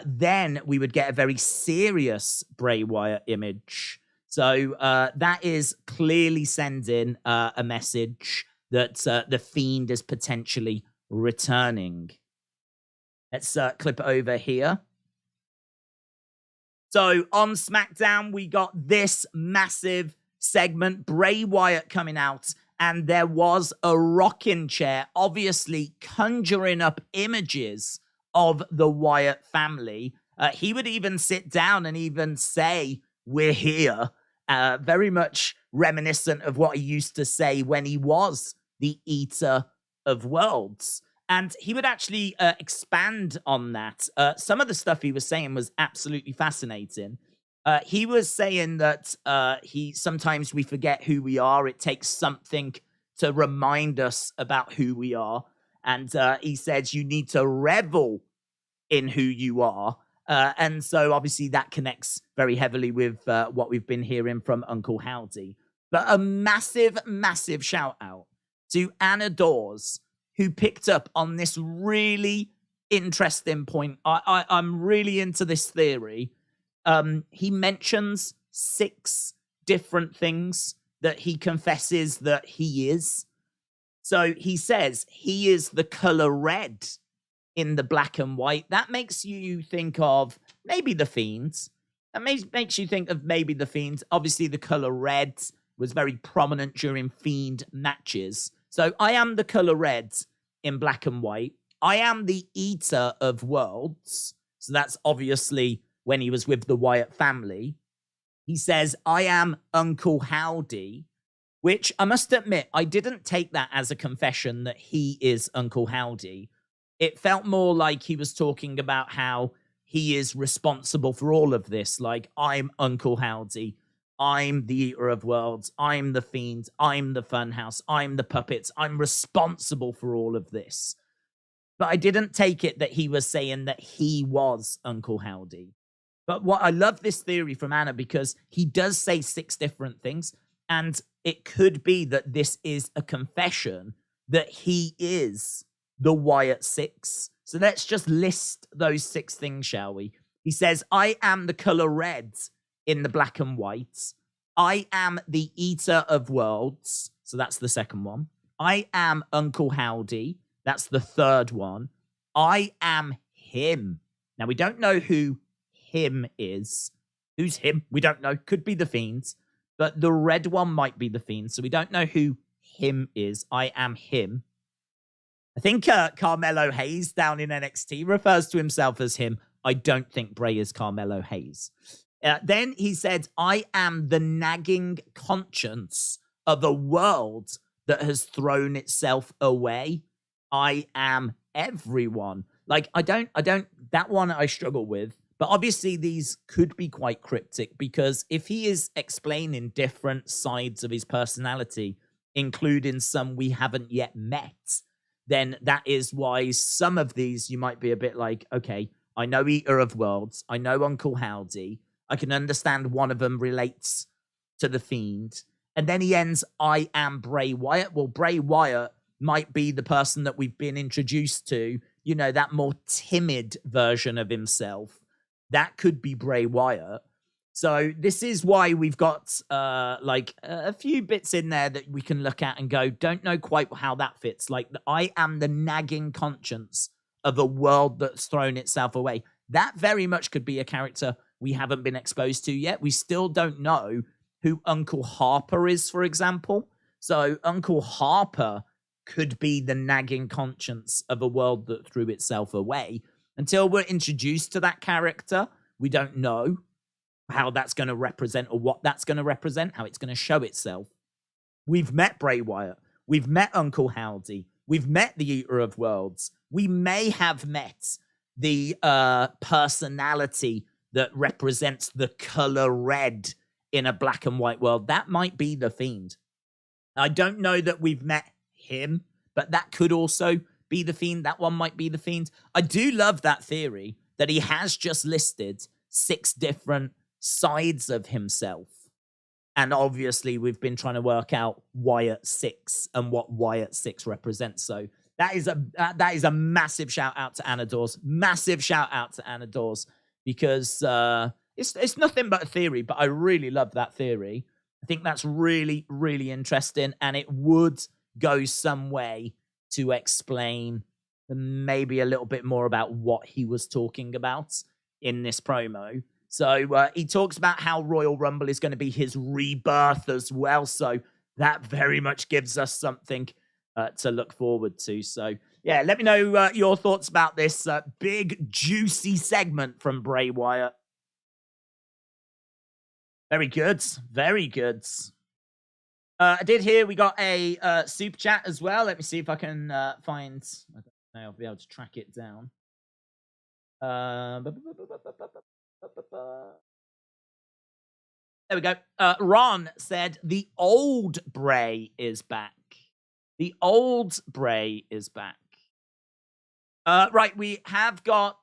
Then we would get a very serious Bray Wyatt image. So that is clearly sending a message that the Fiend is potentially returning. Let's clip it over here. So on SmackDown, we got this massive segment, Bray Wyatt coming out, and there was a rocking chair, obviously conjuring up images of the Wyatt family. He would even sit down and even say, "We're here," very much reminiscent of what he used to say when he was the Eater of Worlds. And he would actually expand on that. Some of the stuff he was saying was absolutely fascinating. He was saying that sometimes we forget who we are. It takes something to remind us about who we are. And he says you need to revel in who you are. And so obviously that connects very heavily with what we've been hearing from Uncle Howdy. But a massive, massive shout out to Anna Dawes, who picked up on this really interesting point. I'm really into this theory. He mentions 6 different things that he confesses that he is. So he says he is the color red in the black and white. That makes you think of maybe the Fiends. That makes you think of maybe the Fiends. Obviously, the color red was very prominent during Fiend matches. So I am the color red in black and white. I am the Eater of Worlds. So that's obviously when he was with the Wyatt family. He says, I am Uncle Howdy, which I must admit, I didn't take that as a confession that he is Uncle Howdy. It felt more like he was talking about how he is responsible for all of this. Like, I'm Uncle Howdy. I'm the Eater of Worlds. I'm the Fiend. I'm the Funhouse. I'm the puppets. I'm responsible for all of this. But I didn't take it that he was saying that he was Uncle Howdy. But what I love this theory from Anna, because he does say 6 different things. And it could be that this is a confession that he is the Wyatt Six. So let's just list those 6 things, shall we? He says, I am the color red in the black and white. I am the eater of worlds. So that's the second one. I am Uncle Howdy. That's the third one. I am him. Now, we don't know who him is. Who's him? We don't know. Could be the Fiends. But the red one might be the Fiend. So we don't know who him is. I am him. I think Carmelo Hayes down in NXT refers to himself as him. I don't think Bray is Carmelo Hayes. Then he said, I am the nagging conscience of a world that has thrown itself away. I am everyone. Like, that one I struggle with. But obviously these could be quite cryptic because if he is explaining different sides of his personality, including some we haven't yet met, then that is why some of these you might be a bit like, okay, I know Eater of Worlds. I know Uncle Howdy. I can understand one of them relates to the Fiend. And then he ends, I am Bray Wyatt. Well, Bray Wyatt might be the person that we've been introduced to, you know, that more timid version of himself. That could be Bray Wyatt. So this is why we've got like a few bits in there that we can look at and go, don't know quite how that fits. Like, I am the nagging conscience of a world that's thrown itself away. That very much could be a character we haven't been exposed to yet. We still don't know who Uncle Harper is, for example. So Uncle Harper could be the nagging conscience of a world that threw itself away. Until we're introduced to that character, we don't know how that's going to represent or what that's going to represent, how it's going to show itself. We've met Bray Wyatt. We've met Uncle Howdy. We've met the Eater of Worlds. We may have met the personality that represents the color red in a black and white world. That might be the Fiend. I don't know that we've met him, but that could also be the Fiend. That one might be the Fiend. I do love that theory that he has just listed 6 different sides of himself. And obviously, we've been trying to work out Wyatt 6 and what Wyatt 6 represents. So that is a massive shout out to Anna Dawes. Massive shout out to Anna Dawes because it's nothing but a theory, but I really love that theory. I think that's really, really interesting, and it would go some way to explain maybe a little bit more about what he was talking about in this promo. So he talks about how Royal Rumble is going to be his rebirth as well. So that very much gives us something to look forward to. So yeah, let me know your thoughts about this big, juicy segment from Bray Wyatt. Very good. Very good. I did hear we got a super chat as well. Let me see if I can find... I don't know, I'll be able to track it down. There we go. Ron said, the old Bray is back. The old Bray is back. Right, we have got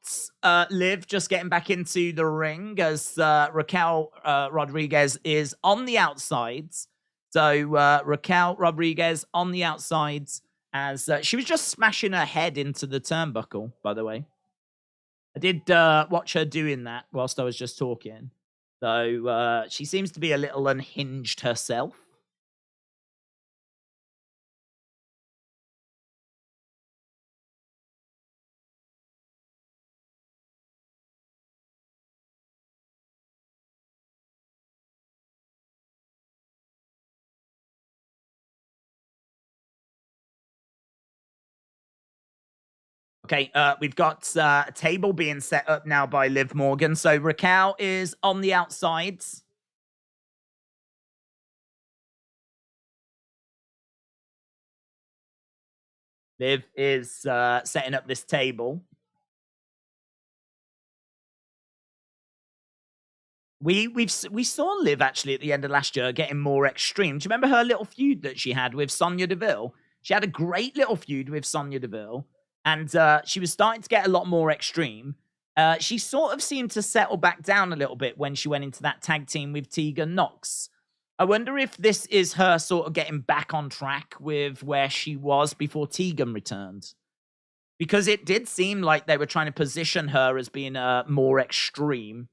Liv just getting back into the ring as Raquel Rodriguez is on the outsides. So Raquel Rodriguez on the outsides as she was just smashing her head into the turnbuckle, by the way. I did watch her doing that whilst I was just talking. So she seems to be a little unhinged herself. Okay, we've got a table being set up now by Liv Morgan. So Raquel is on the outsides. Liv is setting up this table. We saw Liv actually at the end of last year getting more extreme. Do you remember her little feud that she had with Sonya Deville? She had a great little feud with Sonya Deville. And she was starting to get a lot more extreme. She sort of seemed to settle back down a little bit when she went into that tag team with Tegan Nox. I wonder if this is her sort of getting back on track with where she was before Tegan returned. Because it did seem like they were trying to position her as being more extreme.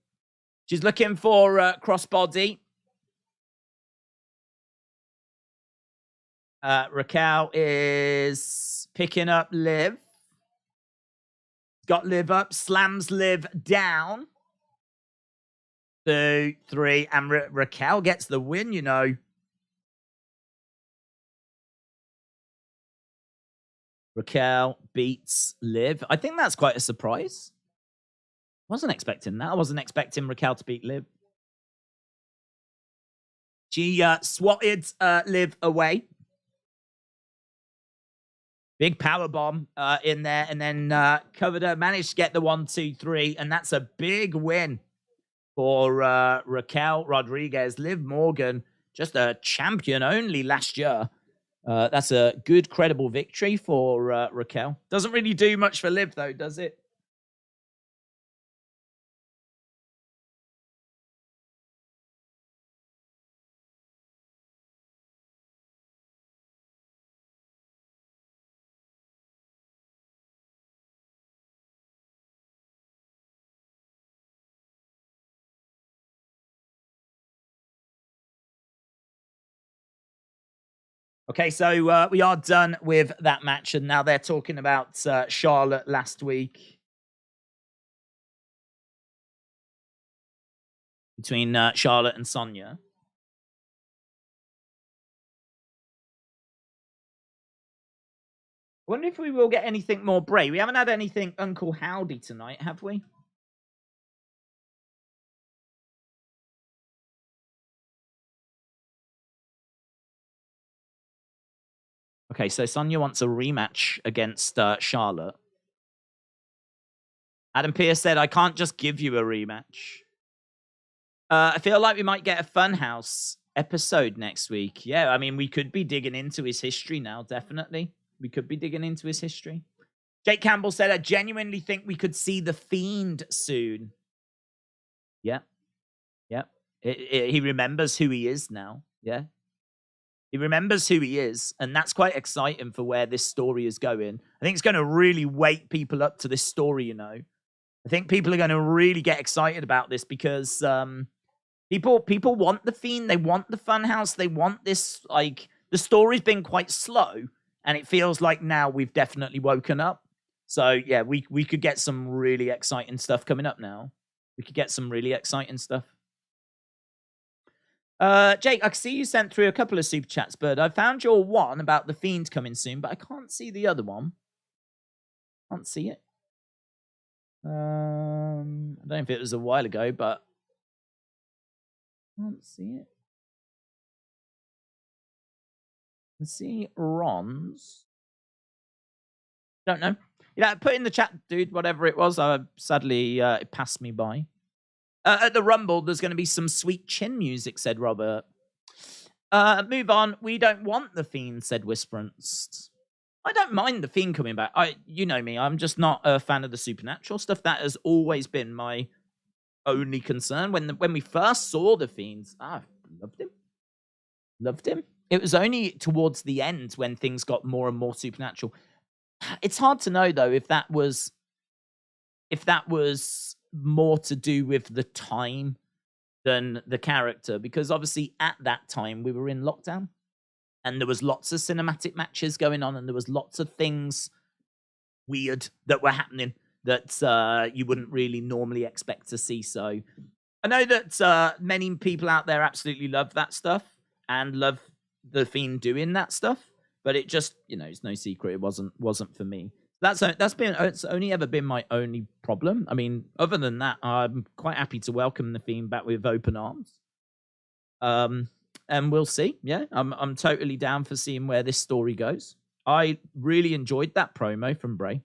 She's looking for crossbody. Raquel is picking up Liv. Got Liv up, slams Liv down. 2, 3, and Raquel gets the win, you know. Raquel beats Liv. I think that's quite a surprise. Wasn't expecting that. I wasn't expecting Raquel to beat Liv. She swatted Liv away. Big power bomb in there, and then covered her. Managed to get the 1, 2, 3, and that's a big win for Raquel Rodriguez. Liv Morgan, just a champion only last year. That's a good, credible victory for Raquel. Doesn't really do much for Liv, though, does it? Okay, so we are done with that match, and now they're talking about Charlotte last week. Between Charlotte and Sonya. I wonder if we will get anything more Bray. We haven't had anything Uncle Howdy tonight, have we? Okay, so Sonya wants a rematch against Charlotte. Adam Pearce said, I can't just give you a rematch. I feel like we might get a Funhouse episode next week. Yeah, I mean, we could be digging into his history now, definitely. We could be digging into his history. Jake Campbell said, I genuinely think we could see The Fiend soon. Yeah. Yeah. He remembers who he is now. Yeah. He remembers who he is, and that's quite exciting for where this story is going. I think it's going to really wake people up to this story, you know. I think people are going to really get excited about this because people want The Fiend, they want the Funhouse, they want this, like, the story's been quite slow, and it feels like now we've definitely woken up. So, yeah, we could get some really exciting stuff coming up now. We could get some really exciting stuff. Jake, I can see you sent through a couple of super chats, but I found your one about The Fiend coming soon, but I can't see the other one. Can't see it. I don't know if it was a while ago, but can't see it. Let's see Ron's. Don't know. Yeah, put in the chat, dude, whatever it was. Sadly, it passed me by. At the Rumble, there's going to be some sweet chin music, said Robert. Move on. We don't want The Fiend, said Whisperance. I don't mind The Fiend coming back. You know me. I'm just not a fan of the supernatural stuff. That has always been my only concern. When we first saw The Fiend, I loved him. Loved him. It was only towards the end when things got more and more supernatural. It's hard to know, though, if that was more to do with the time than the character, because obviously at that time we were in lockdown and there was lots of cinematic matches going on and there was lots of things weird that were happening that you wouldn't really normally expect to see. So I know that many people out there absolutely love that stuff and love The Fiend doing that stuff, but it just, you know, it's no secret it wasn't for me. It's only ever been my only problem. I mean, other than that, I'm quite happy to welcome The Fiend back with open arms. And we'll see. Yeah, I'm totally down for seeing where this story goes. I really enjoyed that promo from Bray.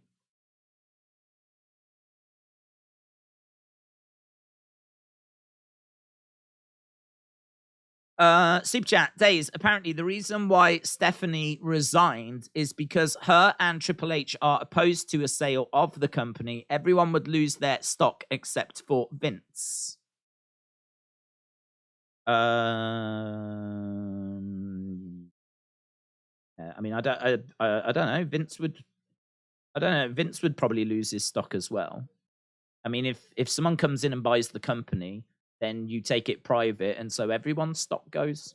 Super chat Days. Apparently, the reason why Stephanie resigned is because her and Triple H are opposed to a sale of the company. Everyone would lose their stock except for Vince. I mean, I don't know. Vince would. I don't know. Vince would probably lose his stock as well. I mean, if someone comes in and buys the company, then you take it private, and so everyone's stock goes.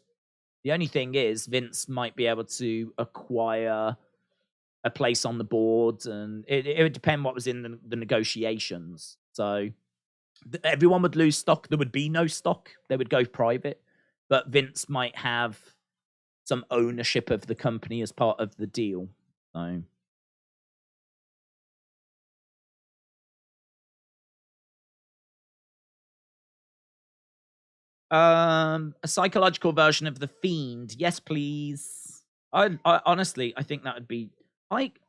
The only thing is, Vince might be able to acquire a place on the board, and it would depend what was in the negotiations. So everyone would lose stock. There would be no stock. They would go private, but Vince might have some ownership of the company as part of the deal. So. A psychological version of the Fiend. Yes, please. I honestly, I think that would be like.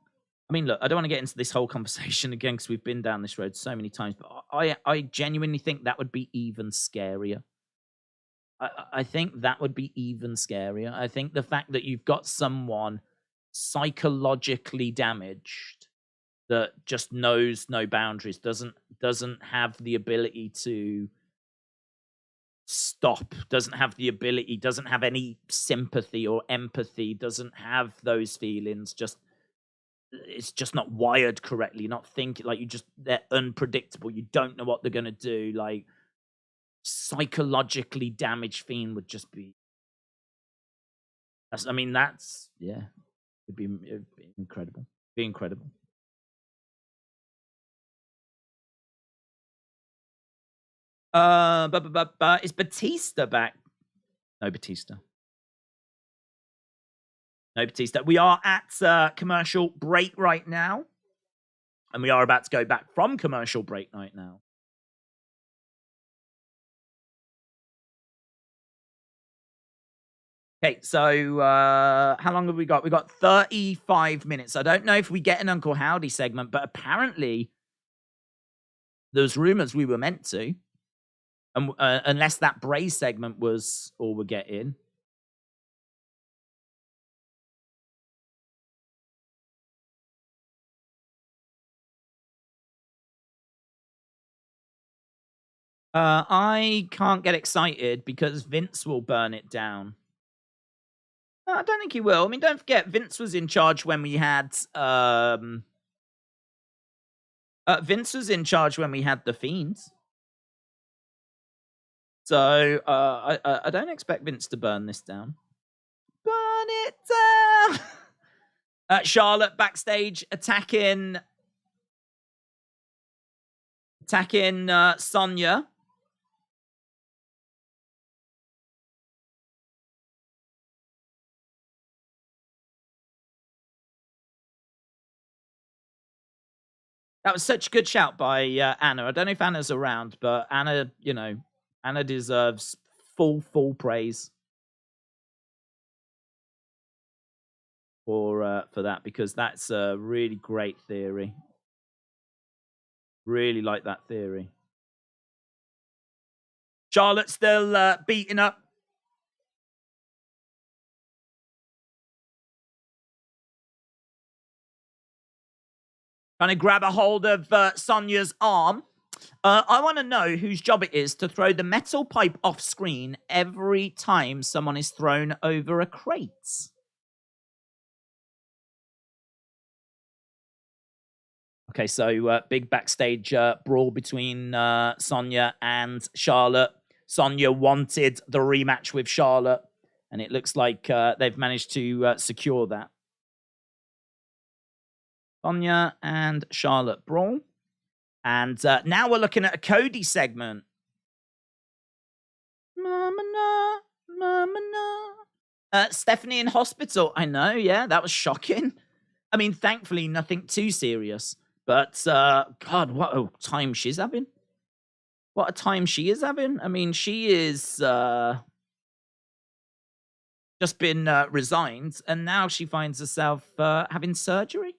I mean, look, I don't want to get into this whole conversation again because we've been down this road so many times, but I genuinely think that would be even scarier. I think that would be even scarier. I think the fact that you've got someone psychologically damaged that just knows no boundaries, doesn't have the ability to stop, doesn't have the ability, doesn't have any sympathy or empathy, doesn't have those feelings, it's just not wired correctly, not thinking, like, they're unpredictable, you don't know what they're going to do. Like, psychologically damaged Fiend would just be, that's yeah, it'd be incredible. Be incredible. Is Batista back? No Batista. No Batista. We are at commercial break right now. And we are about to go back from commercial break right now. Okay, so how long have we got? We got 35 minutes. I don't know if we get an Uncle Howdy segment, but apparently there's rumors we were meant to. Unless that Bray segment was all we're getting. I can't get excited because Vince will burn it down. No, I don't think he will. I mean, don't forget, Vince was in charge when we had Vince was in charge when we had the Fiends. So I don't expect Vince to burn this down. Burn it down. Charlotte backstage attacking Sonya. That was such a good shout by Anna. I don't know if Anna's around, but Anna, Anna deserves full praise for that, because that's a really great theory. Really like that theory. Charlotte still beating up. Trying to grab a hold of Sonya's arm. I want to know whose job it is to throw the metal pipe off screen every time someone is thrown over a crate. Okay, so big backstage brawl between Sonya and Charlotte. Sonya wanted the rematch with Charlotte, and it looks like they've managed to secure that. Sonya and Charlotte brawl. And now we're looking at a Cody segment. Mama no, mama no. Stephanie in hospital. I know, yeah, that was shocking. I mean, thankfully, nothing too serious. But, God, what a time she's having. What a time she is having. I mean, she is just been resigned, and now she finds herself having surgery.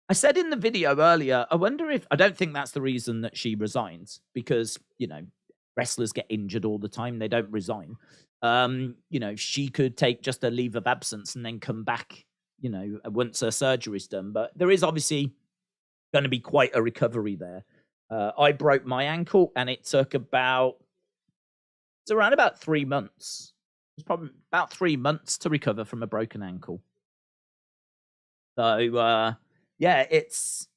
I said in the video earlier, I don't think that's the reason that she resigns, because, wrestlers get injured all the time. They don't resign. She could take just a leave of absence and then come back, once her surgery's done. But there is obviously going to be quite a recovery there. I broke my ankle, and it took about It's around about 3 months. It's probably about 3 months to recover from a broken ankle. So, yeah, it's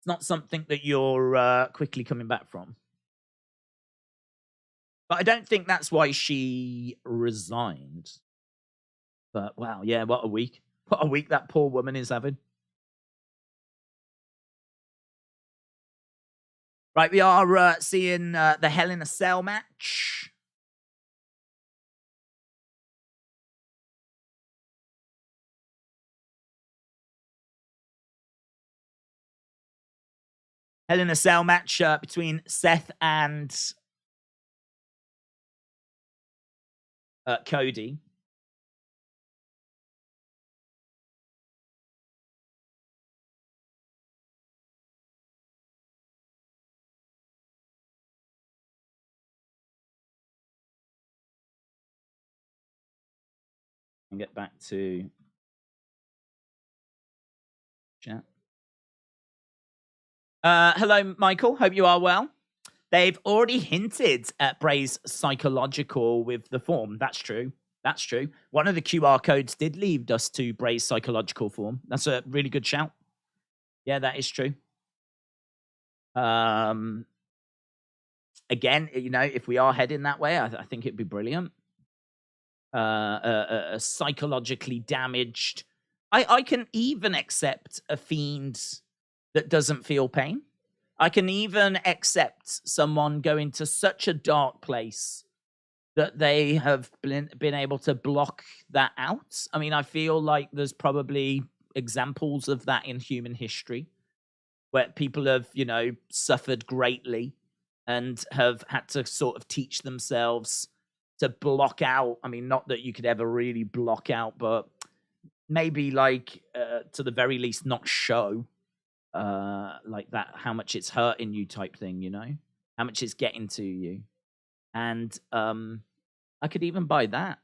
not something that you're quickly coming back from. But I don't think that's why she resigned. But wow, yeah, what a week. What a week that poor woman is having. Right, we are seeing the Hell in a Cell match. Hell in a Cell match between Seth and Cody. And get back to chat. Hello, Michael. Hope you are well. They've already hinted at Bray's psychological with the form. That's true. That's true. One of the QR codes did lead us to Bray's psychological form. That's a really good shout. Yeah, that is true. Again, you know, if we are heading that way, I think it'd be brilliant. A psychologically damaged. I can even accept a Fiend that doesn't feel pain. I can even accept someone going to such a dark place that they have been able to block that out. I mean, I feel like there's probably examples of that in human history where people have, you know, suffered greatly and have had to sort of teach themselves to block out. I mean, not that you could ever really block out, but maybe like to the very least not show like that, how much it's hurting you type thing, you know, how much it's getting to you. And I could even buy that.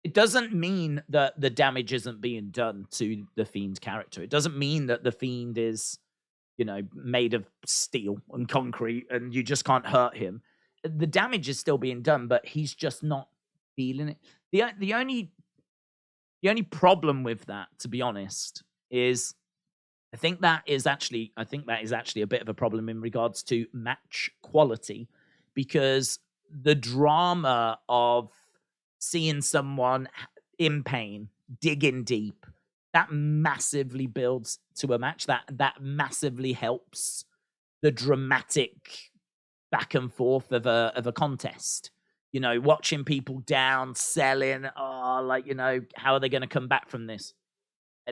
It doesn't mean that the damage isn't being done to the Fiend's character. It doesn't mean that the Fiend is, you know, made of steel and concrete and you just can't hurt him. The damage is still being done, but he's just not feeling it. The only problem with that, to be honest, is I think that is actually a bit of a problem in regards to match quality, because the drama of seeing someone in pain, digging deep, that massively builds to a match. That massively helps the dramatic back and forth of a contest. You know, watching people down, selling, like, you know, how are they going to come back from this?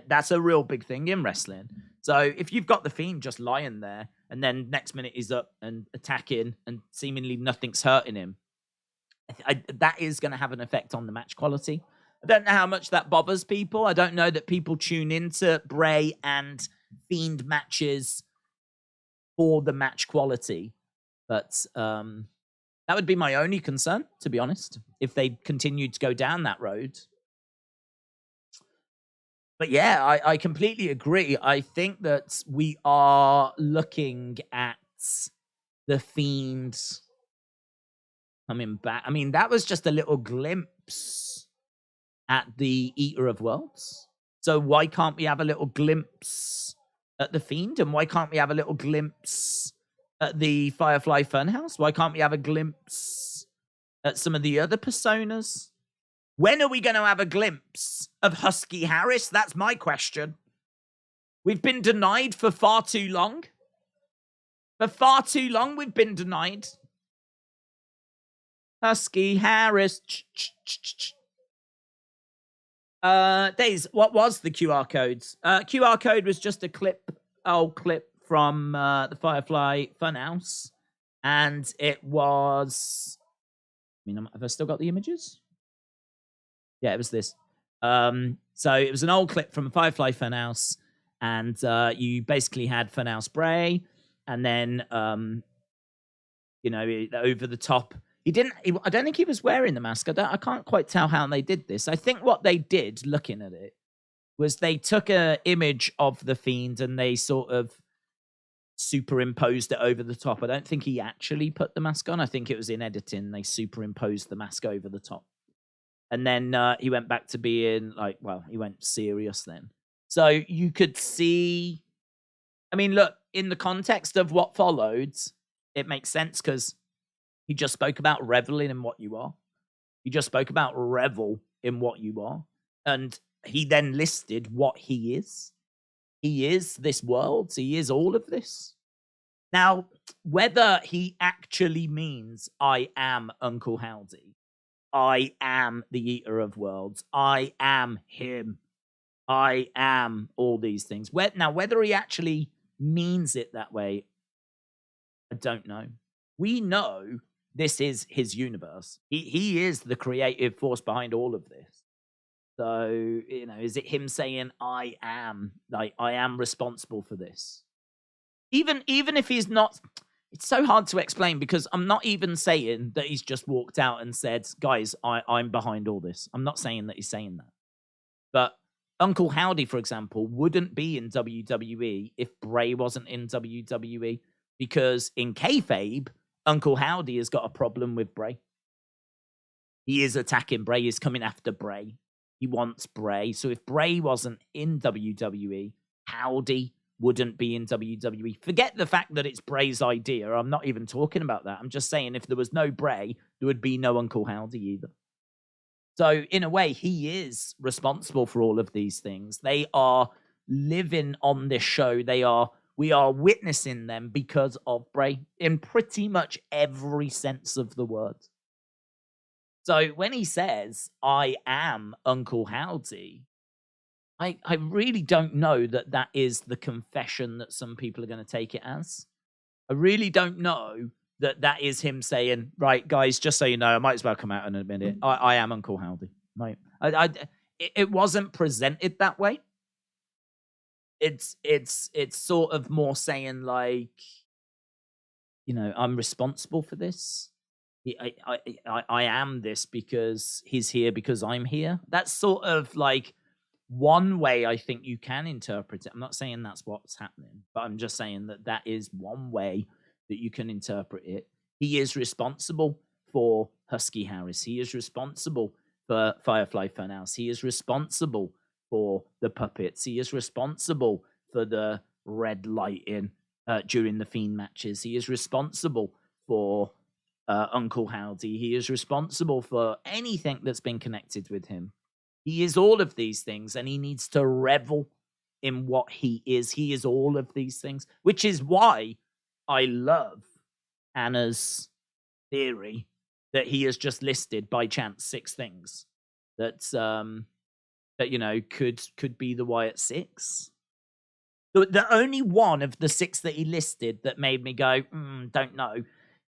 That's a real big thing in wrestling. So if you've got the Fiend just lying there and then next minute he's up and attacking and seemingly nothing's hurting him, that is going to have an effect on the match quality. I don't know how much that bothers people. I don't know that people tune into Bray and Fiend matches for the match quality. But that would be my only concern, to be honest, if they continued to go down that road. But yeah, I completely agree. I think that we are looking at the Fiend coming back. I mean, that was just a little glimpse at the Eater of Worlds. So why can't we have a little glimpse at the Fiend? And why can't we have a little glimpse at the Firefly Funhouse? Why can't we have a glimpse at some of the other personas? When are we going to have a glimpse of Husky Harris? That's my question. We've been denied for far too long. For far too long, we've been denied. Husky Harris. Days, what was the QR codes? QR code was just a clip from the Firefly Funhouse. And it was... I mean, have I still got the images? Yeah, it was this. So it was an old clip from Firefly Funhouse, and you basically had Funhouse Bray, and then you know, over the top. I don't think he was wearing the mask. I can't quite tell how they did this. I think what they did, looking at it, was they took an image of the Fiend and they sort of superimposed it over the top. I don't think he actually put the mask on. I think it was in editing. They superimposed the mask over the top. And then he went back to being like, well, he went serious then. So you could see, I mean, look, in the context of what followed, it makes sense because he just spoke about reveling in what you are. He just spoke about revel in what you are. And he then listed what he is. He is this world. He is all of this. Now, whether he actually means I am Uncle Howdy, I am the Eater of Worlds, I am him, I am all these things. Now, whether he actually means it that way, I don't know. We know this is his universe. He is the creative force behind all of this. So, you know, is it him saying, I am responsible for this? Even if he's not, it's so hard to explain because I'm not even saying that he's just walked out and said, guys, I'm behind all this. I'm not saying that he's saying that. But Uncle Howdy, for example, wouldn't be in WWE if Bray wasn't in WWE because in kayfabe, Uncle Howdy has got a problem with Bray. He is attacking Bray. He's coming after Bray. He wants Bray. So if Bray wasn't in WWE, Howdy wouldn't be in WWE. Forget the fact that it's Bray's idea. I'm not even talking about that. I'm just saying if there was no Bray, there would be no Uncle Howdy either. So in a way, he is responsible for all of these things. They are living on this show. We are witnessing them because of Bray in pretty much every sense of the word. So when he says, I am Uncle Howdy, I really don't know that that is the confession that some people are going to take it as. I really don't know that that is him saying, right, guys, just so you know, I might as well come out and admit it. I am Uncle Howdy. Right? It wasn't presented that way. It's sort of more saying like, you know, I'm responsible for this. I am this because he's here because I'm here. That's sort of like one way I think you can interpret it. I'm not saying that's what's happening, but I'm just saying that that is one way that you can interpret it. He is responsible for Husky Harris. He is responsible for Firefly Funhouse. He is responsible for the puppets. He is responsible for the red lighting during the Fiend matches. He is responsible for Uncle Howdy. He is responsible for anything that's been connected with him. He is all of these things, and he needs to revel in what he is. He is all of these things, which is why I love Anna's theory that he has just listed by chance 6 things that you know could be the Wyatt 6. The only one of the 6 that he listed that made me go, don't know,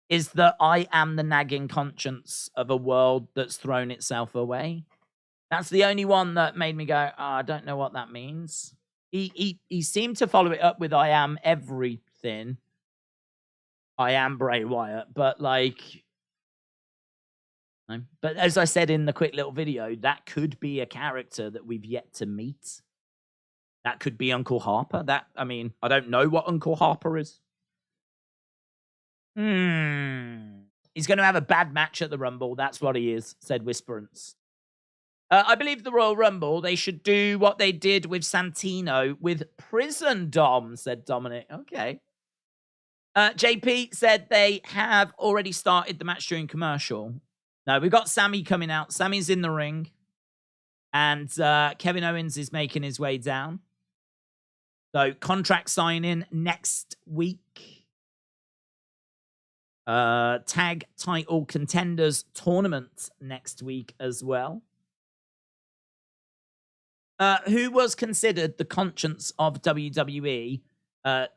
is that I am the nagging conscience of a world that's thrown itself away. That's the only one that made me go, I don't know what that means. He seemed to follow it up with I am everything. I am Bray Wyatt, but like, no. But as I said in the quick little video, that could be a character that we've yet to meet. That could be Uncle Harper. I mean, I don't know what Uncle Harper is. He's going to have a bad match at the Rumble. That's what he is, said Whisperance. I believe the Royal Rumble, they should do what they did with Santino with Prison Dom, said Dominic. Okay. JP said they have already started the match during commercial. No, we've got Sammy coming out. Sammy's in the ring. And Kevin Owens is making his way down. So contract signing next week. Tag title contenders tournament next week as well. Who was considered the conscience of WWE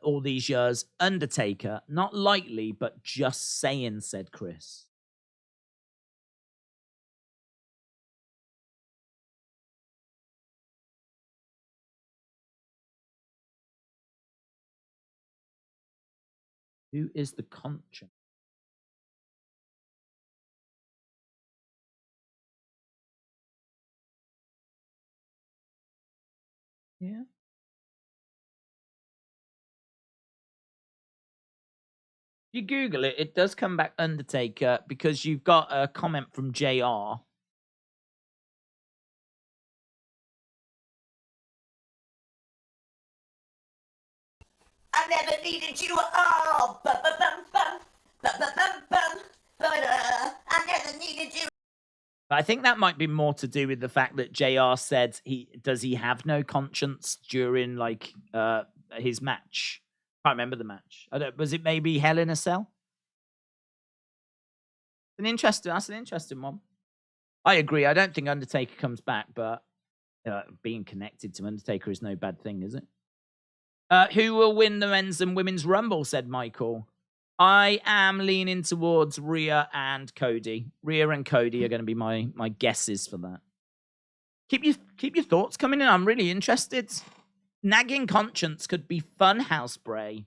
all these years? Undertaker. Not lightly, but just saying, said Chris. Who is the conscience? Yeah. You Google it, it does come back Undertaker because you've got a comment from JR. I never needed you at all. Ba-ba-bum-bum. Ba-ba-bum-bum. Ba-da. I never needed you. But I think that might be more to do with the fact that JR said he have no conscience during like his match. I can't remember the match. Was it maybe Hell in a Cell? That's an interesting one. I agree. I don't think Undertaker comes back, but being connected to Undertaker is no bad thing, is it? Who will win the men's and women's rumble? Said Michael. I am leaning towards Rhea and Cody. Rhea and Cody are going to be my guesses for that. Keep your thoughts coming in. I'm really interested. Nagging conscience could be Funhouse Bray.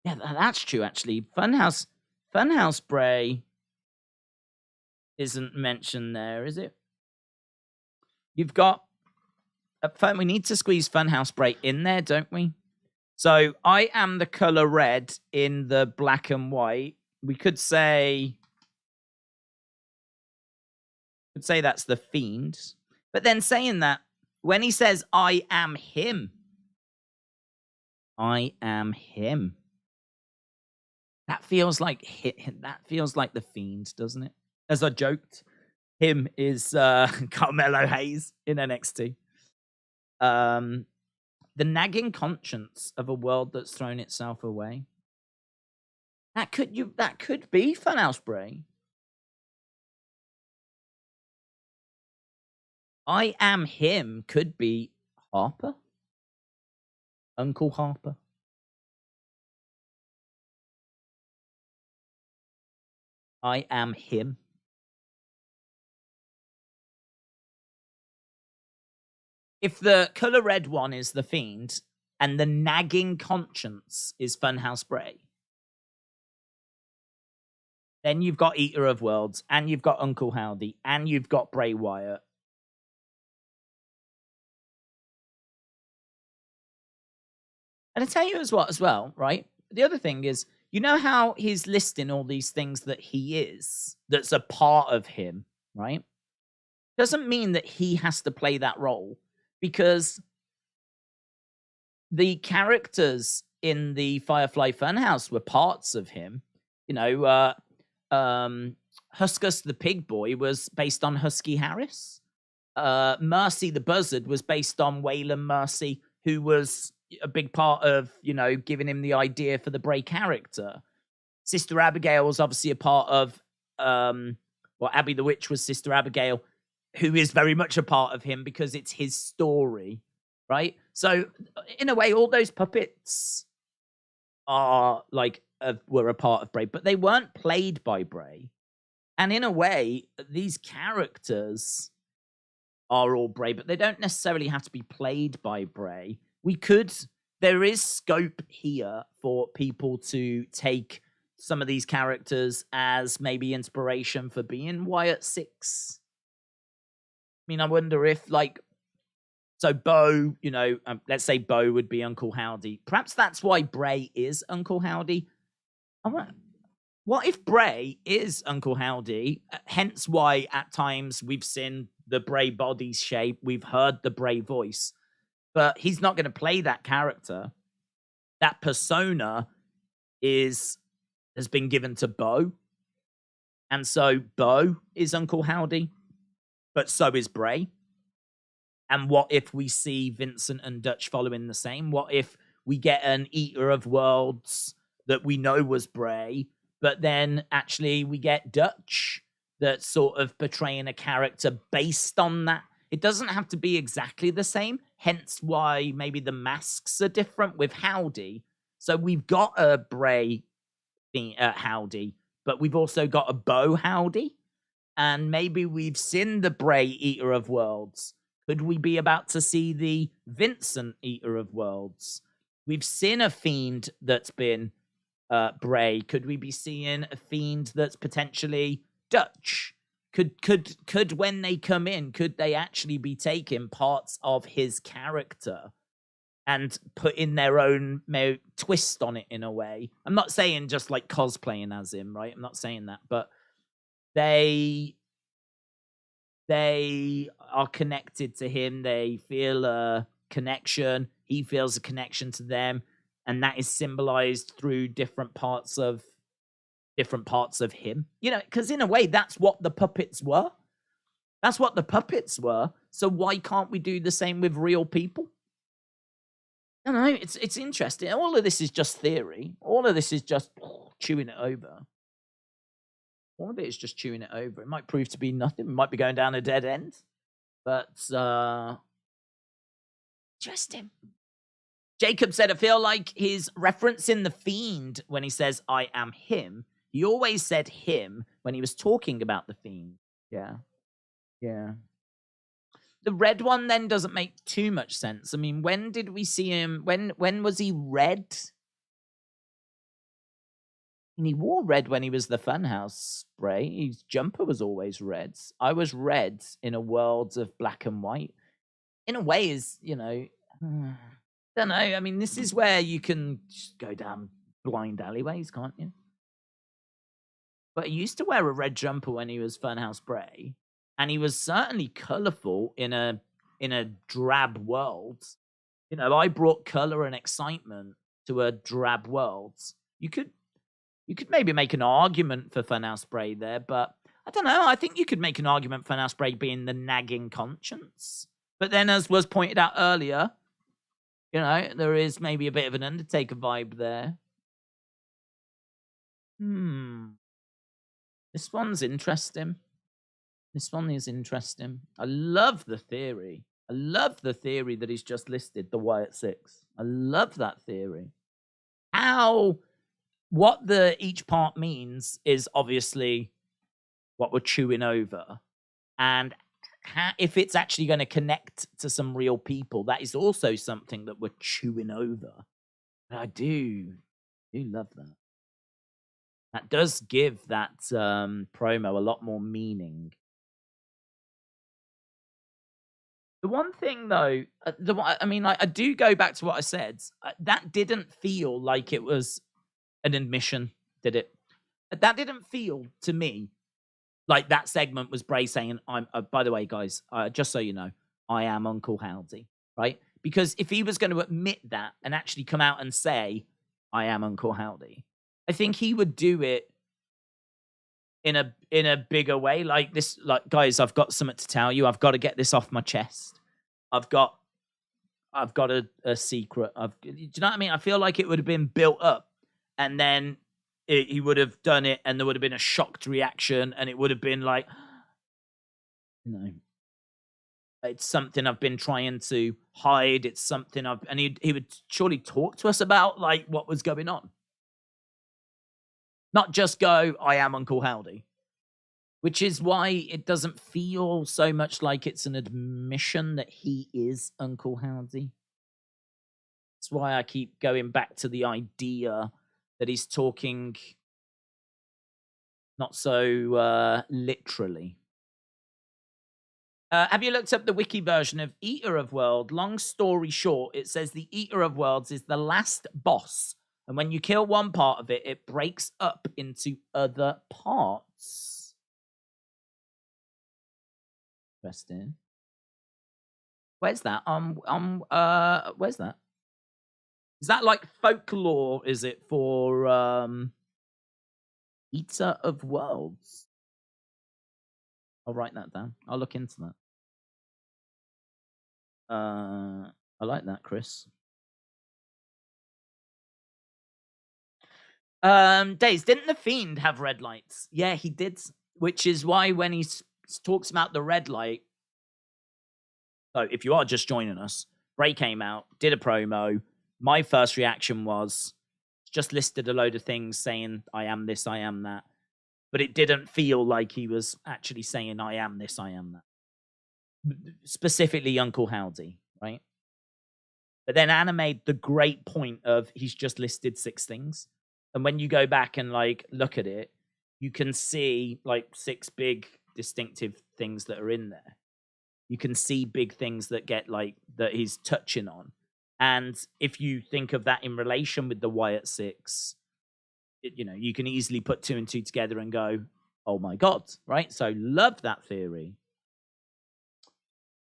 Yeah, that's true. Actually, Funhouse Bray isn't mentioned there, is it? You've got we need to squeeze Funhouse Bray in there, don't we? So I am the color red in the black and white. We could say that's the Fiend. But then saying that, when he says I am him, that feels like the Fiend, doesn't it? As I joked, him is Carmelo Hayes in NXT. The nagging conscience of a world that's thrown itself away. That could be Funhouse Bray. I am him could be Harper. Uncle Harper. I am him. If the color red one is the Fiend and the nagging conscience is Funhouse Bray, then you've got Eater of Worlds and you've got Uncle Howdy and you've got Bray Wyatt. And I tell you as well, right? The other thing is, you know how he's listing all these things that he is, that's a part of him, right? Doesn't mean that he has to play that role. Because the characters in the Firefly Funhouse were parts of him. You know, Huskus the Pig Boy was based on Husky Harris. Mercy the Buzzard was based on Waylon Mercy, who was a big part of, giving him the idea for the Bray character. Sister Abigail was obviously a part of, Abby the Witch was Sister Abigail, who is very much a part of him because it's his story, right? So, in a way, all those puppets are were a part of Bray, but they weren't played by Bray. And in a way, these characters are all Bray, but they don't necessarily have to be played by Bray. There is scope here for people to take some of these characters as maybe inspiration for being Wyatt 6. I mean, I wonder if, so Bo, let's say Bo would be Uncle Howdy. Perhaps that's why Bray is Uncle Howdy. What if Bray is Uncle Howdy? Hence why at times we've seen the Bray body shape, we've heard the Bray voice, but he's not going to play that character. That persona has been given to Bo. And so Bo is Uncle Howdy. But so is Bray. And what if we see Vincent and Dutch following the same? What if we get an Eater of Worlds that we know was Bray, but then actually we get Dutch that's sort of portraying a character based on that? It doesn't have to be exactly the same, hence why maybe the masks are different with Howdy. So we've got a Bray Howdy, but we've also got a Bo Howdy. And maybe we've seen the Bray Eater of Worlds. Could we be about to see the Vincent Eater of Worlds? We've seen a Fiend that's been Bray. Could we be seeing a Fiend that's potentially Dutch? Could when they come in, could they actually be taking parts of his character? and put in their own twist on it in a way. I'm not saying just like cosplaying as him, right? I'm not saying that, but they are connected to him. They feel a connection. He feels a connection to them, and that is symbolized through different parts of him. You know, because in a way, that's what the puppets were. That's what the puppets were. So why can't we do the same with real people? I don't know. It's interesting. All of this is just theory. All of this is just chewing it over. All of it is just chewing it over. It might prove to be nothing. It might be going down a dead end. But interesting. Jacob said, I feel like he's referencing the Fiend when he says, I am him. He always said him when he was talking about the Fiend. Yeah. Yeah. The red one then doesn't make too much sense. I mean, when did we see him? When was he red? And he wore red when he was the Funhouse Bray. His jumper was always red. I was red in a world of black and white. In a way, is, you know, don't know. I mean, this is where you can just go down blind alleyways, can't you? But he used to wear a red jumper when he was Funhouse Bray, and he was certainly colourful in a drab world. You know, I brought colour and excitement to a drab world. You could maybe make an argument for Funhouse Bray there, but I don't know. I think you could make an argument for Funhouse Bray being the nagging conscience. But then, as was pointed out earlier, you know, there is maybe a bit of an Undertaker vibe there. This one's interesting. This one is interesting. I love the theory. I love the theory that he's just listed, the Wyatt Six. I love that theory. What each part means is obviously what we're chewing over. And if it's actually going to connect to some real people, that is also something that we're chewing over. And I do love that. That does give that promo a lot more meaning. The one thing, though, I do go back to what I said. That didn't feel like it was an admission, did it? That didn't feel to me like that segment was Bray saying, "I'm." By the way, guys, just so you know, I am Uncle Howdy, right? Because if he was going to admit that and actually come out and say, "I am Uncle Howdy," I think he would do it in a bigger way, like this. Like, guys, I've got something to tell you. I've got to get this off my chest. I've got a secret. Do you know what I mean? I feel like it would have been built up, and then he would have done it, and there would have been a shocked reaction, and it would have been like, you know, it's something I've been trying to hide. It's something and he would surely talk to us about like what was going on. Not just go, I am Uncle Howdy. Which is why it doesn't feel so much like it's an admission that he is Uncle Howdy. That's why I keep going back to the idea that he's talking not so literally. Have you looked up the wiki version of Eater of Worlds? Long story short, it says the Eater of Worlds is the last boss. And when you kill one part of it, it breaks up into other parts. Interesting. Where's that? Where's that? Is that like folklore? Is it for Eater of Worlds? I'll write that down. I'll look into that. I like that, Chris. Days, didn't the Fiend have red lights? Yeah, he did. Which is why when he talks about the red light, so if you are just joining us, Bray came out, did a promo. My first reaction was just listed a load of things saying, I am this, I am that. But it didn't feel like he was actually saying, I am this, I am that. Specifically Uncle Howdy, right? But then Anna made the great point of he's just listed 6 things. And when you go back and like look at it, you can see like 6 big distinctive things that are in there. You can see big things that get like that he's touching on. And if you think of that in relation with the Wyatt Six, you can easily put 2 and 2 together and go, oh my God, right? So love that theory.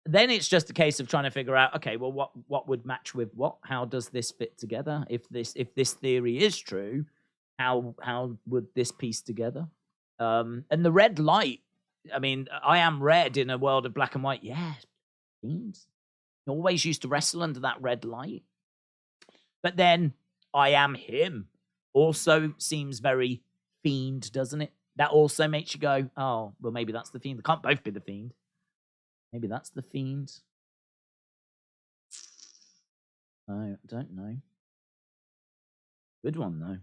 Then it's just a case of trying to figure out, okay, well, what would match with what? How does this fit together? If this theory is true, how would this piece together? And the red light, I mean, I am red in a world of black and white. Yeah, Fiends. Always used to wrestle under that red light. But then I am him also seems very Fiend, doesn't it? That also makes you go, oh, well, maybe that's the Fiend. They can't both be the Fiend. Maybe that's the Fiend. I don't know. Good one, though.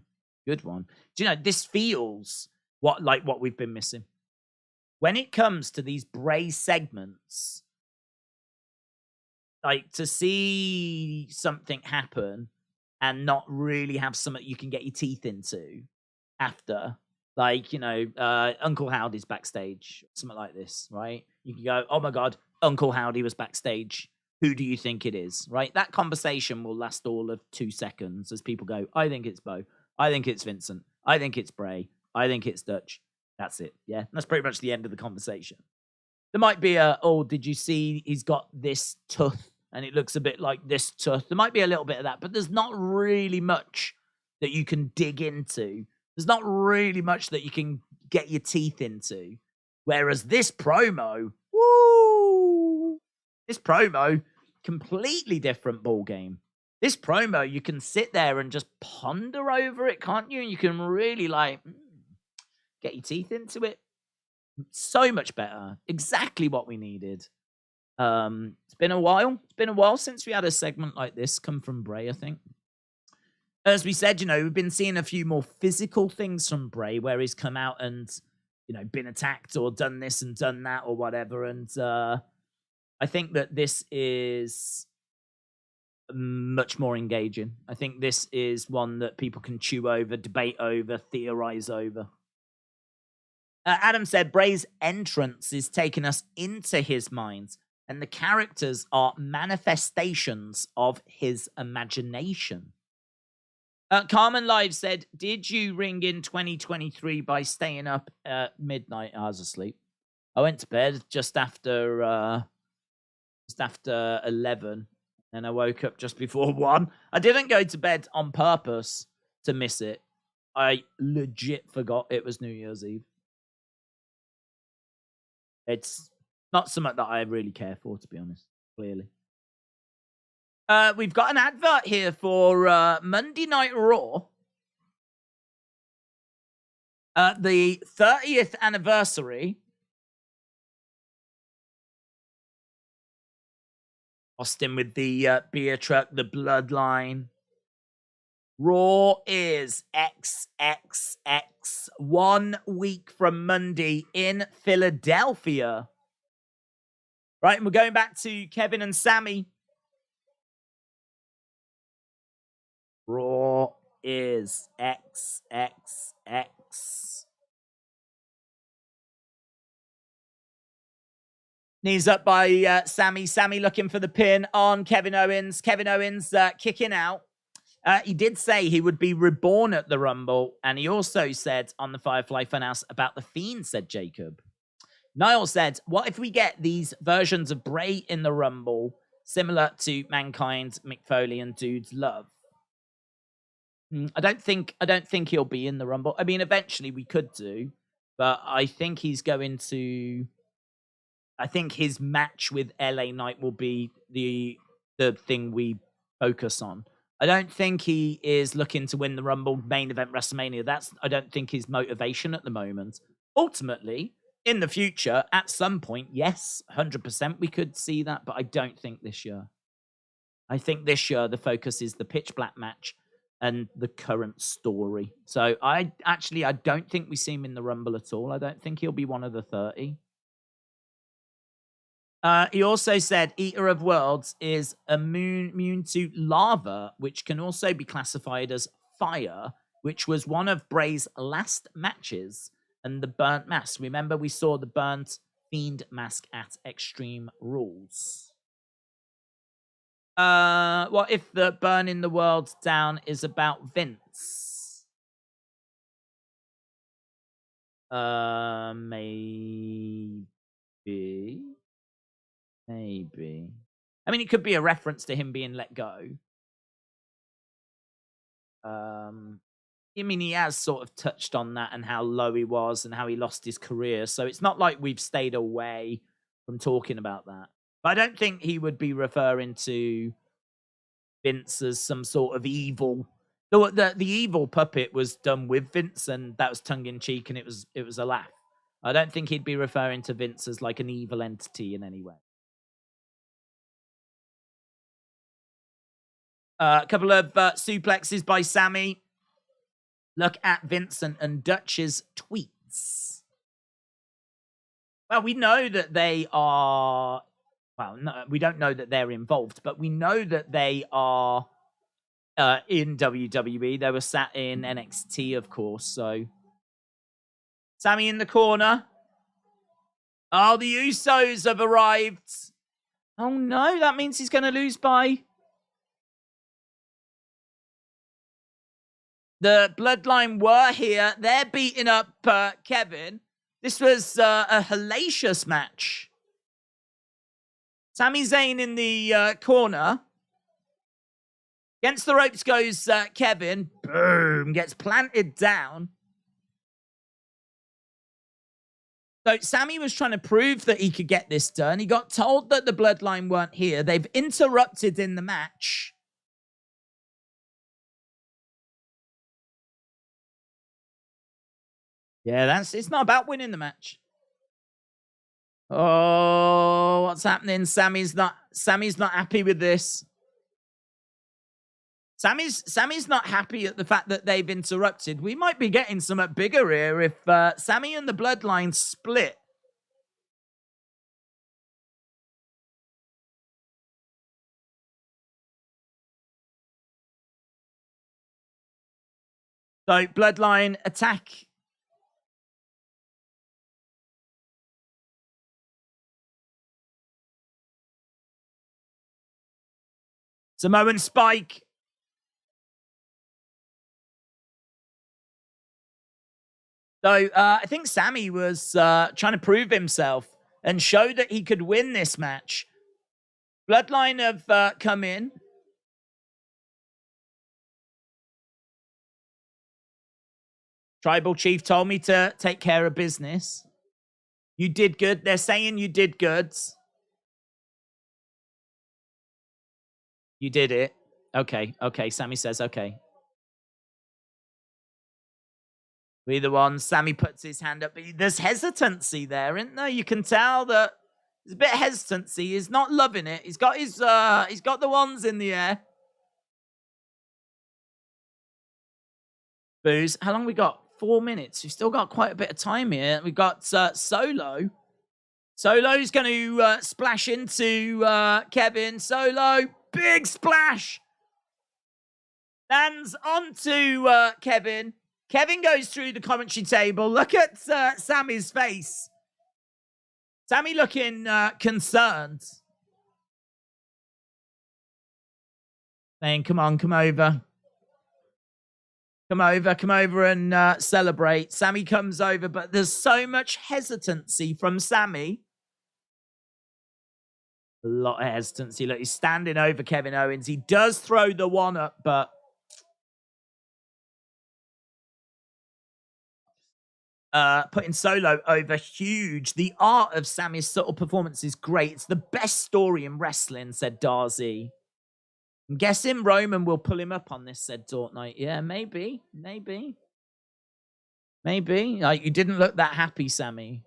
Good one. Do you know, this feels like what we've been missing. When it comes to these Bray segments, like to see something happen and not really have something you can get your teeth into after, like, Uncle Howdy's backstage, something like this, right? You can go, oh my God, Uncle Howdy was backstage. Who do you think it is, right? That conversation will last all of 2 seconds as people go, I think it's Bo. I think it's Vincent. I think it's Bray. I think it's Dutch. That's it. Yeah, that's pretty much the end of the conversation. There might be did you see he's got this tooth and it looks a bit like this tooth? There might be a little bit of that, but there's not really much that you can dig into. There's not really much that you can get your teeth into. Whereas this promo, completely different ball game. This promo, you can sit there and just ponder over it, can't you? And you can really get your teeth into it. So much better. Exactly what we needed. It's been a while. It's been a while since we had a segment like this come from Bray, I think. As we said, we've been seeing a few more physical things from Bray where he's come out and, been attacked or done this and done that or whatever. And I think that this is much more engaging. I think this is one that people can chew over, debate over, theorize over. Adam said Bray's entrance is taking us into his mind, and the characters are manifestations of his imagination. Carmen Live said, did you ring in 2023 by staying up at midnight? I was asleep. I went to bed just after 11, and I woke up just before 1. I didn't go to bed on purpose to miss it. I legit forgot it was New Year's Eve. It's not something that I really care for, to be honest, clearly. We've got an advert here for Monday Night Raw. The 30th anniversary. Austin with the beer truck, the bloodline. Raw is XXX. 1 week from Monday in Philadelphia. Right, and we're going back to Kevin and Sammy. Raw is XXX. Knees up by Sammy. Sammy looking for the pin on Kevin Owens. Kevin Owens kicking out. He did say he would be reborn at the Rumble, and he also said on the Firefly Funhouse about the Fiend, said Jacob. Niall said, what if we get these versions of Bray in the Rumble, similar to Mankind, Mick Foley, and Dude's Love? I don't think he'll be in the Rumble. I mean, eventually we could do, but I think he's going to... I think his match with LA Knight will be the thing we focus on. I don't think he is looking to win the Rumble main event WrestleMania. I don't think his motivation at the moment. Ultimately, in the future, at some point, yes, 100% we could see that, but I don't think this year. I think this year the focus is the Pitch Black match and the current story. So I don't think we see him in the Rumble at all. I don't think he'll be one of the 30. He also said Eater of Worlds is immune to lava, which can also be classified as fire, which was one of Bray's last matches, and the burnt mask. Remember, we saw the burnt Fiend mask at Extreme Rules. What if the burning the world down is about Vince? Maybe. Maybe. I mean, it could be a reference to him being let go. I mean, he has sort of touched on that and how low he was and how he lost his career. So it's not like we've stayed away from talking about that. But I don't think he would be referring to Vince as some sort of evil. The evil puppet was done with Vince, and that was tongue in cheek, and it was a laugh. I don't think he'd be referring to Vince as like an evil entity in any way. A couple of suplexes by Sammy. Look at Vincent and Dutch's tweets. Well, we know that they are... Well, no, we don't know that they're involved, but we know that they are in WWE. They were sat in NXT, of course, so... Sammy in the corner. Oh, the Usos have arrived. Oh, no, that means he's going to lose by... The Bloodline were here. They're beating up Kevin. This was a hellacious match. Sami Zayn in the corner. Against the ropes goes Kevin. Boom. Gets planted down. So Sami was trying to prove that he could get this done. He got told that the Bloodline weren't here. They've interrupted in the match. Yeah, it's not about winning the match. Oh, what's happening? Sammy's not happy with this. Sammy's not happy at the fact that they've interrupted. We might be getting something bigger here if Sammy and the Bloodline split. So Bloodline attack. Samoan Spike. So I think Sammy was trying to prove himself and show that he could win this match. Bloodline have come in. Tribal Chief told me to take care of business. You did good. They're saying you did good. You did it. Okay. Sammy says okay. We the one. Sammy puts his hand up. There's hesitancy there, isn't there? You can tell that there's a bit of hesitancy. He's not loving it. He's got his he's got the wands in the air. Booze. How long we got? 4 minutes. We've still got quite a bit of time here. We've got Solo. Solo's going to splash into Kevin. Solo. Big splash. Lands onto Kevin. Kevin goes through the commentary table. Look at Sammy's face. Sammy looking concerned. Saying, come on, come over. Come over and celebrate. Sammy comes over, but there's so much hesitancy from Sammy. A lot of hesitancy. Look, he's standing over Kevin Owens. He does throw the one up, but... putting Solo over huge. The art of Sammy's subtle performance is great. It's the best story in wrestling, said Darcy. I'm guessing Roman will pull him up on this, said Dortnight. Yeah, maybe. Like, you didn't look that happy, Sammy.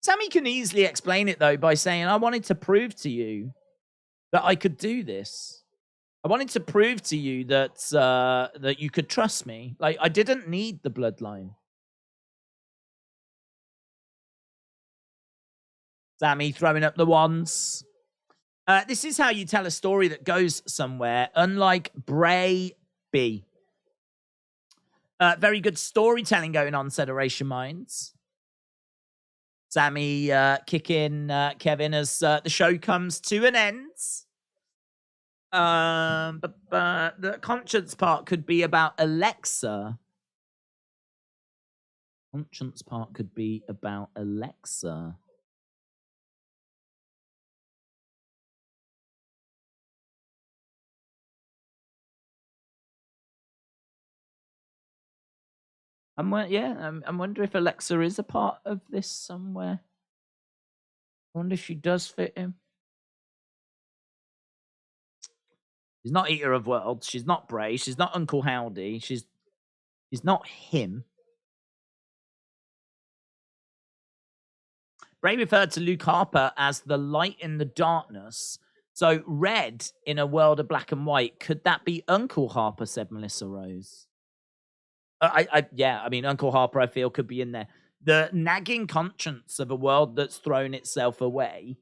Sammy can easily explain it, though, by saying, I wanted to prove to you that I could do this. I wanted to prove to you that that you could trust me. Like, I didn't need the Bloodline. Sammy throwing up the wands. This is how you tell a story that goes somewhere, unlike Bray B. Very good storytelling going on, said Erasure Minds. Sammy kicking Kevin as the show comes to an end. But the conscience part could be about Alexa. Conscience part could be about Alexa. I'm wondering if Alexa is a part of this somewhere. I wonder if she does fit in. She's not Eater of Worlds. She's not Bray. She's not Uncle Howdy. She's not him. Bray referred to Luke Harper as the light in the darkness. So red in a world of black and white. Could that be Uncle Harper? Said Melissa Rose. I mean, Uncle Harper, I feel, could be in there. The nagging conscience of a world that's thrown itself away.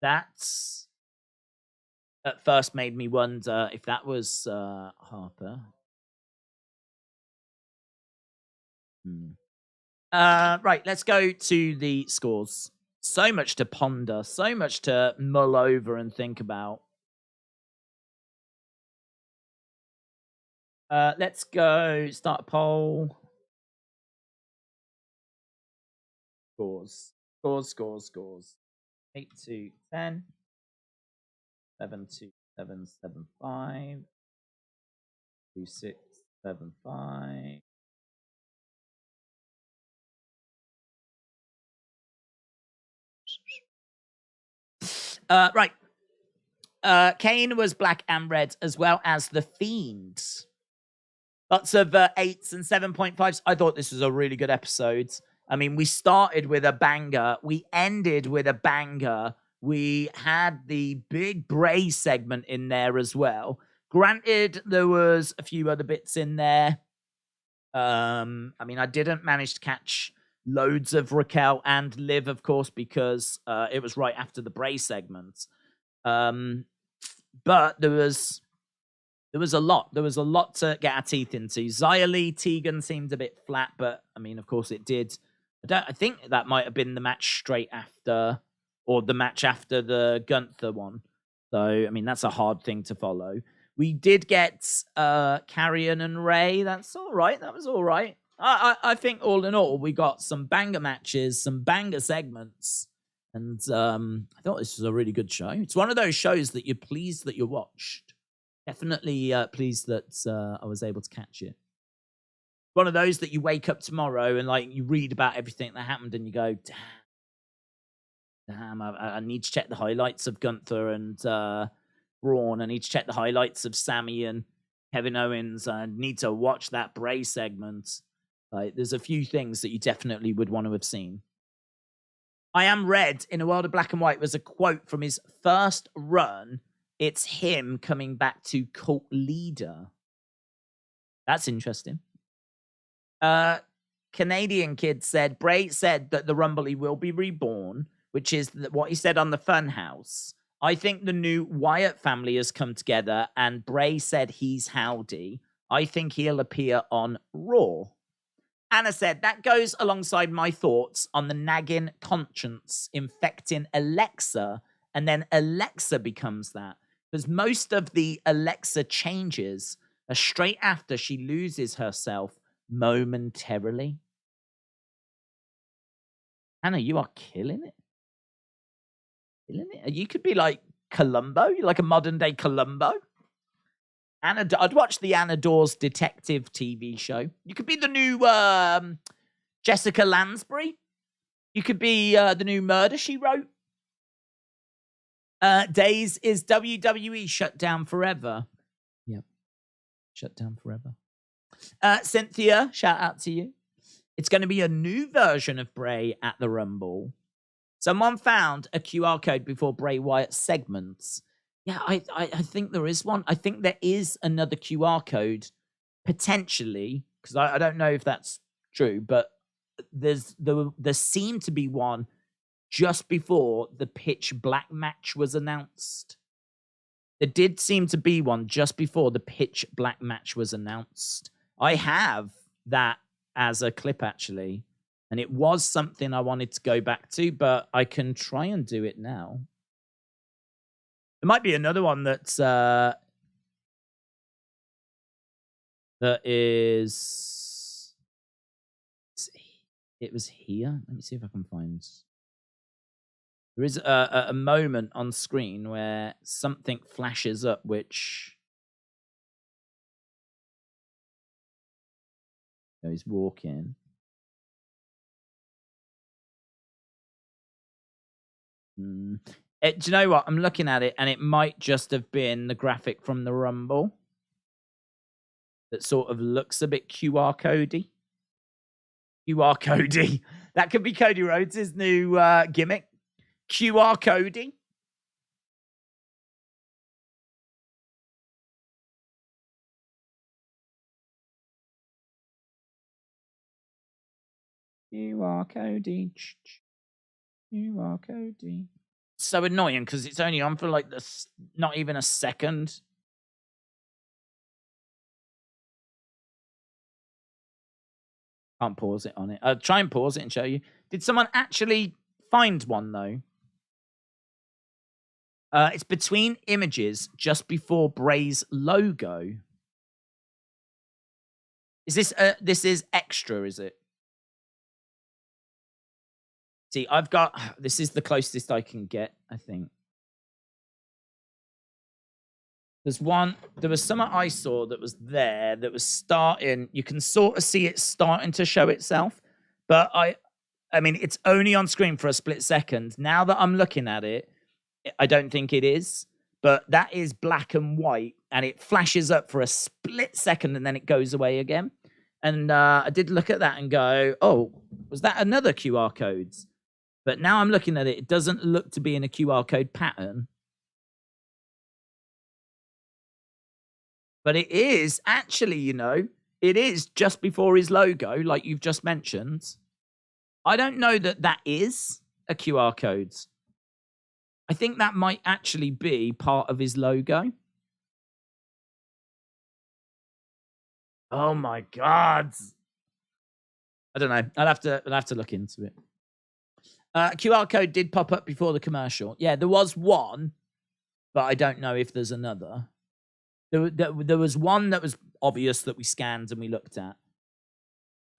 That's at first made me wonder if that was Harper. Right, let's go to the scores. So much to ponder, so much to mull over and think about. Let's go start a poll. Scores. 8 to 10. 7 to 7, 7, 5. 2, 6, 7, 5. Right. Kane was black and red, as well as the Fiend. Lots of 8s and 7.5s. I thought this was a really good episode. I mean, we started with a banger. We ended with a banger. We had the big Bray segment in there as well. Granted, there was a few other bits in there. I mean, I didn't manage to catch loads of Raquel and Liv, of course, because it was right after the Bray segment. But there was a lot. There was a lot to get our teeth into. Xia Li, Tegan seemed a bit flat, but I mean, of course, it did. I think that might have been the match straight after, or the match after the Gunther one. So, I mean, that's a hard thing to follow. We did get Carrion and Ray. That's all right. That was all right. I think all in all, we got some banger matches, some banger segments. And I thought this was a really good show. It's one of those shows that you're pleased that you watched. Definitely pleased that I was able to catch it. One of those that you wake up tomorrow and like you read about everything that happened and you go, damn, I need to check the highlights of Gunther and Braun. I need to check the highlights of Sammy and Kevin Owens. I need to watch that Bray segment. Like, there's a few things that you definitely would want to have seen. I Am Red in a World of Black and White was a quote from his first run. It's him coming back to cult leader. That's interesting. Canadian Kid said, Bray said that the Rumble will be reborn, which is what he said on the Funhouse. I think the new Wyatt family has come together and Bray said he's howdy. I think he'll appear on Raw. Anna said, that goes alongside my thoughts on the nagging conscience infecting Alexa, and then Alexa becomes that. Because most of the Alexa changes are straight after she loses herself momentarily. Anna, you are killing it. Killing it. You could be like Columbo. You're like a modern day Columbo. Anna, I'd watch the Anna Dawes detective TV show. You could be the new Jessica Lansbury. You could be the new Murder, She Wrote. Days is WWE shut down forever. Yep. Shut down forever. Cynthia, shout out to you. It's going to be a new version of Bray at the Rumble. Someone found a QR code before Bray Wyatt segments. Yeah, I think there is one. I think there is another QR code, potentially, because I don't know if that's true, but there seemed to be one just before the Pitch Black match was announced. There did seem to be one just before the Pitch Black match was announced. I have that as a clip, actually, and it was something I wanted to go back to, but I can try and do it now. might be another one that's that is. It was here. Let me see if I can find. There is a moment on screen where something flashes up, which he's walking. Do you know what? I'm looking at it, and it might just have been the graphic from the Rumble that sort of looks a bit QR codey. QR codey. That could be Cody Rhodes' new gimmick. QR coding. QR coding. QR coding. So annoying because it's only on for like this, not even a second. Can't pause it on it. I'll try and pause it and show you. Did someone actually find one though? It's between images just before Bray's logo. Is this this is extra, is it? See, I've got this is the closest I can get, I think. There was something I saw that was there that was starting. You can sort of see it starting to show itself, but I mean, it's only on screen for a split second. Now that I'm looking at it, I don't think it is, but that is black and white, and it flashes up for a split second, and then it goes away again. And I did look at that and go, oh, was that another QR code? But now I'm looking at it, it doesn't look to be in a QR code pattern. But it is actually, you know, it is just before his logo, like you've just mentioned. I don't know that that is a QR code. I think that might actually be part of his logo. Oh my God. I don't know. I'll have to look into it. QR code did pop up before the commercial. Yeah, there was one, but I don't know if there's another. There was one that was obvious that we scanned and we looked at.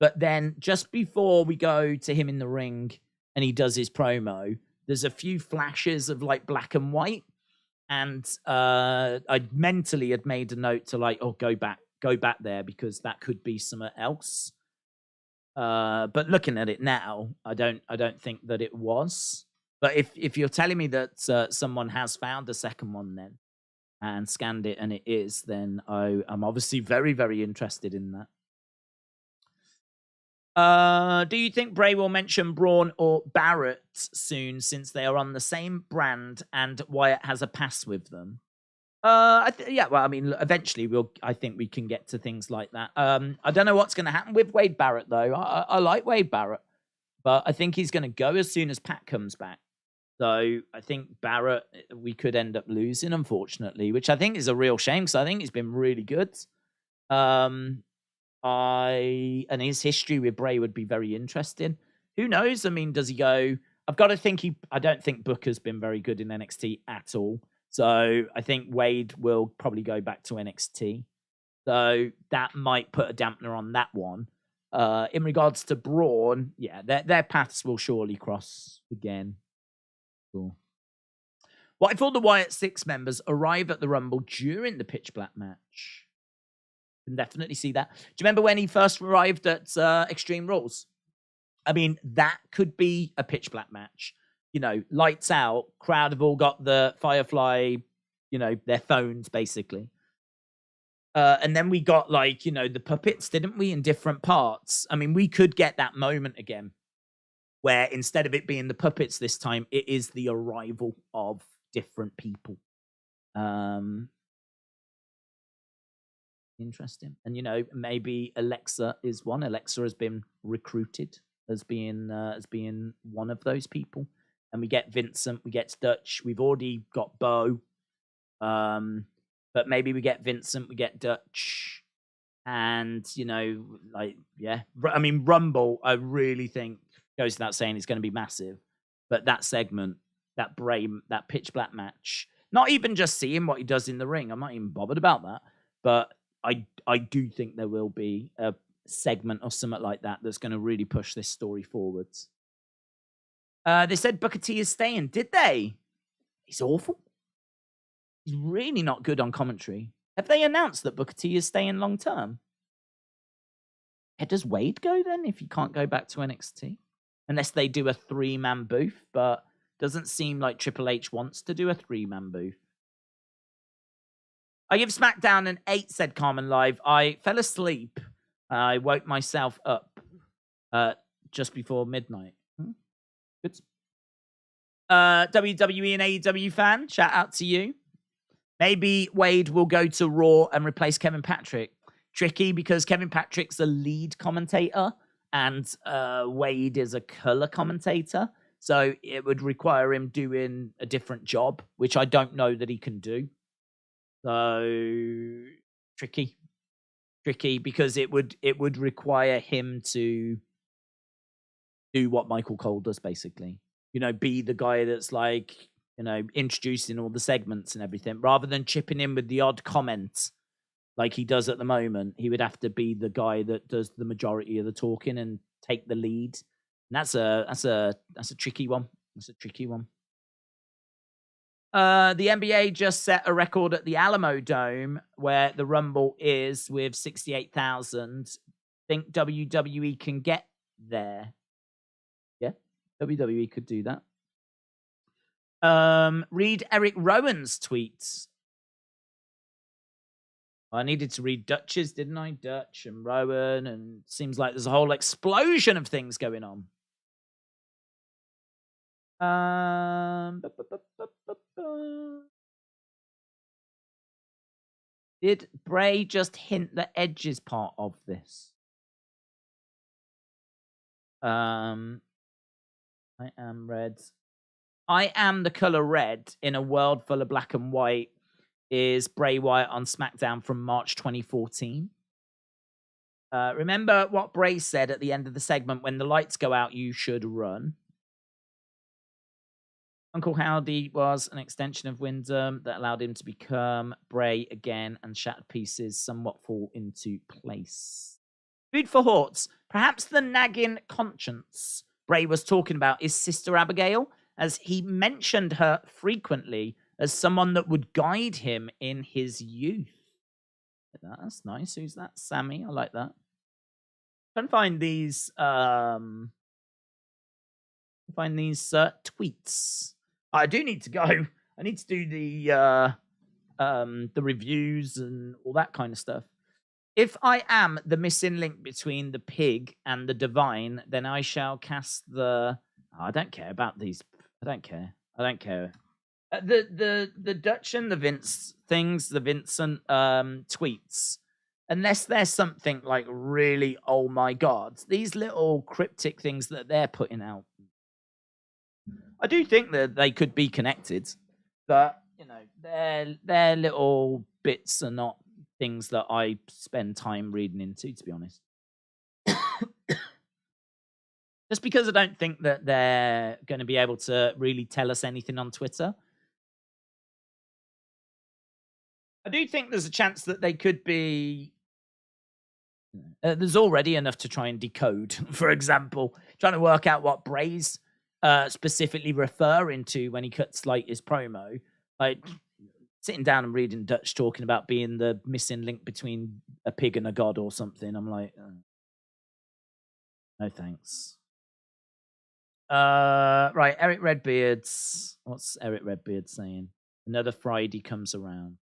But then just before we go to him in the ring and he does his promo, there's a few flashes of like black and white. And I mentally had made a note to like, oh, go back there because that could be something else. But looking at it now, I don't think that it was. But if you're telling me that someone has found a second one then and scanned it and it is, then I'm obviously very, very interested in that. Do you think Bray will mention Braun or Barrett soon since they are on the same brand and Wyatt has a pass with them? Yeah, well, I mean, eventually I think we can get to things like that. I don't know what's going to happen with Wade Barrett, though. I like Wade Barrett, but I think he's going to go as soon as Pat comes back. So I think Barrett, we could end up losing, unfortunately, which I think is a real shame because I think he's been really good. And his history with Bray would be very interesting. Who knows? I mean, does he go? I've got to think I don't think Booker's been very good in NXT at all. So I think Wade will probably go back to NXT. So that might put a dampener on that one. In regards to Braun, yeah, their paths will surely cross again. Cool. What if all the Wyatt 6 members arrive at the Rumble during the Pitch Black match? Can definitely see that. Do you remember when he first arrived at Extreme Rules? I mean, that could be a Pitch Black match. You know, lights out, crowd have all got the Firefly, you know, their phones, basically. And then we got, like, you know, the puppets, didn't we, in different parts? I mean, we could get that moment again where instead of it being the puppets this time, it is the arrival of different people. Interesting. And, you know, maybe Alexa is one. Alexa has been recruited as being one of those people. And we get Vincent, we get Dutch. We've already got Bo. But maybe we get Vincent, we get Dutch. And, you know, like, yeah. I mean, Rumble, I really think, goes without saying, it's going to be massive. But that segment, that Pitch Black match. Not even just seeing what he does in the ring. I'm not even bothered about that. But I do think there will be a segment or something like that that's going to really push this story forwards. They said Booker T is staying. Did they? He's awful. He's really not good on commentary. Have they announced that Booker T is staying long term? Where does Wade go then if he can't go back to NXT? Unless they do a 3-man booth, but doesn't seem like Triple H wants to do a 3-man booth. I give SmackDown an 8, said Carmen Live. I fell asleep. I woke myself up just before midnight. Good. WWE and AEW fan, shout out to you. Maybe Wade will go to Raw and replace Kevin Patrick. Tricky because Kevin Patrick's a lead commentator and Wade is a color commentator. So it would require him doing a different job, which I don't know that he can do. So tricky because it would require him to do what Michael Cole does, basically. You know, be the guy that's like, you know, introducing all the segments and everything, rather than chipping in with the odd comment like he does at the moment. He would have to be the guy that does the majority of the talking and take the lead. And that's a tricky one. That's a tricky one. The NBA just set a record at the Alamo Dome where the Rumble is with 68,000. Think WWE can get there. Yeah, WWE could do that. Read Eric Rowan's tweets. I needed to read Dutch's, didn't I? Dutch and Rowan, and seems like there's a whole explosion of things going on. Did Bray just hint that Edge is part of this? I am red. I am the color red in a world full of black and white is Bray Wyatt on SmackDown from March 2014. Remember what Bray said at the end of the segment, when the lights go out, you should run. Uncle Howdy was an extension of Wyndham that allowed him to become Bray again, and shattered pieces somewhat fall into place. Food for thoughts. Perhaps the nagging conscience Bray was talking about is Sister Abigail, as he mentioned her frequently as someone that would guide him in his youth. That's nice. Who's that? Sammy. I like that. Trying to find these tweets. I do need to go. I need to do the reviews and all that kind of stuff. If I am the missing link between the pig and the divine, then I shall cast the... I don't care about these. I don't care. The Dutch and the Vince things, the Vincent tweets, unless there's something like really, oh my God, these little cryptic things that they're putting out, I do think that they could be connected, but you know, their little bits are not things that I spend time reading into, to be honest. Just because I don't think that they're going to be able to really tell us anything on Twitter. I do think there's a chance that they could be... there's already enough to try and decode. For example, trying to work out what Bray's specifically referring to when he cuts like his promo. Like sitting down and reading Dutch talking about being the missing link between a pig and a god or something. I'm like, no thanks. Right, Eric Redbeard's... What's Eric Redbeard saying? Another Friday comes around.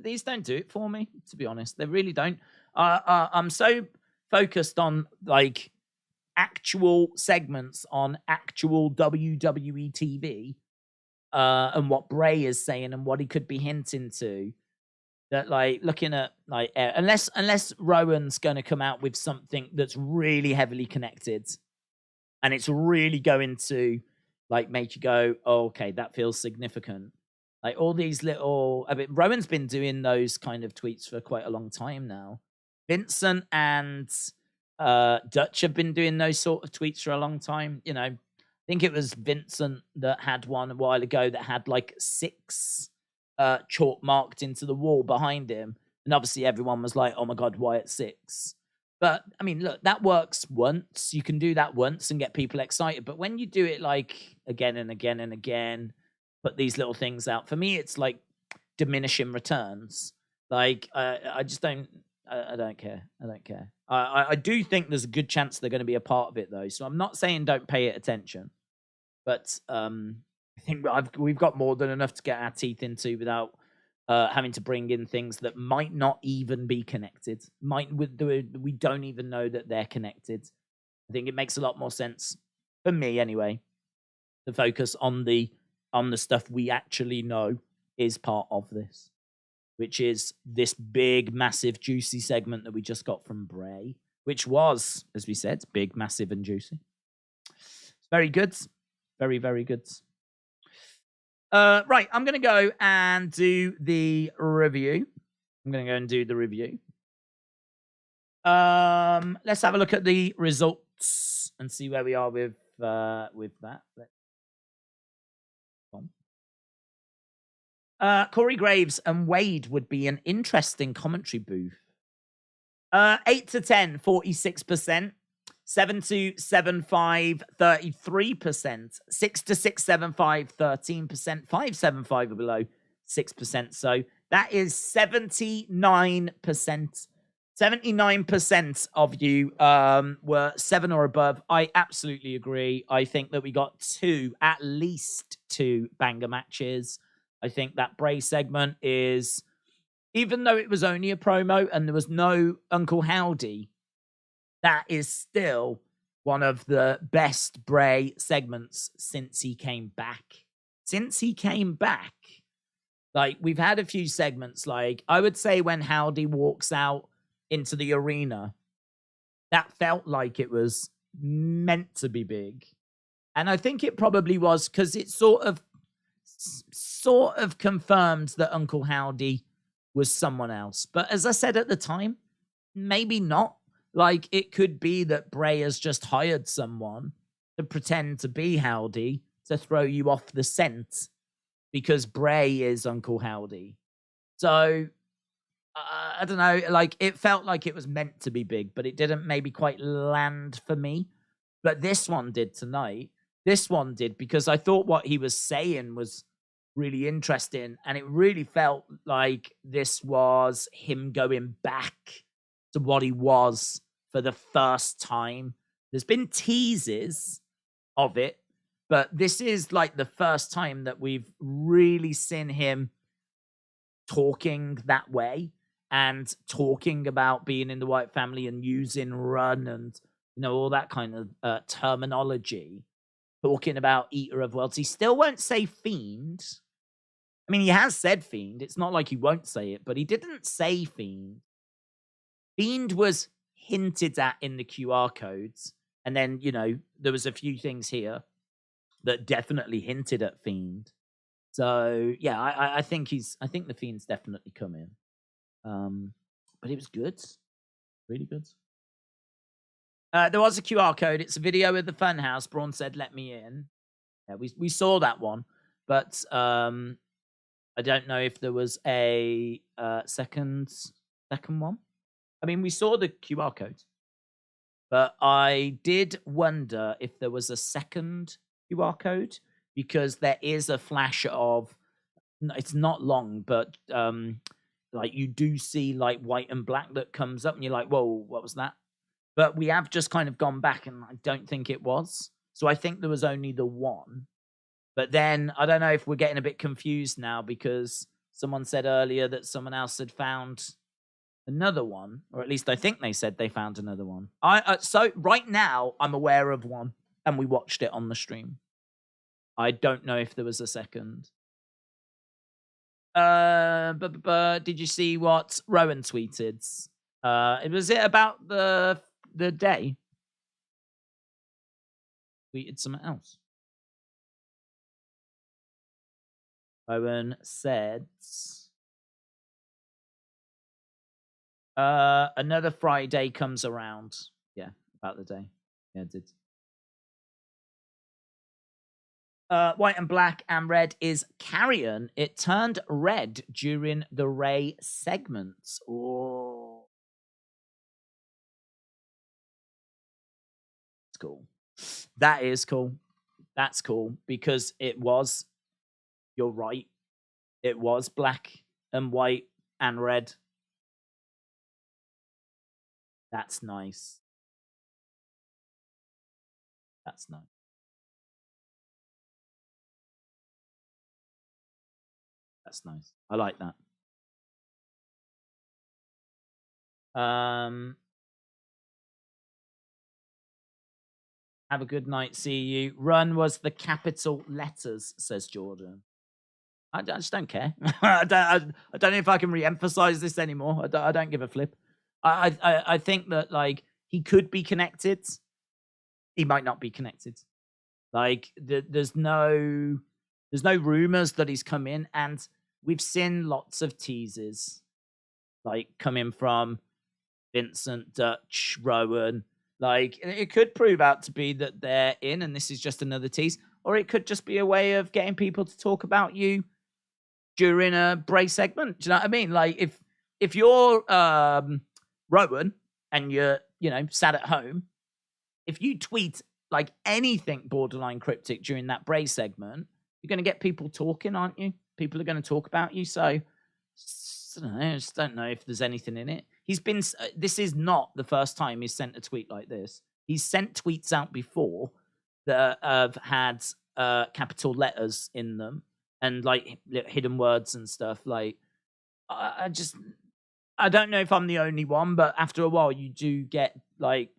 These don't do it for me, to be honest. They really don't. I'm so focused on like actual segments on actual WWE TV and what Bray is saying and what he could be hinting to, that like looking at like unless Rowan's going to come out with something that's really heavily connected and it's really going to like make you go, oh, okay, that feels significant. Like all these little... I mean, Rowan's been doing those kind of tweets for quite a long time now. Vincent and Dutch have been doing those sort of tweets for a long time. You know, think it was Vincent that had one a while ago that had like 6 chalk marked into the wall behind him. And obviously everyone was like, oh my God, Wyatt 6. But I mean, look, that works once. You can do that once and get people excited. But when you do it like again and again and again, put these little things out, for me, it's like diminishing returns. Like, I just don't, I don't care. I don't care. I do think there's a good chance they're going to be a part of it, though. So I'm not saying don't pay it attention. But I think we've got more than enough to get our teeth into without having to bring in things that might not even be connected. We don't even know that they're connected. I think it makes a lot more sense for me, anyway, to focus on the stuff we actually know is part of this, which is this big, massive, juicy segment that we just got from Bray, which was, as we said, big, massive, and juicy. It's very good. Very, very good. Right, I'm going to go and do the review. Let's have a look at the results and see where we are with that. Corey Graves and Wade would be an interesting commentary booth. 8 to 10, 46%. 7 to 7 5, 33%. 6 to 6 7 5, 13%. 5 7 5 or below, 6%. So that is 79%. 79% of you were 7 or above. I absolutely agree. I think that we got at least two banger matches. I think that Bray segment is, even though it was only a promo and there was no Uncle Howdy, that is still one of the best Bray segments since he came back. Like, we've had a few segments, like, I would say when Howdy walks out into the arena, that felt like it was meant to be big. And I think it probably was, because it sort of confirmed that Uncle Howdy was someone else. But as I said at the time, maybe not. Like, it could be that Bray has just hired someone to pretend to be Howdy to throw you off the scent because Bray is Uncle Howdy. So, I don't know. Like, it felt like it was meant to be big, but it didn't maybe quite land for me. But this one did tonight. This one did, because I thought what he was saying was really interesting. And it really felt like this was him going back to what he was for the first time. There's been teases of it, but this is like the first time that we've really seen him talking that way and talking about being in the Wyatt family and using run and, you know, all that kind of terminology, talking about Eater of Worlds. He still won't say Fiend. I mean, he has said Fiend. It's not like he won't say it, but he didn't say Fiend. Fiend was hinted at in the QR codes. And then, you know, there was a few things here that definitely hinted at Fiend. So, yeah, I think the Fiend's definitely come in. But it was good. Really good. There was a QR code. It's a video of the Funhouse. Braun said, "Let me in." Yeah, we saw that one. But I don't know if there was a second one. I mean, we saw the QR code, but I did wonder if there was a second QR code, because there is a flash of, it's not long, but like you do see like white and black that comes up and you're like, whoa, what was that? But we have just kind of gone back and I don't think it was. So I think there was only the one. But then I don't know if we're getting a bit confused now, because someone said earlier that someone else had found another one, or at least I think they said they found another one. So right now I'm aware of one, and we watched it on the stream. I don't know if there was a second. Did you see what Rowan tweeted? Was it about the day? Tweeted something else. Rowan said, another Friday comes around. Yeah, about the day. Yeah, it did. white and black and red is carrion. It turned red during the Ray segments. Oh, it's cool. That is cool. That's cool because it was, you're right, it was black and white and red. That's nice. That's nice. That's nice. I like that. Have a good night. See you. Run was the capital letters, says Jordan. I just don't care. I don't know if I can re-emphasize this anymore. I don't give a flip. I think that like he could be connected. He might not be connected. Like there's no rumors that he's come in, and we've seen lots of teases like coming from Vincent, Dutch, Rowan. Like it could prove out to be that they're in, and this is just another tease, or it could just be a way of getting people to talk about you during a Bray segment. Do you know what I mean? Like if you're Rowan and you're sat at home, if you tweet like anything borderline cryptic during that Bray segment, you're going to get people talking, aren't you? People are going to talk about you. So I just don't know if there's anything in it. He's been. This is not the first time he's sent a tweet like this. He's sent tweets out before that have had capital letters in them and like hidden words and stuff. Like I don't know if I'm the only one, but after a while you do get like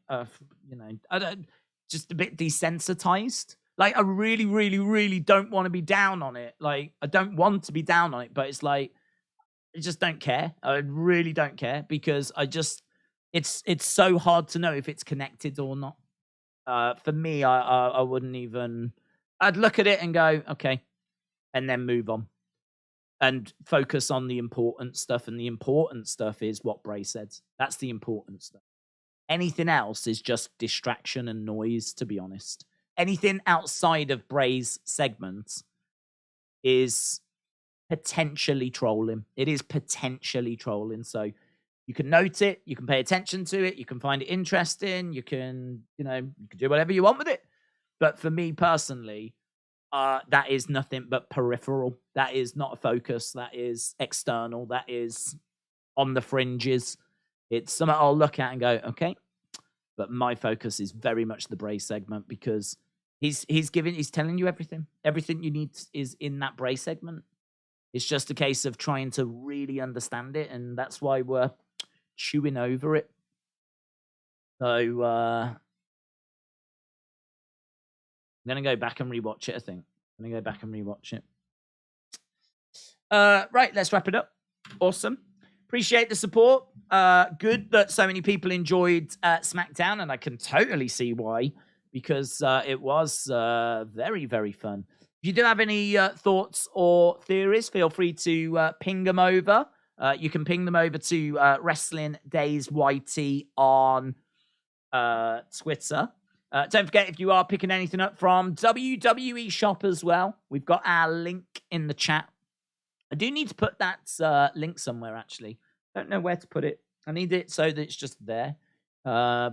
just a bit desensitized. Like I really, really, really don't want to be down on it. Like I don't want to be down on it, but it's like I just don't care. I really don't care because it's so hard to know if it's connected or not. For me, I wouldn't even. I'd look at it and go, okay, and then move on and focus on the important stuff. And the important stuff is what Bray said. That's the important stuff. Anything else is just distraction and noise, to be honest. Anything outside of Bray's segment is potentially trolling. It is potentially trolling. So you can note it, you can pay attention to it, you can find it interesting, you can do whatever you want with it. But for me personally, that is nothing but peripheral. That is not a focus. That is external. That is on the fringes. It's something I'll look at and go, okay. But my focus is very much the Bray segment because he's telling you everything. Everything you need is in that Bray segment. It's just a case of trying to really understand it, and that's why we're chewing over it. So I'm gonna go back and rewatch it. I think I'm gonna go back and rewatch it. Right, let's wrap it up. Awesome. Appreciate the support. Good that so many people enjoyed SmackDown, and I can totally see why, because it was very, very fun. If you do have any thoughts or theories, feel free to ping them over. You can ping them over to Wrestling Days YT on Twitter. Don't forget, if you are picking anything up from WWE Shop as well, we've got our link in the chat. I do need to put that link somewhere, actually. Don't know where to put it. I need it so that it's just there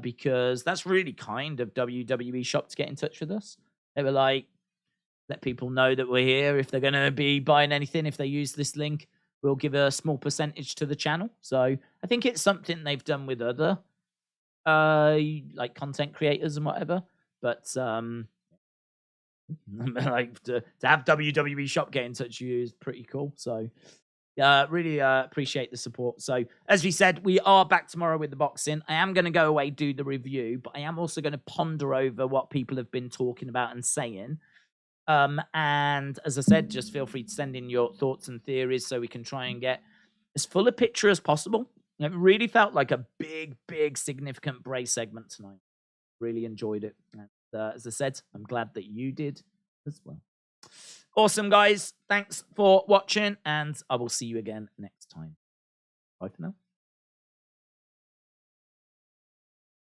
because that's really kind of WWE Shop to get in touch with us. They were like, let people know that we're here. If they're going to be buying anything, if they use this link, we'll give a small percentage to the channel. So I think it's something they've done with other like content creators and whatever. But like to have WWE Shop get in touch with you is pretty cool. So really appreciate the support. So as we said, we are back tomorrow with the boxing. I am going to go away, do the review, but I am also going to ponder over what people have been talking about and saying. And as I said, just feel free to send in your thoughts and theories so we can try and get as full a picture as possible. It really felt like a big, big, significant Bray segment tonight. Really enjoyed it. And, as I said, I'm glad that you did as well. Awesome, guys. Thanks for watching, and I will see you again next time. Bye for now.